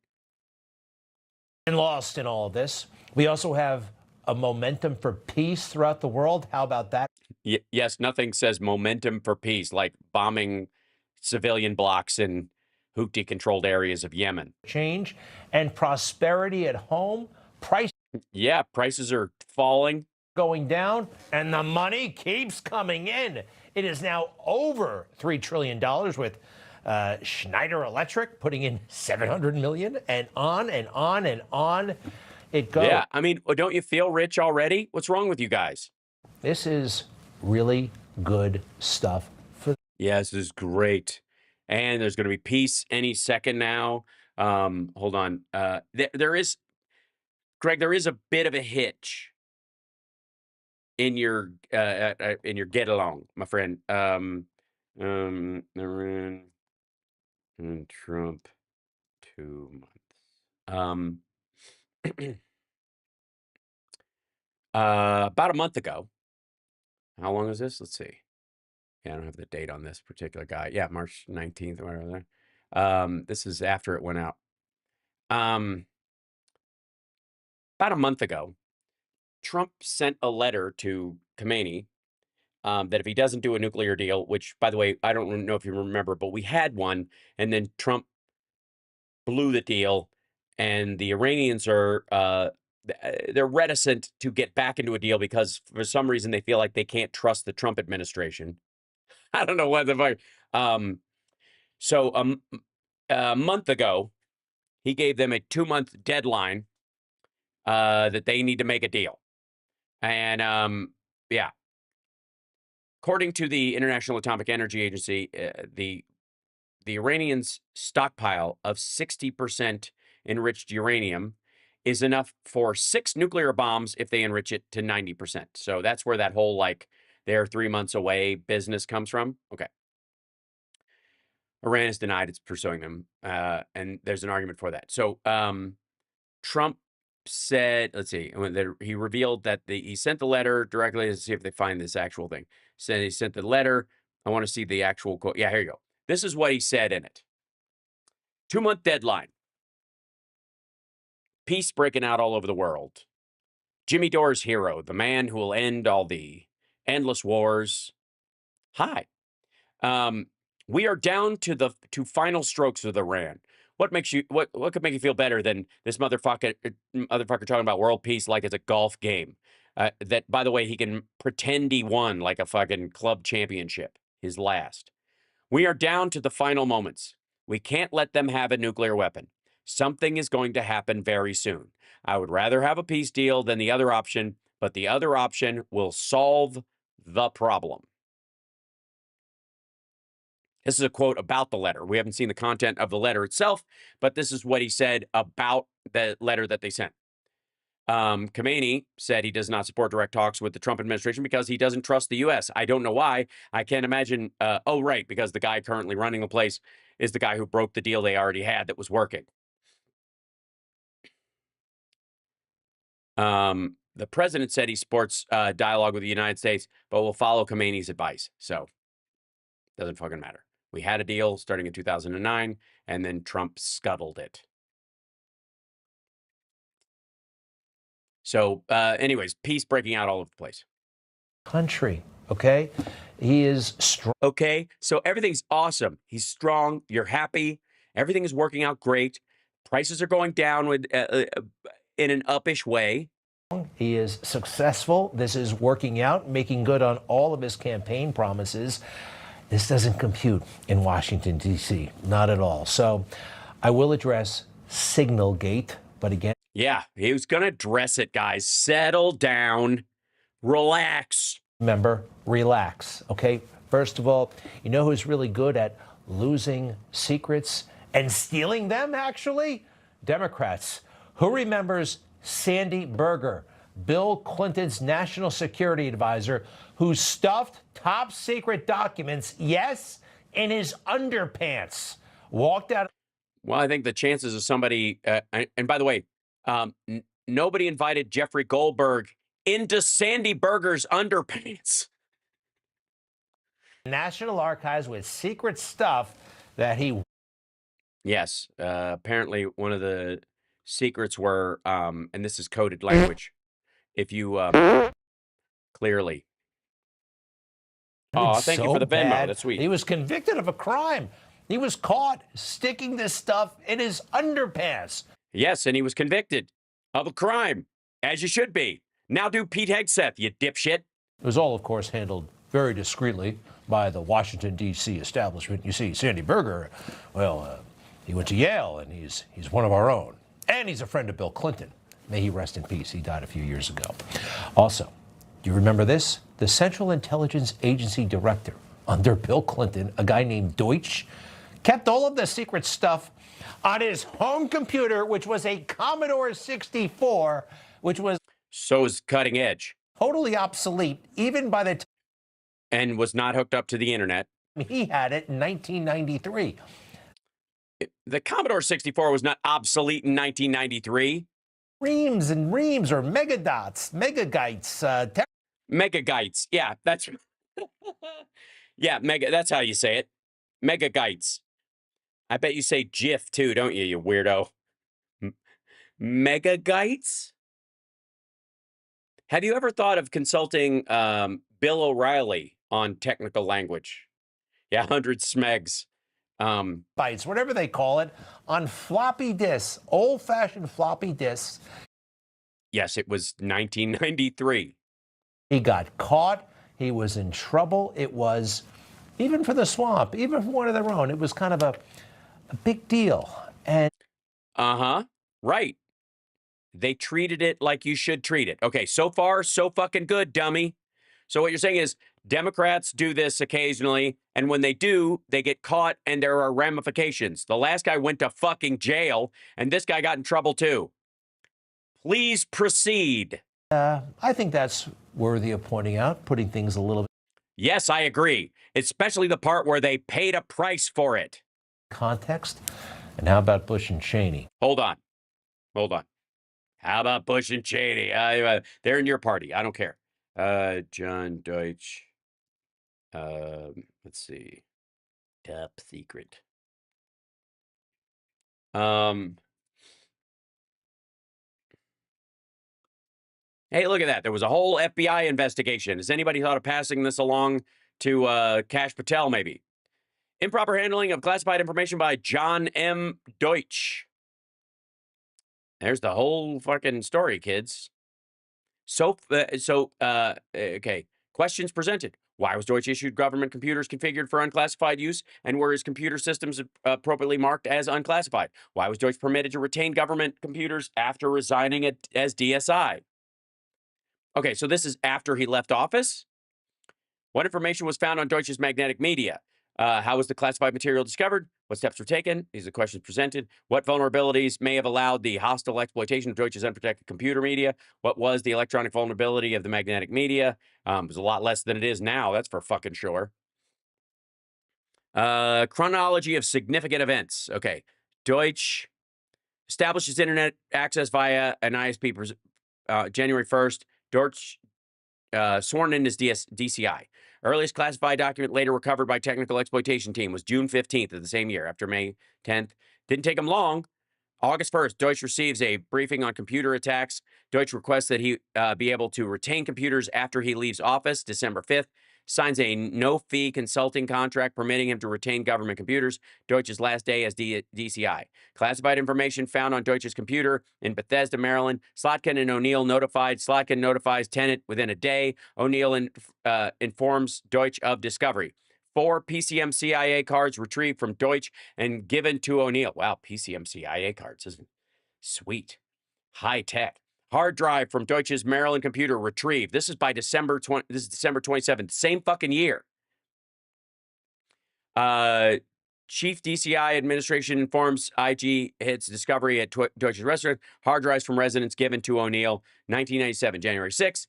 And lost in all of this. We also have a momentum for peace throughout the world. How about that? Yes, nothing says momentum for peace like bombing civilian blocks in Houthi-controlled areas of Yemen. Change and prosperity at home. Prices are falling. Going down, and the money keeps coming in. It is now over $3 trillion with Schneider Electric putting in $700 million, and on and on and on it goes. Yeah, I mean, don't you feel rich already? What's wrong with you guys? This is really good stuff. Yes, this is great. And there's going to be peace any second now. Hold on. There is, Greg, there is a bit of a hitch in your get along, my friend. And Trump 2 months. About a month ago. How long is this? Let's see. Yeah, I don't have the date on this particular guy. Yeah, March 19th or whatever. This is after it went out. About a month ago, Trump sent a letter to Khamenei that if he doesn't do a nuclear deal, which, by the way, I don't know if you remember, but we had one, and then Trump blew the deal, and the Iranians are they're reticent to get back into a deal because for some reason they feel like they can't trust the Trump administration. I don't know what the fuck. So a month ago, he gave them a 2-month deadline that they need to make a deal. And yeah, according to the International Atomic Energy Agency, the Iranians' stockpile of 60% enriched uranium is enough for 6 nuclear bombs if they enrich it to 90%. So that's where that whole, like, they're 3 months away business comes from. Okay. Iran has denied it's pursuing them, and there's an argument for that. So Trump said, let's see, he revealed that he sent the letter directly to see if they find this actual thing. Said he sent the letter. I want to see the actual quote. Yeah, here you go. This is what he said in it. 2-month deadline. Peace breaking out all over the world. Jimmy Dore's hero, the man who will end all the endless wars. Hi. We are down to the final strokes with Iran. What makes you what could make you feel better than this motherfucker talking about world peace like it's a golf game? That, by the way, he can pretend he won like a fucking club championship, his last. We are down to the final moments. We can't let them have a nuclear weapon. Something is going to happen very soon. I would rather have a peace deal than the other option, but the other option will solve the problem. This is a quote about the letter. We haven't seen the content of the letter itself, but this is what he said about the letter that they sent. Khamenei said he does not support direct talks with the Trump administration because he doesn't trust the U.S. I don't know why. I can't imagine. Oh, right, because the guy currently running the place is the guy who broke the deal they already had that was working. The president said he supports dialogue with the United States, but will follow Khamenei's advice. So, doesn't fucking matter. We had a deal starting in 2009, and then Trump scuttled it. So, anyways, peace breaking out all over the place. Country, okay? He is strong. Okay, so everything's awesome. He's strong. You're happy. Everything is working out great. Prices are going down with in an uppish way. He is successful. This is working out, making good on all of his campaign promises. This doesn't compute in Washington, D.C., not at all. So I will address Signalgate, but again. Yeah, he was going to address it, guys. Settle down. Relax. Remember, relax, okay? First of all, you know who's really good at losing secrets and stealing them, actually? Democrats. Who remembers Sandy Berger, Bill Clinton's national security advisor, who stuffed top secret documents, yes, in his underpants, walked out. Well, I think the chances of somebody, and by the way, nobody invited Jeffrey Goldberg into Sandy Berger's underpants. National Archives with secret stuff that he. Yes, apparently one of the secrets were, and this is coded language. If you clearly. Oh, thank you for the Venmo. Bad. That's sweet. He was convicted of a crime. He was caught sticking this stuff in his underpants. Yes, and he was convicted of a crime, as you should be. Now do Pete Hegseth, you dipshit. It was all, of course, handled very discreetly by the Washington, D.C. establishment. You see, Sandy Berger, well, he went to Yale, and he's one of our own. And he's a friend of Bill Clinton. May he rest in peace. He died a few years ago. Also, do you remember this? The Central Intelligence Agency director under Bill Clinton, a guy named Deutsch, kept all of the secret stuff on his home computer, which was a Commodore 64, which was so is cutting edge. Totally obsolete, even by the time. And was not hooked up to the internet. He had it in 1993. The Commodore 64 was not obsolete in 1993. Reams and reams, or megadots, megagites. Megagites, yeah, that's Yeah, mega. That's how you say it. Megagites. I bet you say GIF too, don't you, you weirdo? Megagites? Have you ever thought of consulting Bill O'Reilly on technical language? Yeah, 100 smegs. Bytes, whatever they call it, on floppy disks, old-fashioned floppy disks. Yes, it was 1993. He got caught. He was in trouble. It was, even for the swamp, even for one of their own, it was kind of a big deal. And right. They treated it like you should treat it. Okay, so far, so fucking good, dummy. So what you're saying is Democrats do this occasionally, and when they do, they get caught and there are ramifications. The last guy went to fucking jail, and this guy got in trouble too. Please proceed. I think that's worthy of pointing out, putting things a little bit. Yes, I agree. Especially the part where they paid a price for it. Context. And how about Bush and Cheney? Hold on. How about Bush and Cheney? They're in your party. I don't care. John Deutsch. Let's see. Top secret. Hey, look at that. There was a whole FBI investigation. Has anybody thought of passing this along to Kash Patel, maybe? Improper handling of classified information by John M. Deutsch. There's the whole fucking story, kids. Okay. Questions presented. Why was Deutsch issued government computers configured for unclassified use, and were his computer systems appropriately marked as unclassified? Why was Deutsch permitted to retain government computers after resigning as DSI? Okay, so this is after he left office? What information was found on Deutsch's magnetic media? How was the classified material discovered? What steps were taken? These are the questions presented. What vulnerabilities may have allowed the hostile exploitation of Deutsch's unprotected computer media? What was the electronic vulnerability of the magnetic media? It was a lot less than it is now, that's for fucking sure. Chronology of significant events. Okay. Deutsch establishes internet access via an ISP January 1st. Deutsch sworn in as DCI. Earliest classified document later recovered by technical exploitation team was June 15th of the same year, after May 10th. Didn't take him long. August 1st, Deutsch receives a briefing on computer attacks. Deutsch requests that he be able to retain computers after he leaves office. December 5th, signs a no-fee consulting contract permitting him to retain government computers. Deutsch's last day as DCI. Classified information found on Deutsch's computer in Bethesda, Maryland. Slotkin and O'Neill notified. Slotkin notifies tenant within a day. O'Neill informs Deutsch of discovery. 4 PCM CIA cards retrieved from Deutsch and given to O'Neill. Wow, PCM CIA cards, isn't it? Sweet. High tech. Hard drive from Deutsch's Maryland computer retrieved. This is by December 27th, same fucking year. Chief DCI administration informs IG hits discovery at Deutsch's restaurant. Hard drives from residents given to O'Neill. 1997, January 6th.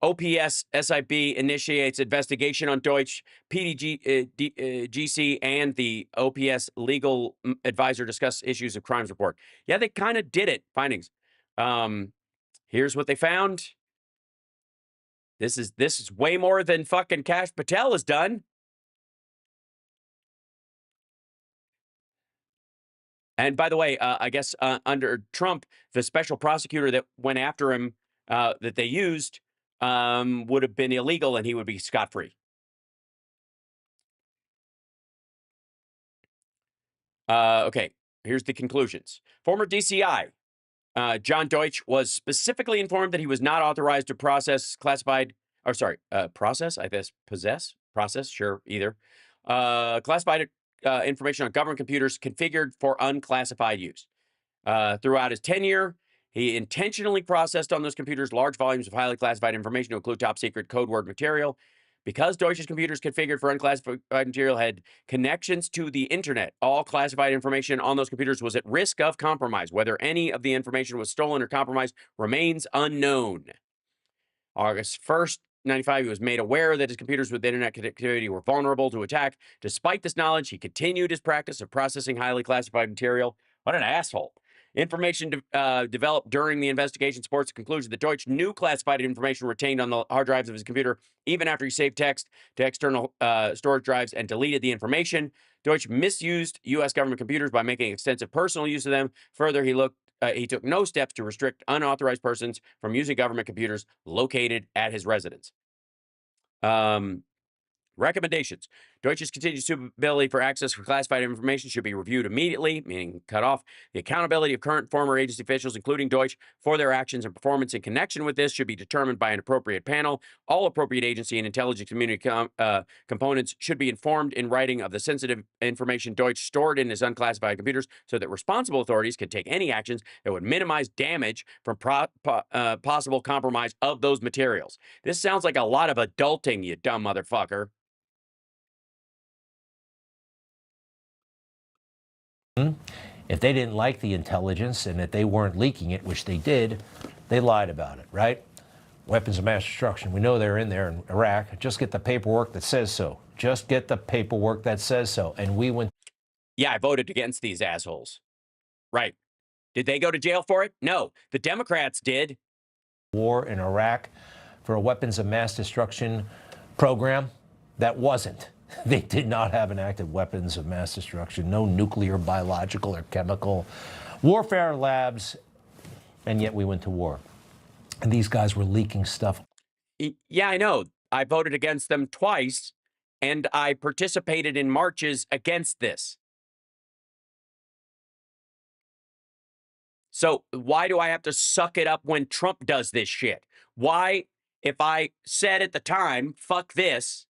OPS SIB initiates investigation on Deutsch. GC and the OPS legal advisor discuss issues of crimes report. Yeah, they kind of did it. Findings. Here's what they found. This is way more than fucking Kash Patel has done. And by the way, I guess under Trump, the special prosecutor that went after him that they used would have been illegal and he would be scot-free. Okay, here's the conclusions. Former DCI John Deutsch was specifically informed that he was not authorized to process classified, process, I guess, process, sure, either. Classified information on government computers configured for unclassified use. Throughout his tenure, he intentionally processed on those computers large volumes of highly classified information to include top secret code word material. Because Deutsch's computers configured for unclassified material had connections to the internet, all classified information on those computers was at risk of compromise. Whether any of the information was stolen or compromised remains unknown. August 1st, 1995, he was made aware that his computers with internet connectivity were vulnerable to attack. Despite this knowledge, he continued his practice of processing highly classified material. What an asshole. Information developed during the investigation supports the conclusion that Deutsch knew classified information retained on the hard drives of his computer even after he saved text to external storage drives and deleted the information. Deutsch misused U.S. government computers by making extensive personal use of them. Further, he took no steps to restrict unauthorized persons from using government computers located at his residence. Recommendations. Deutsch's continued suitability for access for classified information should be reviewed immediately, meaning cut off. The accountability of current and former agency officials, including Deutsch, for their actions and performance in connection with this should be determined by an appropriate panel. All appropriate agency and intelligence community components should be informed in writing of the sensitive information Deutsch stored in his unclassified computers so that responsible authorities can take any actions that would minimize damage from possible compromise of those materials. This sounds like a lot of adulting, you dumb motherfucker. If they didn't like the intelligence and that they weren't leaking it, which they did, they lied about it, right? Weapons of mass destruction. We know they're in there in Iraq. Just get the paperwork that says so. Just get the paperwork that says so. And we went. Yeah, I voted against these assholes. Right. Did they go to jail for it? No. The Democrats did. War in Iraq for a weapons of mass destruction program that wasn't. They did not have an active weapons of mass destruction, no nuclear, biological, or chemical warfare labs, and yet we went to war. And these guys were leaking stuff. Yeah, I know. I voted against them twice, and I participated in marches against this. So why do I have to suck it up when Trump does this shit? Why, if I said at the time, fuck this,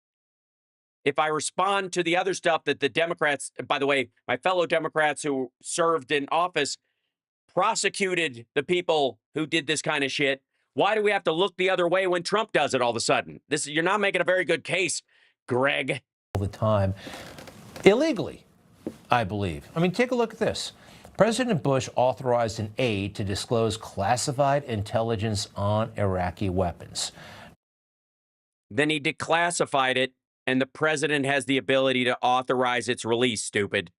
if I respond to the other stuff that the Democrats, by the way, my fellow Democrats who served in office prosecuted the people who did this kind of shit, why do we have to look the other way when Trump does it all of a sudden? You're not making a very good case, Greg. All the time, illegally, I believe. I mean, take a look at this. President Bush authorized an aid to disclose classified intelligence on Iraqi weapons. Then he declassified it, and the president has the ability to authorize its release, stupid.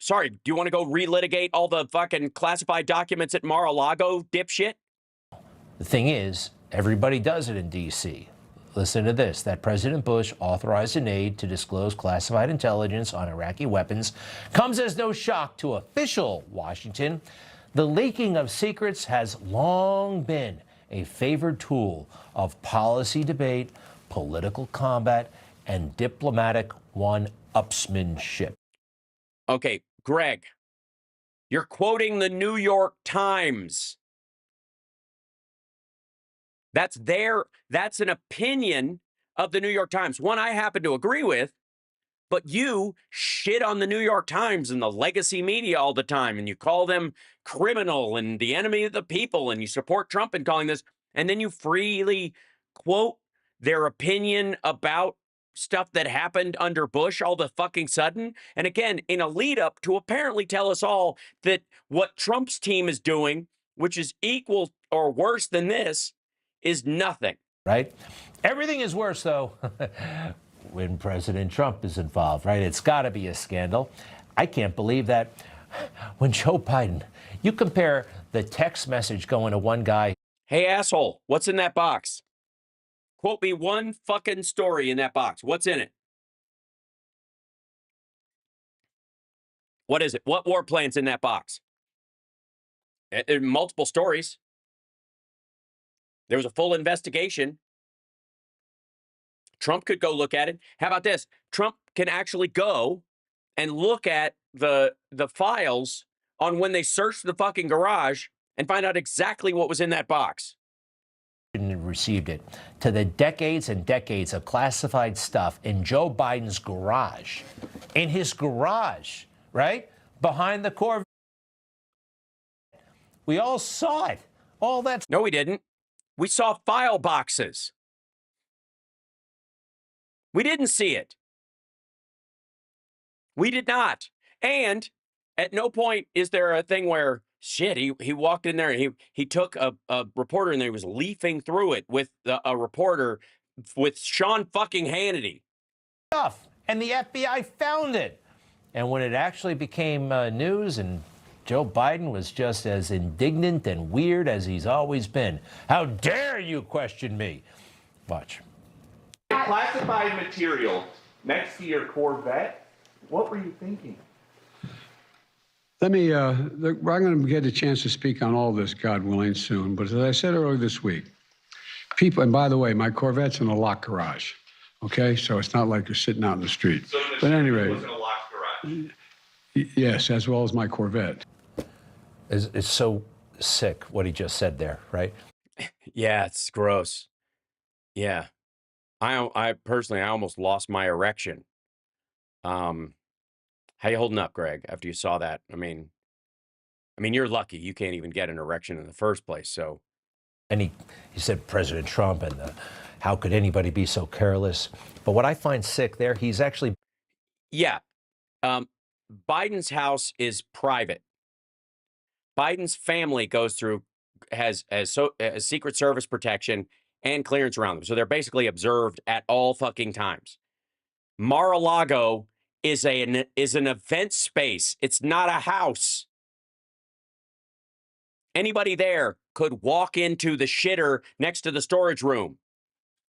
Sorry, do you want to go relitigate all the fucking classified documents at Mar-a-Lago, dipshit? The thing is, everybody does it in D.C. Listen to this, that President Bush authorized an aid to disclose classified intelligence on Iraqi weapons comes as no shock to official Washington. The leaking of secrets has long been a favored tool of policy debate, political combat, and diplomatic one-upsmanship. Okay, Greg, you're quoting the New York Times. That's an opinion of the New York Times, one I happen to agree with, but you shit on the New York Times and the legacy media all the time, and you call them criminal and the enemy of the people, and you support Trump in calling this, and then you freely quote their opinion about stuff that happened under Bush all the fucking sudden. And again, in a lead up to apparently tell us all that what Trump's team is doing, which is equal or worse than this, is nothing. Right? Everything is worse, though, when President Trump is involved, right? It's got to be a scandal. I can't believe that when Joe Biden, you compare the text message going to one guy. Hey, asshole, what's in that box? Quote me one fucking story in that box. What's in it? What is it? What warplane's in that box? Multiple stories. There was a full investigation. Trump could go look at it. How about this? Trump can actually go and look at the files on when they searched the fucking garage and find out exactly what was in that box. Received it to the decades and decades of classified stuff in Joe Biden's garage. In his garage, right? Behind the Corvette. We all saw it. All that. No, we didn't. We saw file boxes. We didn't see it. We did not. And at no point is there a thing where, shit, he walked in there and he took a reporter and he was leafing through it with a reporter with Sean fucking Hannity. Stuff. And the FBI found it. And when it actually became news, and Joe Biden was just as indignant and weird as he's always been. How dare you question me? Watch. Classified material next to your Corvette. What were you thinking? Let me, I'm going to get a chance to speak on all this, God willing, soon. But as I said earlier this week, people, and by the way, my Corvette's in a locked garage, okay? So it's not like you're sitting out in the street. So the but anyway, was in a locked garage. Yes, as well as my Corvette. It's so sick what he just said there, right? Yeah, it's gross. Yeah. I personally, I almost lost my erection. How you holding up, Greg, after you saw that? I mean, you're lucky you can't even get an erection in the first place, so. And he said President Trump and how could anybody be so careless? But what I find sick there, he's actually. Yeah. Biden's house is private. Biden's family goes through, has Secret Service protection and clearance around them. So they're basically observed at all fucking times. Mar-a-Lago is an event space. It's not a house. Anybody there could walk into the shitter next to the storage room.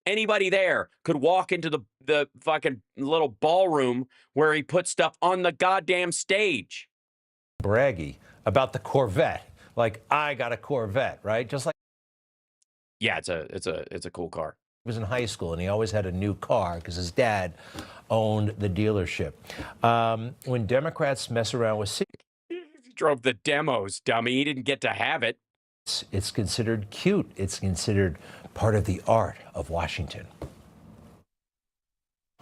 Anybody there could walk into the fucking little ballroom where he put stuff on the goddamn stage. Braggy about the Corvette. Like, I got a Corvette, right? Just like. Yeah, it's a cool car. He was in high school and he always had a new car because his dad owned the dealership. When Democrats mess around with he drove the demos, dummy. He didn't get to have it. It's considered cute. It's considered part of the art of Washington.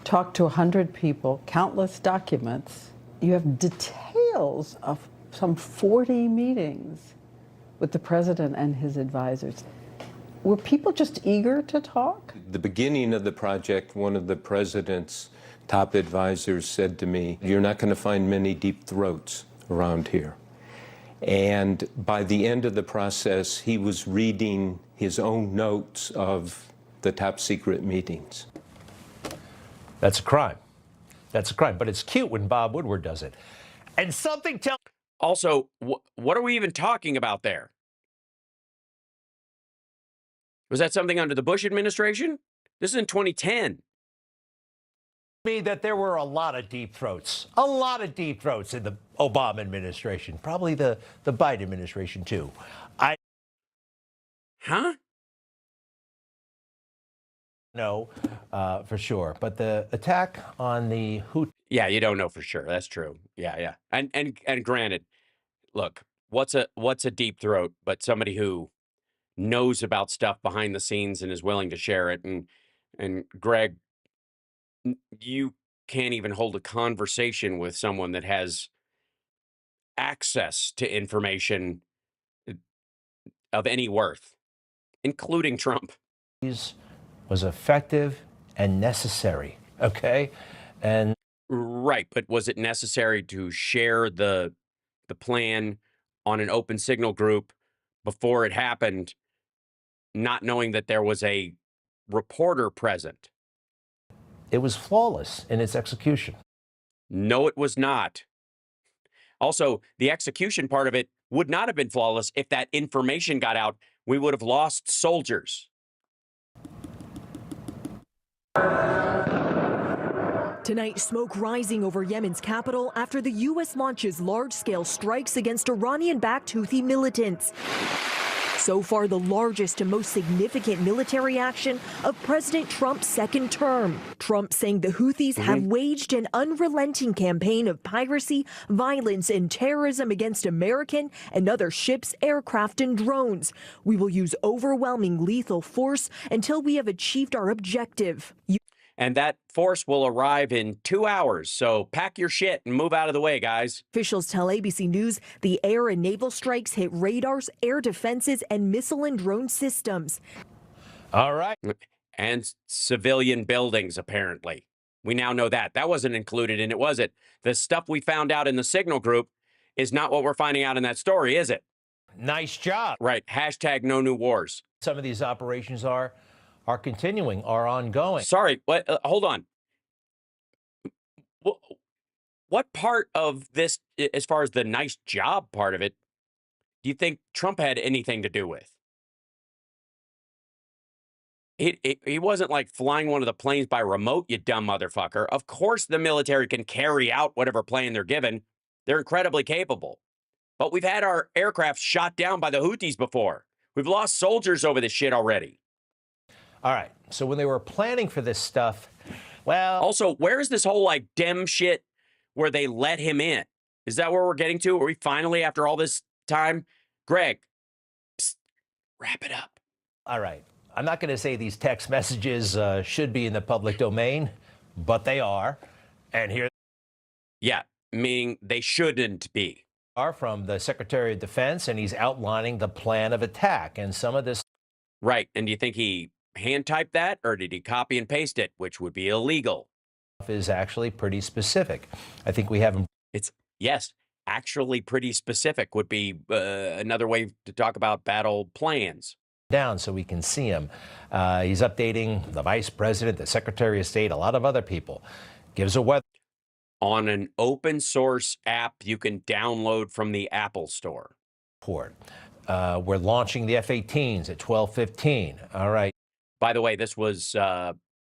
Talk to 100 people, countless documents. You have details of some 40 meetings with the president and his advisors. Were people just eager to talk? The beginning of the project, one of the president's top advisors said to me, "You're not going to find many deep throats around here." And by the end of the process, he was reading his own notes of the top secret meetings. That's a crime. That's a crime. But it's cute when Bob Woodward does it. And something tells. Also, what are we even talking about there? Was that something under the Bush administration? This is in 2010. Me that there were a lot of deep throats in the Obama administration, probably the Biden administration too. No, for sure. But the attack on the Houthis. Yeah, you don't know for sure. That's true. Yeah. And granted, look, what's a deep throat, but somebody who knows about stuff behind the scenes and is willing to share it. And Greg, you can't even hold a conversation with someone that has access to information of any worth, including Trump. Was effective and necessary, okay? And right, but was it necessary to share the plan on an open signal group before it happened, not knowing that there was a reporter present? It was flawless in its execution. No, it was not. Also, the execution part of it would not have been flawless if that information got out. We would have lost soldiers. Tonight, smoke rising over Yemen's capital after the U.S. launches large-scale strikes against Iranian-backed Houthi militants. So far, the largest and most significant military action of President Trump's second term. Trump saying the Houthis have waged an unrelenting campaign of piracy, violence, and terrorism against American and other ships, aircraft, and drones. We will use overwhelming lethal force until we have achieved our objective. And that force will arrive in 2 hours. So pack your shit and move out of the way, guys. Officials tell ABC News the air and naval strikes hit radars, air defenses, and missile and drone systems. All right. And civilian buildings, apparently. We now know that. That wasn't included in it, was it? The stuff we found out in the Signal group is not what we're finding out in that story, is it? Nice job. Right. Hashtag no new wars. Some of these operations are continuing, are ongoing. Sorry, hold on. what part of this, as far as the nice job part of it, do you think Trump had anything to do with? He wasn't like flying one of the planes by remote, you dumb motherfucker. Of course the military can carry out whatever plane they're given. They're incredibly capable. But we've had our aircraft shot down by the Houthis before. We've lost soldiers over this shit already. All right. So when they were planning for this stuff, well... Also, where is this whole, like, Dem shit where they let him in? Is that where we're getting to? Are we finally, after all this time? Greg, psst, wrap it up. All right. I'm not going to say these text messages should be in the public domain, but they are. And here... Yeah, meaning they shouldn't be. Are from the Secretary of Defense, and he's outlining the plan of attack. And some of this... Right. And do you think he hand typed that, or did he copy and paste it, which would be illegal? Is actually pretty specific. I think we have... It's, yes, actually pretty specific would be another way to talk about battle plans. Down so we can see him. He's updating the Vice President, the Secretary of State, a lot of other people. Gives a weather... On an open source app you can download from the Apple Store. We're launching the F-18s at 12:15. All right. By the way, this was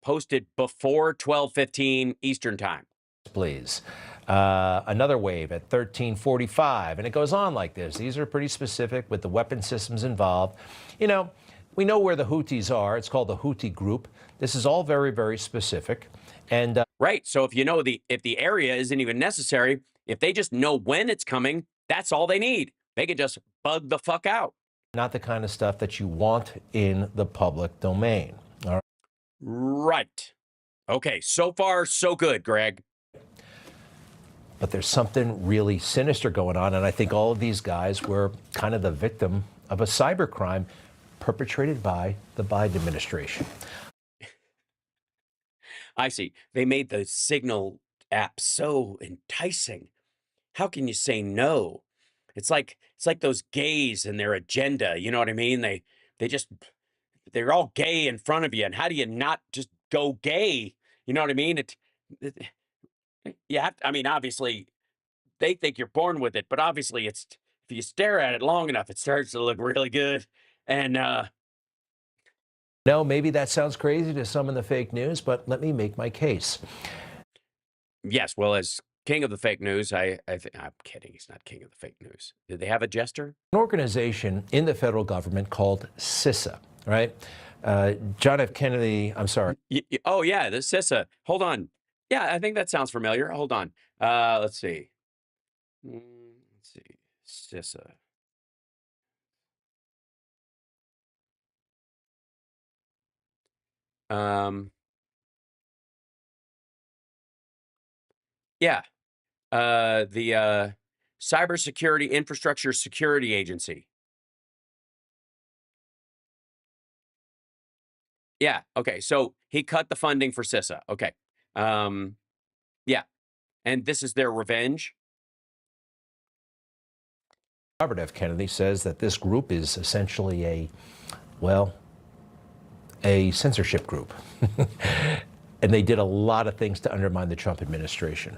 posted before 12:15 Eastern Time. Please. Another wave at 13:45, and it goes on like this. These are pretty specific with the weapon systems involved. You know, we know where the Houthis are. It's called the Houthi group. This is all very, very specific. And right. So if you know if the area isn't even necessary, if they just know when it's coming, that's all they need. They can just bug the fuck out. Not the kind of stuff that you want in the public domain. All right. Right. Okay. So far, so good, Greg. But there's something really sinister going on, and I think all of these guys were kind of the victim of a cybercrime perpetrated by the Biden administration. I see. They made the Signal app so enticing. How can you say no? It's like those gays and their agenda. You know what I mean? They're all gay in front of you, and how do you not just go gay? You know what I mean? I mean, obviously, they think you're born with it, but obviously, if you stare at it long enough, it starts to look really good. And no, maybe that sounds crazy to some in the fake news, but let me make my case. Yes, well, as king of the fake news, I'm kidding. He's not king of the fake news. Did they have a jester? An organization in the federal government called SISA, right? John F. Kennedy, I'm sorry. Oh, yeah, the SISA. Hold on. Yeah, I think that sounds familiar. Hold on. Let's see. SISA. Yeah. The Cybersecurity Infrastructure Security Agency. Yeah. Okay. So he cut the funding for SISA. Okay. Yeah. And this is their revenge. Robert F. Kennedy says that this group is essentially a censorship group. And they did a lot of things to undermine the Trump administration.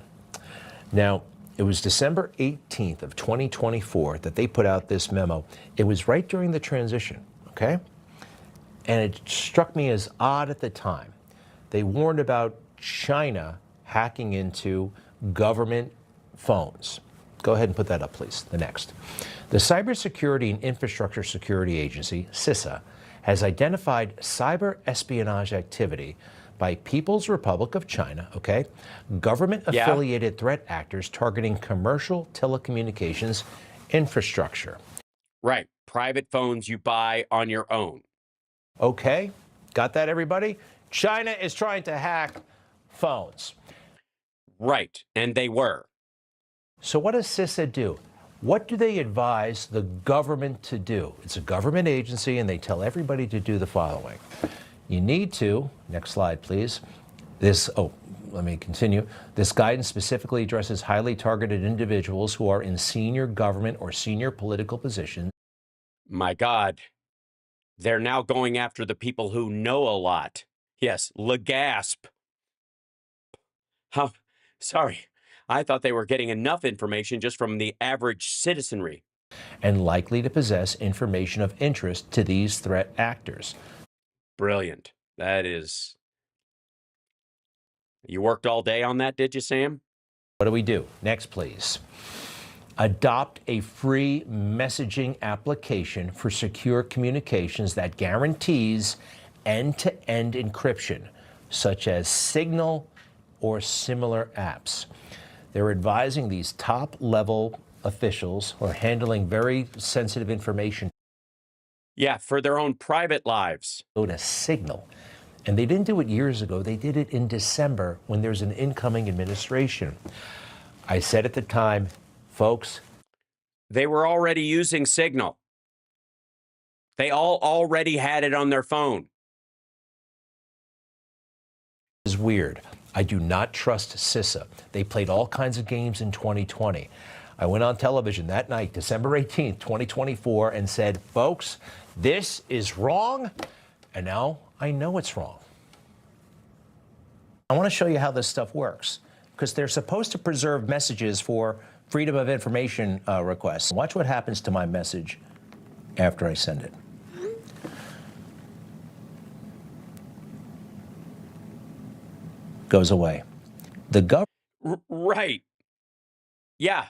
Now, it was December 18th of 2024 that they put out this memo. It was right during the transition, okay? And it struck me as odd at the time. They warned about China hacking into government phones. Go ahead and put that up, please. The next. The Cybersecurity and Infrastructure Security Agency, CISA, has identified cyber espionage activity by People's Republic of China, okay, government-affiliated threat actors targeting commercial telecommunications infrastructure. Right. Private phones you buy on your own. Okay. Got that, everybody? China is trying to hack phones. Right. And they were. So what does CISA do? What do they advise the government to do? It's a government agency, and they tell everybody to do the following. You need to, next slide, please. Let me continue. This guidance specifically addresses highly targeted individuals who are in senior government or senior political positions. My God. They're now going after the people who know a lot. Yes, legasp. Sorry. I thought they were getting enough information just from the average citizenry. And likely to possess information of interest to these threat actors. Brilliant. That is... You worked all day on that, did you, Sam? What do we do? Next, please. Adopt a free messaging application for secure communications that guarantees end-to-end encryption, such as Signal or similar apps. They're advising these top-level officials who are handling very sensitive information. Yeah, for their own private lives. Go to Signal. And they didn't do it years ago. They did it in December when there's an incoming administration. I said at the time, folks, they were already using Signal. They all already had it on their phone. This is weird. I do not trust SISA. They played all kinds of games in 2020. I went on television that night, December 18th, 2024, and said, folks, this is wrong. And now I know it's wrong. I want to show you how this stuff works, because they're supposed to preserve messages for freedom of information requests. Watch what happens to my message after I send it. Goes away. The government. Right. Yeah.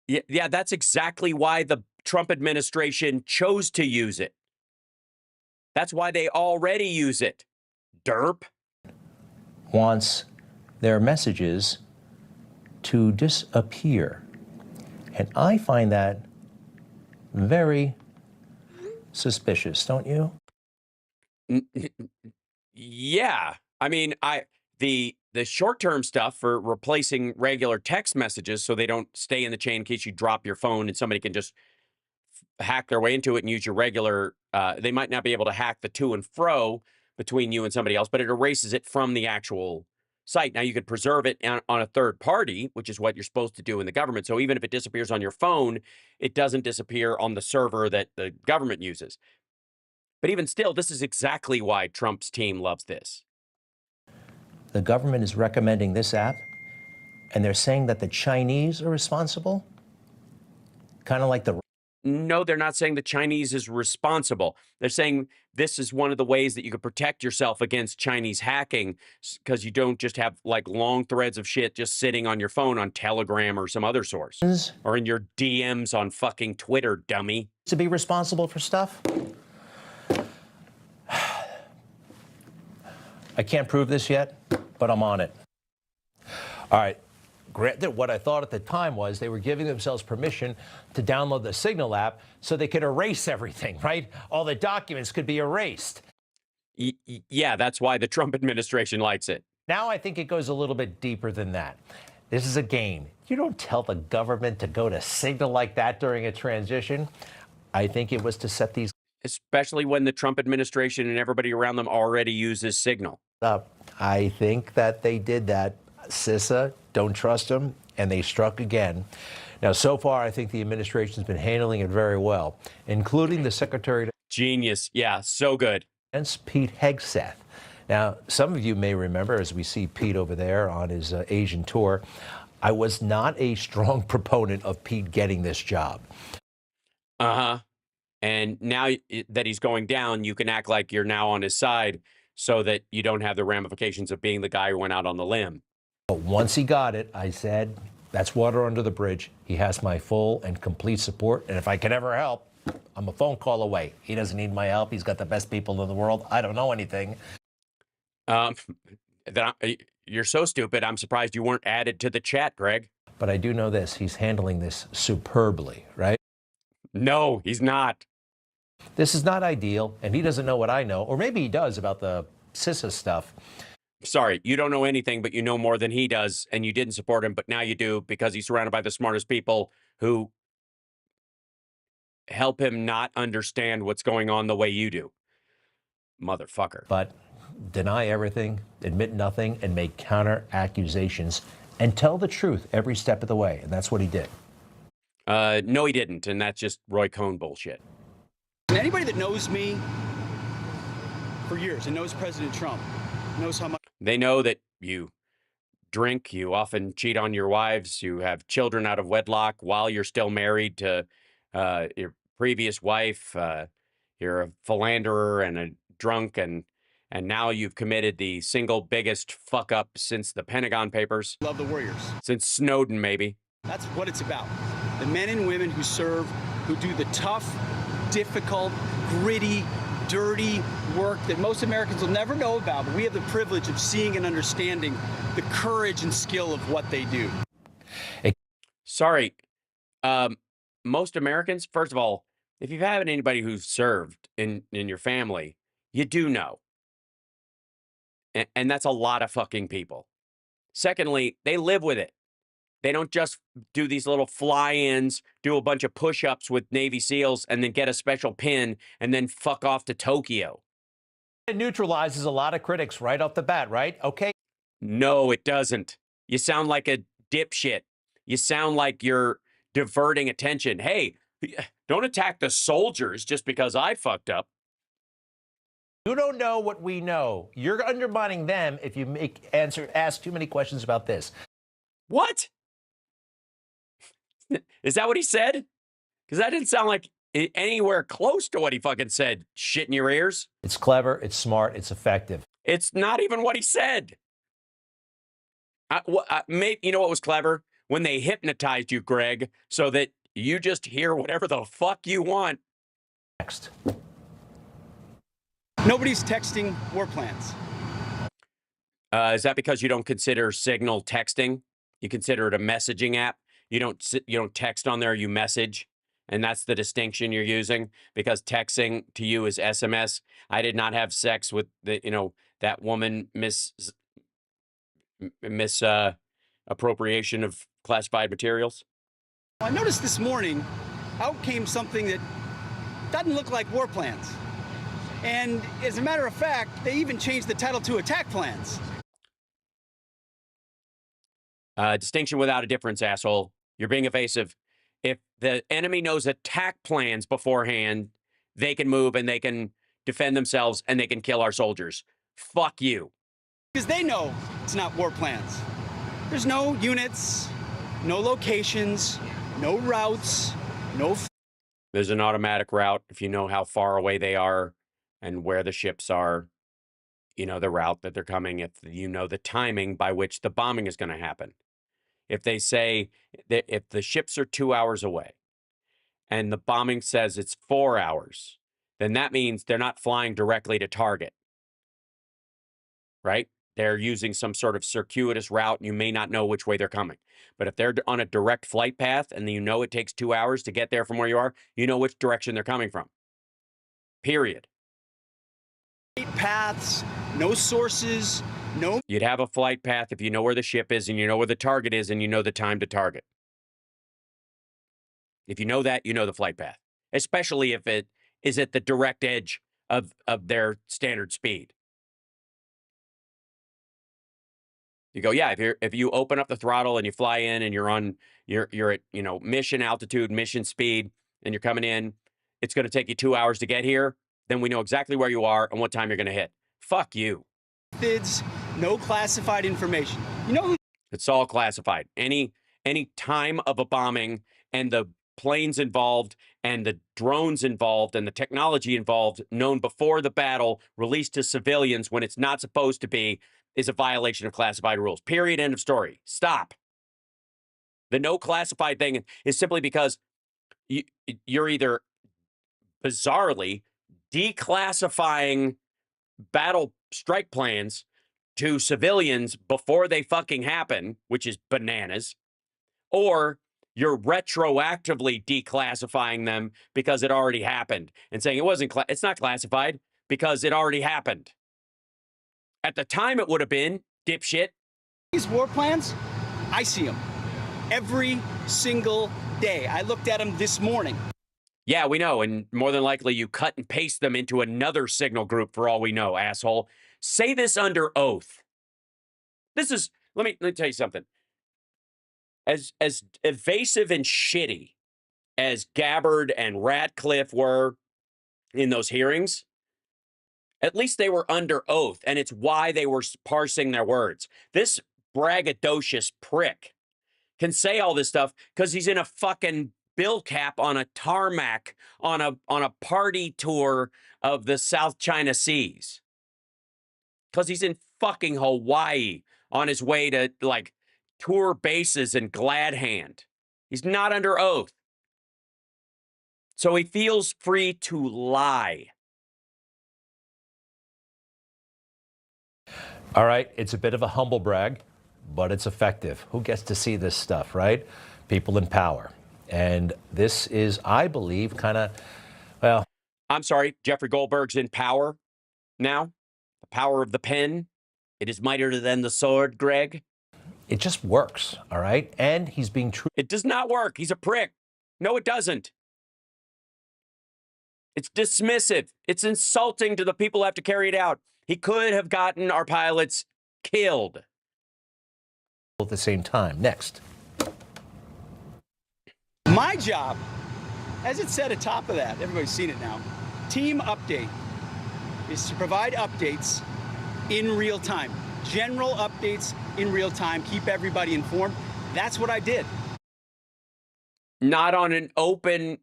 Yeah, that's exactly why the Trump administration chose to use it. That's why they already use it. Derp. Wants their messages to disappear. And I find that very suspicious, don't you? Yeah. I mean, the short-term stuff for replacing regular text messages so they don't stay in the chain in case you drop your phone and somebody can just hack their way into it and use your regular, they might not be able to hack the to and fro between you and somebody else, but it erases it from the actual site. Now, you could preserve it on a third party, which is what you're supposed to do in the government. So even if it disappears on your phone, it doesn't disappear on the server that the government uses. But even still, this is exactly why Trump's team loves this. The government is recommending this app, and they're saying that the Chinese are responsible? Kind of like the... No, they're not saying the Chinese is responsible. They're saying this is one of the ways that you could protect yourself against Chinese hacking, because you don't just have like long threads of shit just sitting on your phone on Telegram or some other source. Or in your DMs on fucking Twitter, dummy. To be responsible for stuff? I can't prove this yet, but I'm on it. All right. Granted, what I thought at the time was they were giving themselves permission to download the Signal app so they could erase everything, right? All the documents could be erased. Yeah, that's why the Trump administration likes it. Now I think it goes a little bit deeper than that. This is a game. You don't tell the government to go to Signal like that during a transition. I think it was to set these... Especially when the Trump administration and everybody around them already uses Signal. I think that they did that. SISA, don't trust them, and they struck again. Now, so far, I think the administration's been handling it very well, including the Secretary... Genius. Yeah, so good. Pete Hegseth. Now, some of you may remember, as we see Pete over there on his Asian tour, I was not a strong proponent of Pete getting this job. Uh-huh. And now that he's going down, you can act like you're now on his side so that you don't have the ramifications of being the guy who went out on the limb. But once he got it, I said, that's water under the bridge. He has my full and complete support. And if I can ever help, I'm a phone call away. He doesn't need my help. He's got the best people in the world. I don't know anything. You're so stupid. I'm surprised you weren't added to the chat, Greg. But I do know this. He's handling this superbly, right? No, he's not. This is not ideal, and he doesn't know what I know, or maybe he does about the CISA stuff. Sorry, you don't know anything, but you know more than he does, and you didn't support him, but now you do because he's surrounded by the smartest people who help him not understand what's going on the way you do. Motherfucker. But deny everything, admit nothing, and make counter accusations, and tell the truth every step of the way, and that's what he did. No, he didn't, and that's just Roy Cohn bullshit. And anybody that knows me for years and knows President Trump knows how much... They know that you drink, you often cheat on your wives, you have children out of wedlock while you're still married to your previous wife, you're a philanderer and a drunk, and now you've committed the single biggest fuck up since the Pentagon Papers. Love the warriors. Since Snowden, maybe. That's what it's about. The men and women who serve, who do the tough, difficult, gritty, dirty work that most Americans will never know about, but we have the privilege of seeing and understanding the courage and skill of what they do. Sorry. Most Americans, first of all, if you've had anybody who's served in your family, you do know. And that's a lot of fucking people. Secondly, they live with it. They don't just do these little fly-ins, do a bunch of push-ups with Navy SEALs, and then get a special pin, and then fuck off to Tokyo. It neutralizes a lot of critics right off the bat, right? Okay. No, it doesn't. You sound like a dipshit. You sound like you're diverting attention. Hey, don't attack the soldiers just because I fucked up. You don't know what we know. You're undermining them if you ask too many questions about this. What? Is that what he said? Because that didn't sound like anywhere close to what he fucking said. Shit in your ears. It's clever, it's smart, it's effective. It's not even what he said. You know what was clever? When they hypnotized you, Greg, so that you just hear whatever the fuck you want. Next. Nobody's texting war plans. Is that because you don't consider Signal texting? You consider it a messaging app? You don't text on there, you message. And that's the distinction you're using, because texting to you is SMS. I did not have sex with that woman, appropriation of classified materials. I noticed this morning out came something that doesn't look like war plans. And as a matter of fact, they even changed the title to attack plans. Distinction without a difference, asshole. You're being evasive. If the enemy knows attack plans beforehand, they can move and they can defend themselves and they can kill our soldiers. Fuck you. Because they know it's not war plans. There's no units, no locations, no routes, no... There's an automatic route if you know how far away they are and where the ships are. You know the route that they're coming, if you know the timing by which the bombing is going to happen. If they say that if the ships are 2 hours away and the bombing says it's 4 hours, then that means they're not flying directly to target, right? They're using some sort of circuitous route, and you may not know which way they're coming. But if they're on a direct flight path and you know it takes 2 hours to get there from where you are, you know which direction they're coming from. Period. Paths, no sources, no... You'd have a flight path if you know where the ship is and you know where the target is and you know the time to target. If you know that, you know the flight path, especially if it is at the direct edge of their standard speed. You go, yeah, if you open up the throttle and you fly in and you're at, mission altitude, mission speed, and you're coming in, it's going to take you 2 hours to get here. Then we know exactly where you are and what time you're going to hit. Fuck you. Methods, no classified information. It's all classified. Any time of a bombing and the planes involved and the drones involved and the technology involved known before the battle, released to civilians when it's not supposed to be, is a violation of classified rules. Period. End of story. Stop. The no classified thing is simply because you're either bizarrely declassifying battle strike plans to civilians before they fucking happen, which is bananas, or you're retroactively declassifying them because it already happened and saying it's not classified because it already happened. At the time it would have been, dipshit. These war plans, I see them every single day. I looked at them this morning. Yeah, we know, and more than likely you cut and paste them into another signal group for all we know, asshole. Say this under oath. This is, let me tell you something. As evasive and shitty as Gabbard and Ratcliffe were in those hearings, at least they were under oath, and it's why they were parsing their words. This braggadocious prick can say all this stuff because he's in a fucking bill cap on a tarmac on a party tour of the South China Seas. Because he's in fucking Hawaii on his way to, like, tour bases in Glad Hand. He's not under oath. So he feels free to lie. All right, it's a bit of a humble brag, but it's effective. Who gets to see this stuff, right? People in power. And this is, I believe, kind of, well... I'm sorry, Jeffrey Goldberg's in power now. The power of the pen. It is mightier than the sword, Greg. It just works, all right? And he's being true. It does not work. He's a prick. No, it doesn't. It's dismissive. It's insulting to the people who have to carry it out. He could have gotten our pilots killed. At the same time. Next. My job, as it said atop of that, everybody's seen it now, team update is to provide updates in real time. General updates in real time, keep everybody informed. That's what I did. Not on an open,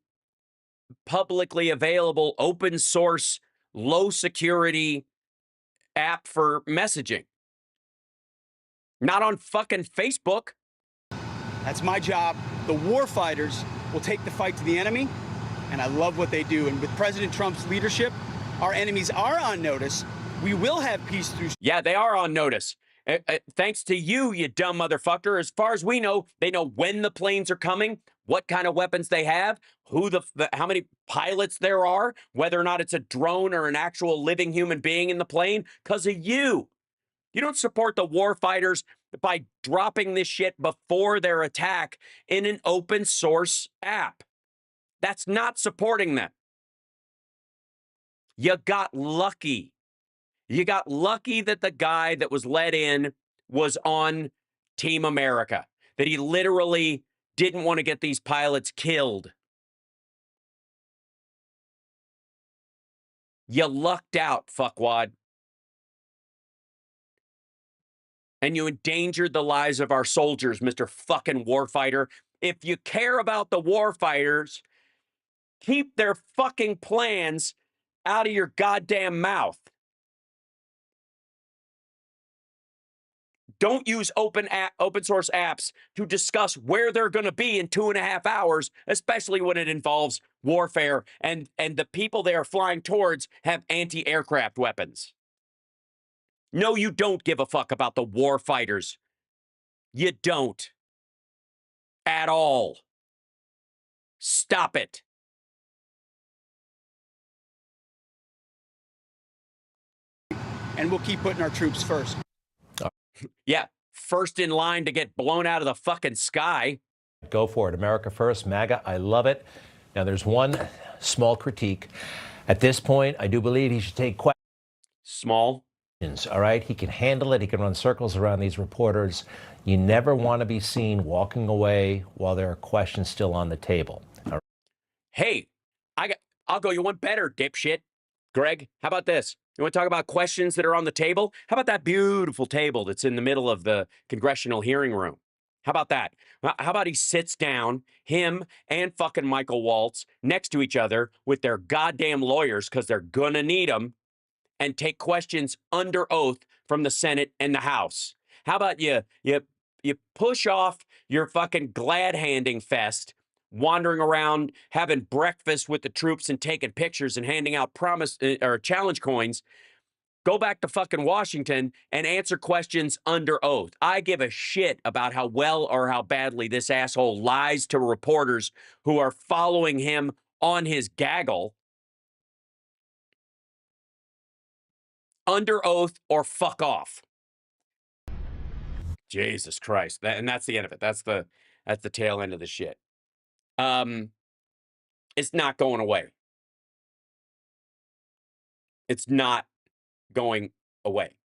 publicly available, open source, low security app for messaging. Not on fucking Facebook. That's my job. The war fighters will take the fight to the enemy, and I love what they do. And with President Trump's leadership, our enemies are on notice. We will have peace through... Yeah, they are on notice. Thanks to you, you dumb motherfucker. As far as we know, they know when the planes are coming, what kind of weapons they have, how many pilots there are, whether or not it's a drone or an actual living human being in the plane, because of you. You don't support the war fighters by dropping this shit before their attack in an open source app. That's not supporting them. You got lucky. You got lucky that the guy that was let in was on Team America, that he literally didn't want to get these pilots killed. You lucked out, fuckwad. And you endangered the lives of our soldiers, Mr. fucking warfighter. If you care about the warfighters, keep their fucking plans out of your goddamn mouth. Don't use open source apps to discuss where they're going to be in 2.5 hours, especially when it involves warfare and the people they are flying towards have anti-aircraft weapons. No, you don't give a fuck about the war fighters. You don't. At all. Stop it. And we'll keep putting our troops first. Yeah, first in line to get blown out of the fucking sky. Go for it. America first, MAGA. I love it. Now, there's one small critique. At this point, I do believe he should take questions. Small. All right, he can handle it. He can run circles around these reporters. You never want to be seen walking away while there are questions still on the table. All right. Hey, I'll go you one better, dipshit. Greg, how about this? You want to talk about questions that are on the table? How about that beautiful table that's in the middle of the congressional hearing room? How about that? How about he sits down, him and fucking Michael Waltz, next to each other with their goddamn lawyers, because they're gonna need them, and take questions under oath from the Senate and the House? How about you push off your fucking glad-handing fest, wandering around, having breakfast with the troops and taking pictures and handing out promise or challenge coins. Go back to fucking Washington and answer questions under oath. I give a shit about how well or how badly this asshole lies to reporters who are following him on his gaggle. Under oath or fuck off. Jesus Christ. And that's the end of it. That's the tail end of the shit. It's not going away. It's not going away.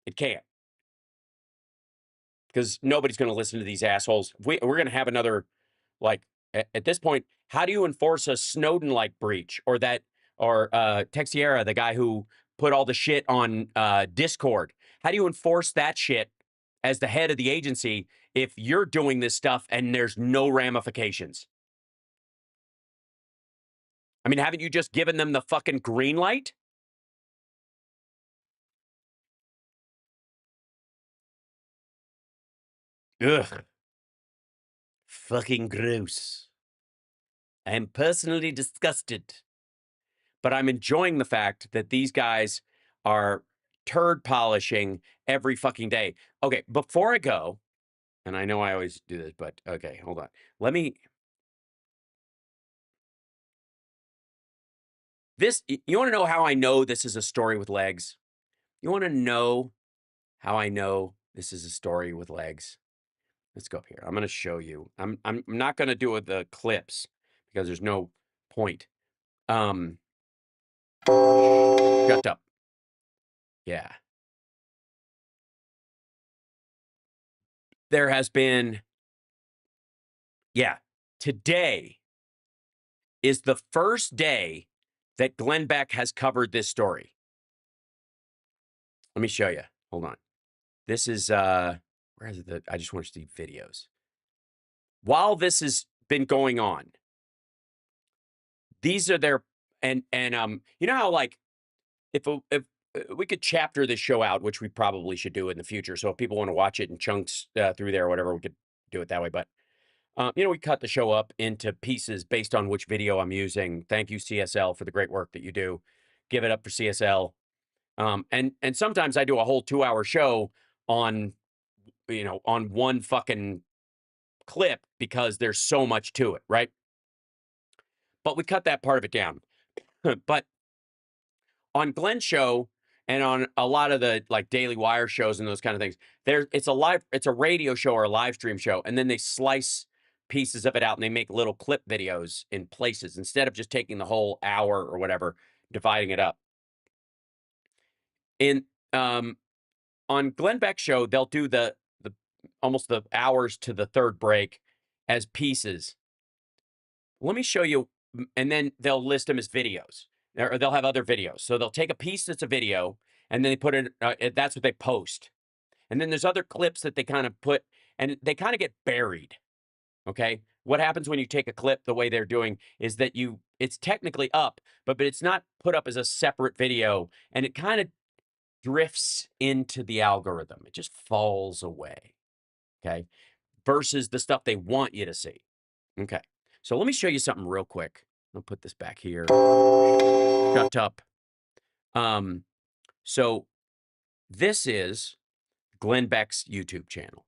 It can't. Because nobody's going to listen to these assholes. We're going to have another, like, at this point, how do you enforce a Snowden-like breach? Or Texiera, the guy who put all the shit on Discord. How do you enforce that shit as the head of the agency if you're doing this stuff and there's no ramifications? I mean, haven't you just given them the fucking green light? Ugh. Fucking gross. I am personally disgusted. But I'm enjoying the fact that these guys are turd polishing every fucking day. Okay, before I go, and I know I always do this, but okay, hold on. Let me... You want to know how I know this is a story with legs? You want to know how I know this is a story with legs? Let's go up here. I'm going to show you. I'm not going to do the clips because there's no point. Shut up. Yeah. There has been, today is the first day that Glenn Beck has covered this story. Let me show you. Hold on. This is, where is it? I just want to see videos. While this has been going on, these are their, and you know how, like, if we could chapter this show out, which we probably should do in the future. So if people want to watch it in chunks through there or whatever, we could do it that way. But, you know, we cut the show up into pieces based on which video I'm using. Thank you, CSL, for the great work that you do. Give it up for CSL. And sometimes I do a whole 2-hour show on, you know, on one fucking clip because there's so much to it, right? But we cut that part of it down. But on Glenn's show and on a lot of the like Daily Wire shows and those kind of things, it's a radio show or a live stream show, and then they slice pieces of it out and they make little clip videos in places instead of just taking the whole hour or whatever, dividing it up. In on Glenn Beck's show, they'll do the almost the hours to the third break as pieces. Let me show you, and then they'll list them as videos. Or they'll have other videos. So they'll take a piece that's a video, and then they put it, that's what they post. And then there's other clips that they kind of put, and they kind of get buried, okay? What happens when you take a clip the way they're doing is that it's technically up, but it's not put up as a separate video, and it kind of drifts into the algorithm. It just falls away, okay? Versus the stuff they want you to see, okay? So let me show you something real quick. I'll put this back here. Shut up. So this is Glenn Beck's YouTube channel.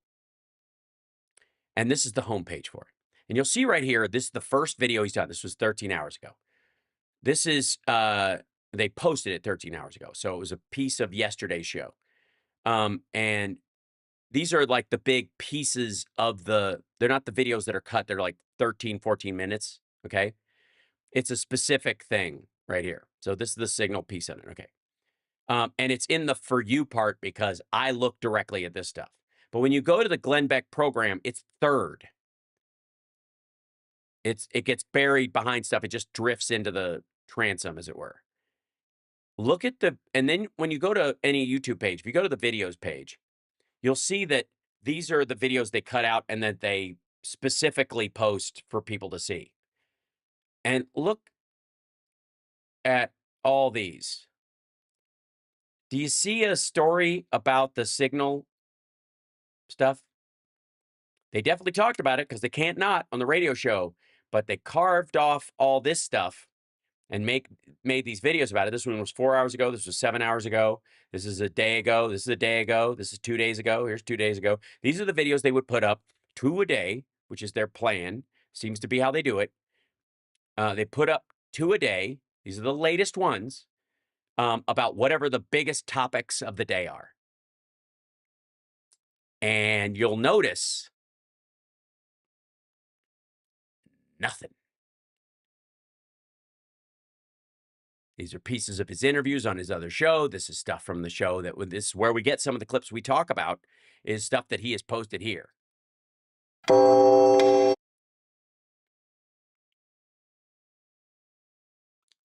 And this is the homepage for it. And you'll see right here, this is the first video he's done. This was 13 hours ago. This is, they posted it 13 hours ago. So it was a piece of yesterday's show. And these are like the big pieces of they're not the videos that are cut. They're like 13, 14 minutes. Okay. It's a specific thing right here. So this is the signal piece on it. Okay. And it's in the For You part because I look directly at this stuff. But when you go to the Glenn Beck program, it's third. It gets buried behind stuff. It just drifts into the transom, as it were. Look at and then when you go to any YouTube page, if you go to the videos page, you'll see that these are the videos they cut out and that they specifically post for people to see. And look at all these. Do you see a story about the signal stuff? They definitely talked about it because they can't not on the radio show, but they carved off all this stuff and made these videos about it. This one was 4 hours ago. This was 7 hours ago. This is a day ago. This is a day ago. This is 2 days ago. Here's 2 days ago. These are the videos they would put up, 2 a day, which is their plan. Seems to be how they do it. They put up 2 a day. These are the latest ones about whatever the biggest topics of the day are. And you'll notice nothing. These are pieces of his interviews on his other show. This is stuff from the show this is where we get some of the clips we talk about is stuff that he has posted here.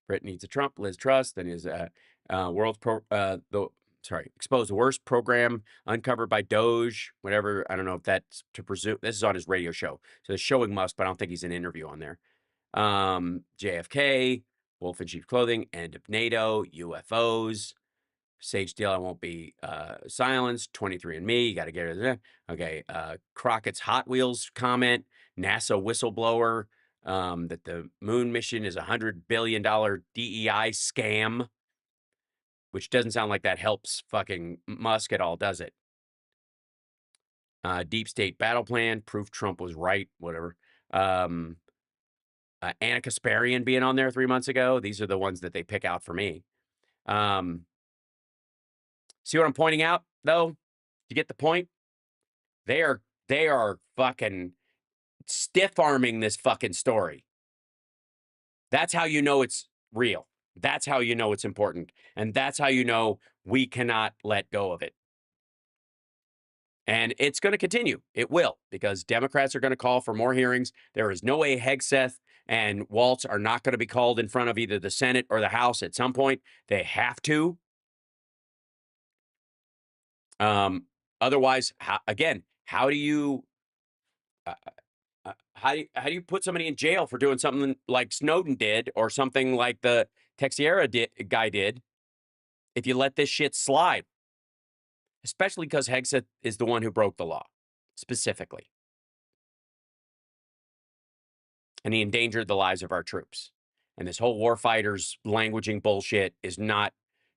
Britain needs a Trump, Liz Truss, then his the expose the worst program uncovered by Doge, whatever. I don't know if that's to presume. This is on his radio show. So they're showing Musk, but I don't think he's an interview on there. JFK, Wolf in Sheep's Clothing, end of NATO, UFOs, Sage Deal, I won't be silenced, 23andMe, you got to get rid of that. Okay, Crockett's Hot Wheels comment, NASA whistleblower, that the moon mission is a $100 billion DEI scam, which doesn't sound like that helps fucking Musk at all, does it? Deep State battle plan, proof Trump was right, whatever. Anna Kasparian being on there 3 months ago. These are the ones that they pick out for me. See what I'm pointing out, though? You get the point? They are fucking stiff-arming this fucking story. That's how you know it's real. That's how you know it's important. And that's how you know we cannot let go of it. And it's going to continue. It will, because Democrats are going to call for more hearings. There is no way Hegseth and Waltz are not going to be called in front of either the Senate or the House at some point. They have to. Otherwise, how do you put somebody in jail for doing something like Snowden did or something like the Teixeira guy did if you let this shit slide? Especially because Hegseth is the one who broke the law, specifically. And he endangered the lives of our troops. And this whole warfighters languaging bullshit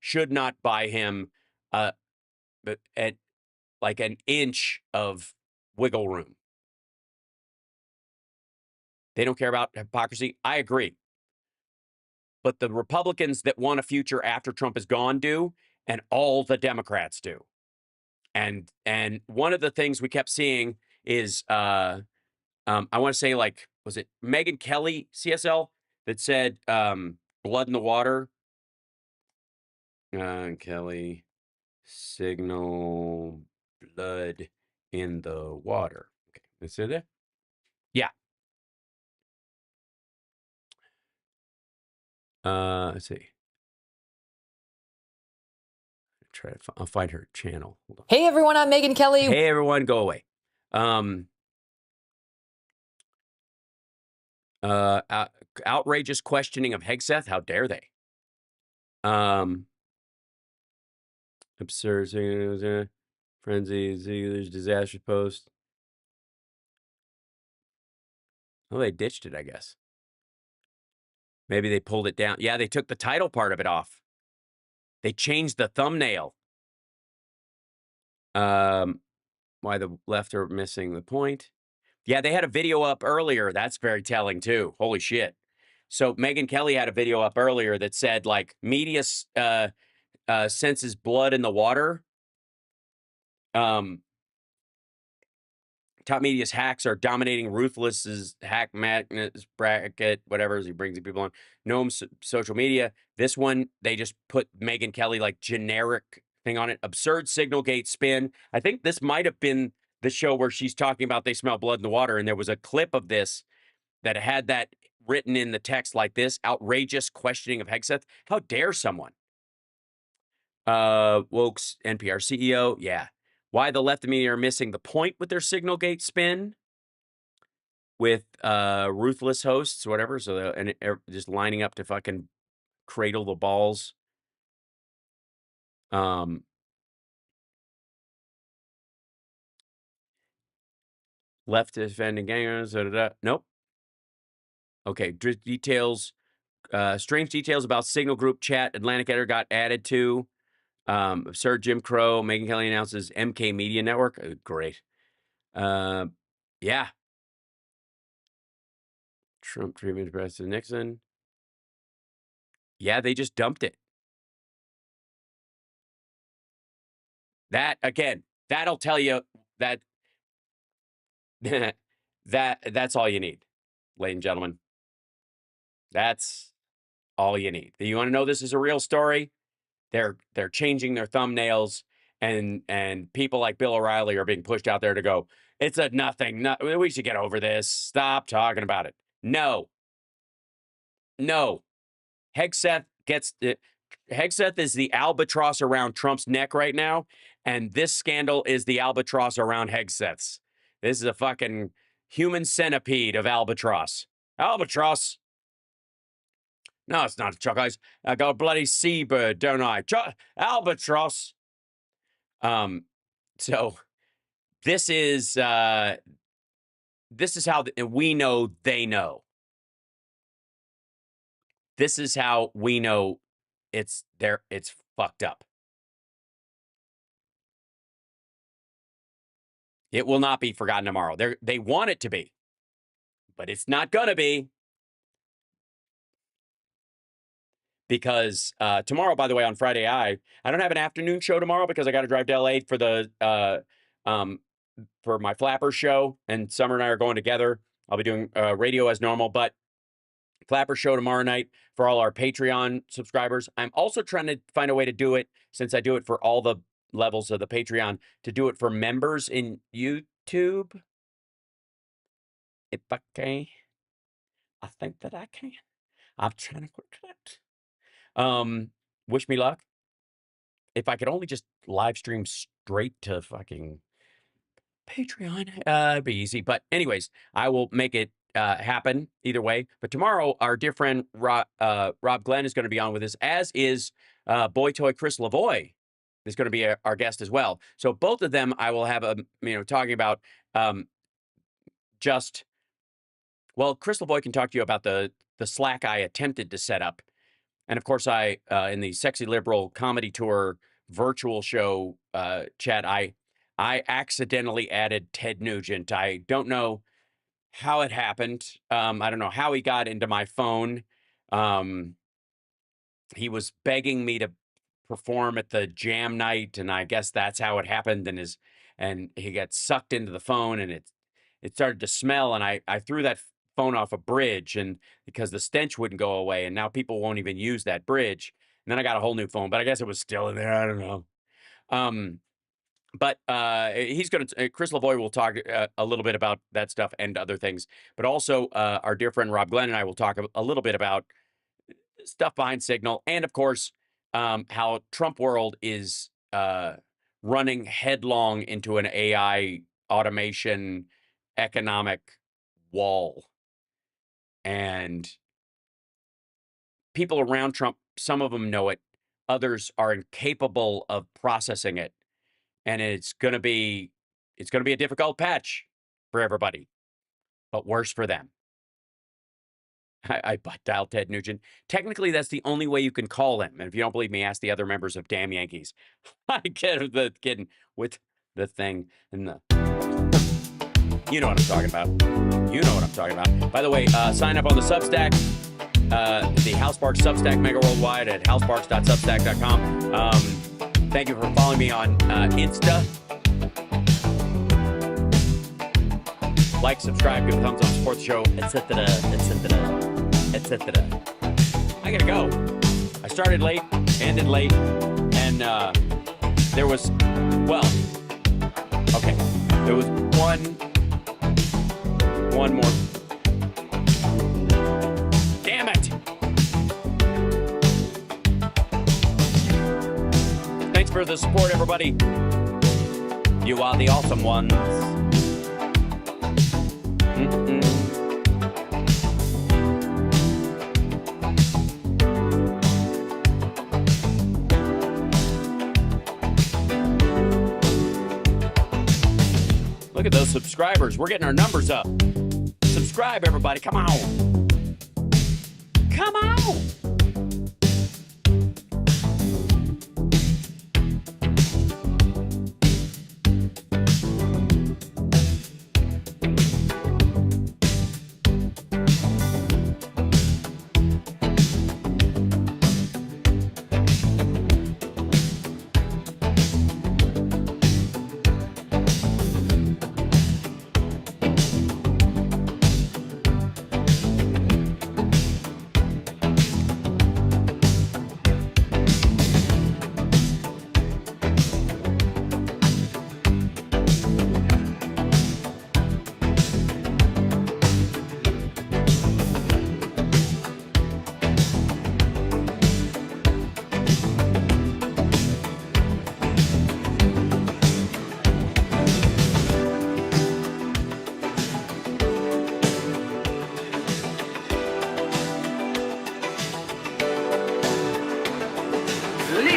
should not buy him at like an inch of wiggle room. They don't care about hypocrisy. I agree. But the Republicans that want a future after Trump is gone do, and all the Democrats do. And one of the things we kept seeing is, I want to say, like, was it Megyn Kelly, CSL, that said blood in the water? Kelly, signal blood in the water. Okay, is it there? Yeah. Let's see. I'll find her channel. Hey everyone, I'm Megyn Kelly. Hey everyone, go away. Outrageous questioning of Hegseth. How dare they? Absurd frenzy, Ziegler's disastrous post. Well, they ditched it, I guess. Maybe they pulled it down. Yeah, they took the title part of it off. They changed the thumbnail. Why the left are missing the point. Yeah, they had a video up earlier. That's very telling, too. Holy shit. So Megyn Kelly had a video up earlier that said, like, media senses blood in the water. Top media's hacks are dominating Ruthless's hack madness bracket, whatever, as he brings the people on. Gnome's social media. This one, they just put Megyn Kelly, like, generic thing on it. Absurd signal gate spin. I think this might have been the show where she's talking about they smell blood in the water, and there was a clip of this that had that written in the text like this. Outrageous questioning of Hegseth. How dare someone? Woke's NPR CEO. Yeah. Why the left of media are missing the point with their signal gate spin with ruthless hosts, whatever. So they're just lining up to fucking cradle the balls. Left defending gangers. Nope. Okay. Details. Strange details about signal group chat. Atlantic Editor got added to. Absurd Jim Crow. Megyn Kelly announces MK Media Network. Great. Yeah. Trump treatment of President Nixon. Yeah, they just dumped it. That, again, that'll tell you that that's all you need, ladies and gentlemen. That's all you need. You want to know this is a real story? They're changing their thumbnails, and people like Bill O'Reilly are being pushed out there to go, it's a nothing. We should get over this. Stop talking about it. No. Hegseth gets Hegseth is the albatross around Trump's neck right now, and this scandal is the albatross around Hegseth's. This is a fucking human centipede of albatross. Albatross. No, it's not, Chuck Eyes. I got a bloody seabird, don't I? Albatross. So this is how we know they know. This is how we know it's fucked up. It will not be forgotten tomorrow. They want it to be, but it's not gonna be. Because tomorrow, by the way, on Friday, I don't have an afternoon show tomorrow because I got to drive to LA for the for my Flapper show, and Summer and I are going together. I'll be doing radio as normal, but Flapper show tomorrow night for all our Patreon subscribers. I'm also trying to find a way to do it, since I do it for all the levels of the Patreon, to do it for members in YouTube. If I can, I think that I can. I'm trying to work that. Wish me luck. If I could only just live stream straight to fucking Patreon, it'd be easy. But anyways, I will make it happen either way. But tomorrow, our dear friend Rob Glenn is going to be on with us, as is Boy Toy Chris Lavoie is going to be our guest as well. So both of them, I will have talking about Chris Lavoie can talk to you about the Slack I attempted to set up. And of course, I in the Sexy Liberal Comedy Tour virtual show chat, I accidentally added Ted Nugent. I don't know how it happened. I don't know how he got into my phone. He was begging me to perform at the jam night, and I guess that's how it happened. And he got sucked into the phone, and it started to smell. And I threw that phone off a bridge, and because the stench wouldn't go away, and now people won't even use that bridge. And then I got a whole new phone, but I guess it was still in there. I don't know. But he's going to, Chris Lavoie will talk a little bit about that stuff and other things. But also our dear friend Rob Glenn and I will talk a little bit about stuff behind Signal. And of course, how Trump world is running headlong into an AI automation economic wall. And people around Trump, some of them know it, others are incapable of processing it. And it's going to be a difficult patch for everybody, but worse for them. I dialed Ted Nugent. Technically, that's the only way you can call him. And if you don't believe me, ask the other members of Damn Yankees. I get the kidding with the thing and the. You know what I'm talking about. You know what I'm talking about. By the way, sign up on the Substack, the HalSparks Substack Megaworldwide at halsparks.substack.com. Thank you for following me on Insta. Like, subscribe, give a thumbs up, support the show, etc., etc., etc. I gotta go. I started late, ended late, and there was one more. Damn it! Thanks for the support, everybody. You are the awesome ones. Look at those subscribers. We're getting our numbers up. Subscribe, everybody. Come on. Come on.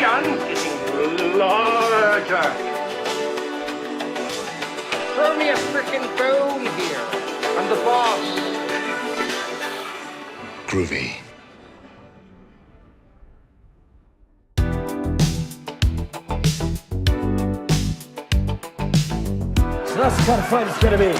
Nation is larger. Throw me a frickin' bone here. I'm the boss. Groovy. So that's the kind of fight it's gonna be.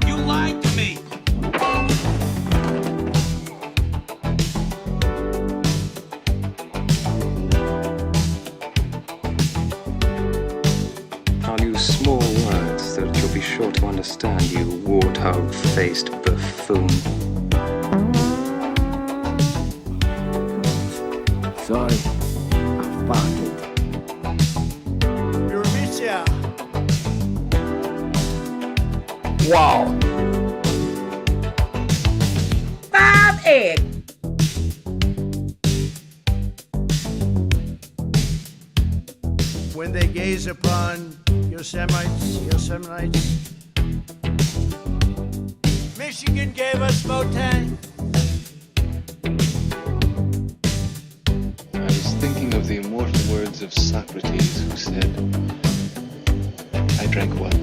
You lied to me. I'll use small words so that you'll be sure to understand, you warthog-faced buffoon. Sorry, I farted. Wow. 5 egg. When they gaze upon Yosemite. Michigan gave us Motan. I was thinking of the immortal words of Socrates, who said, I drank what?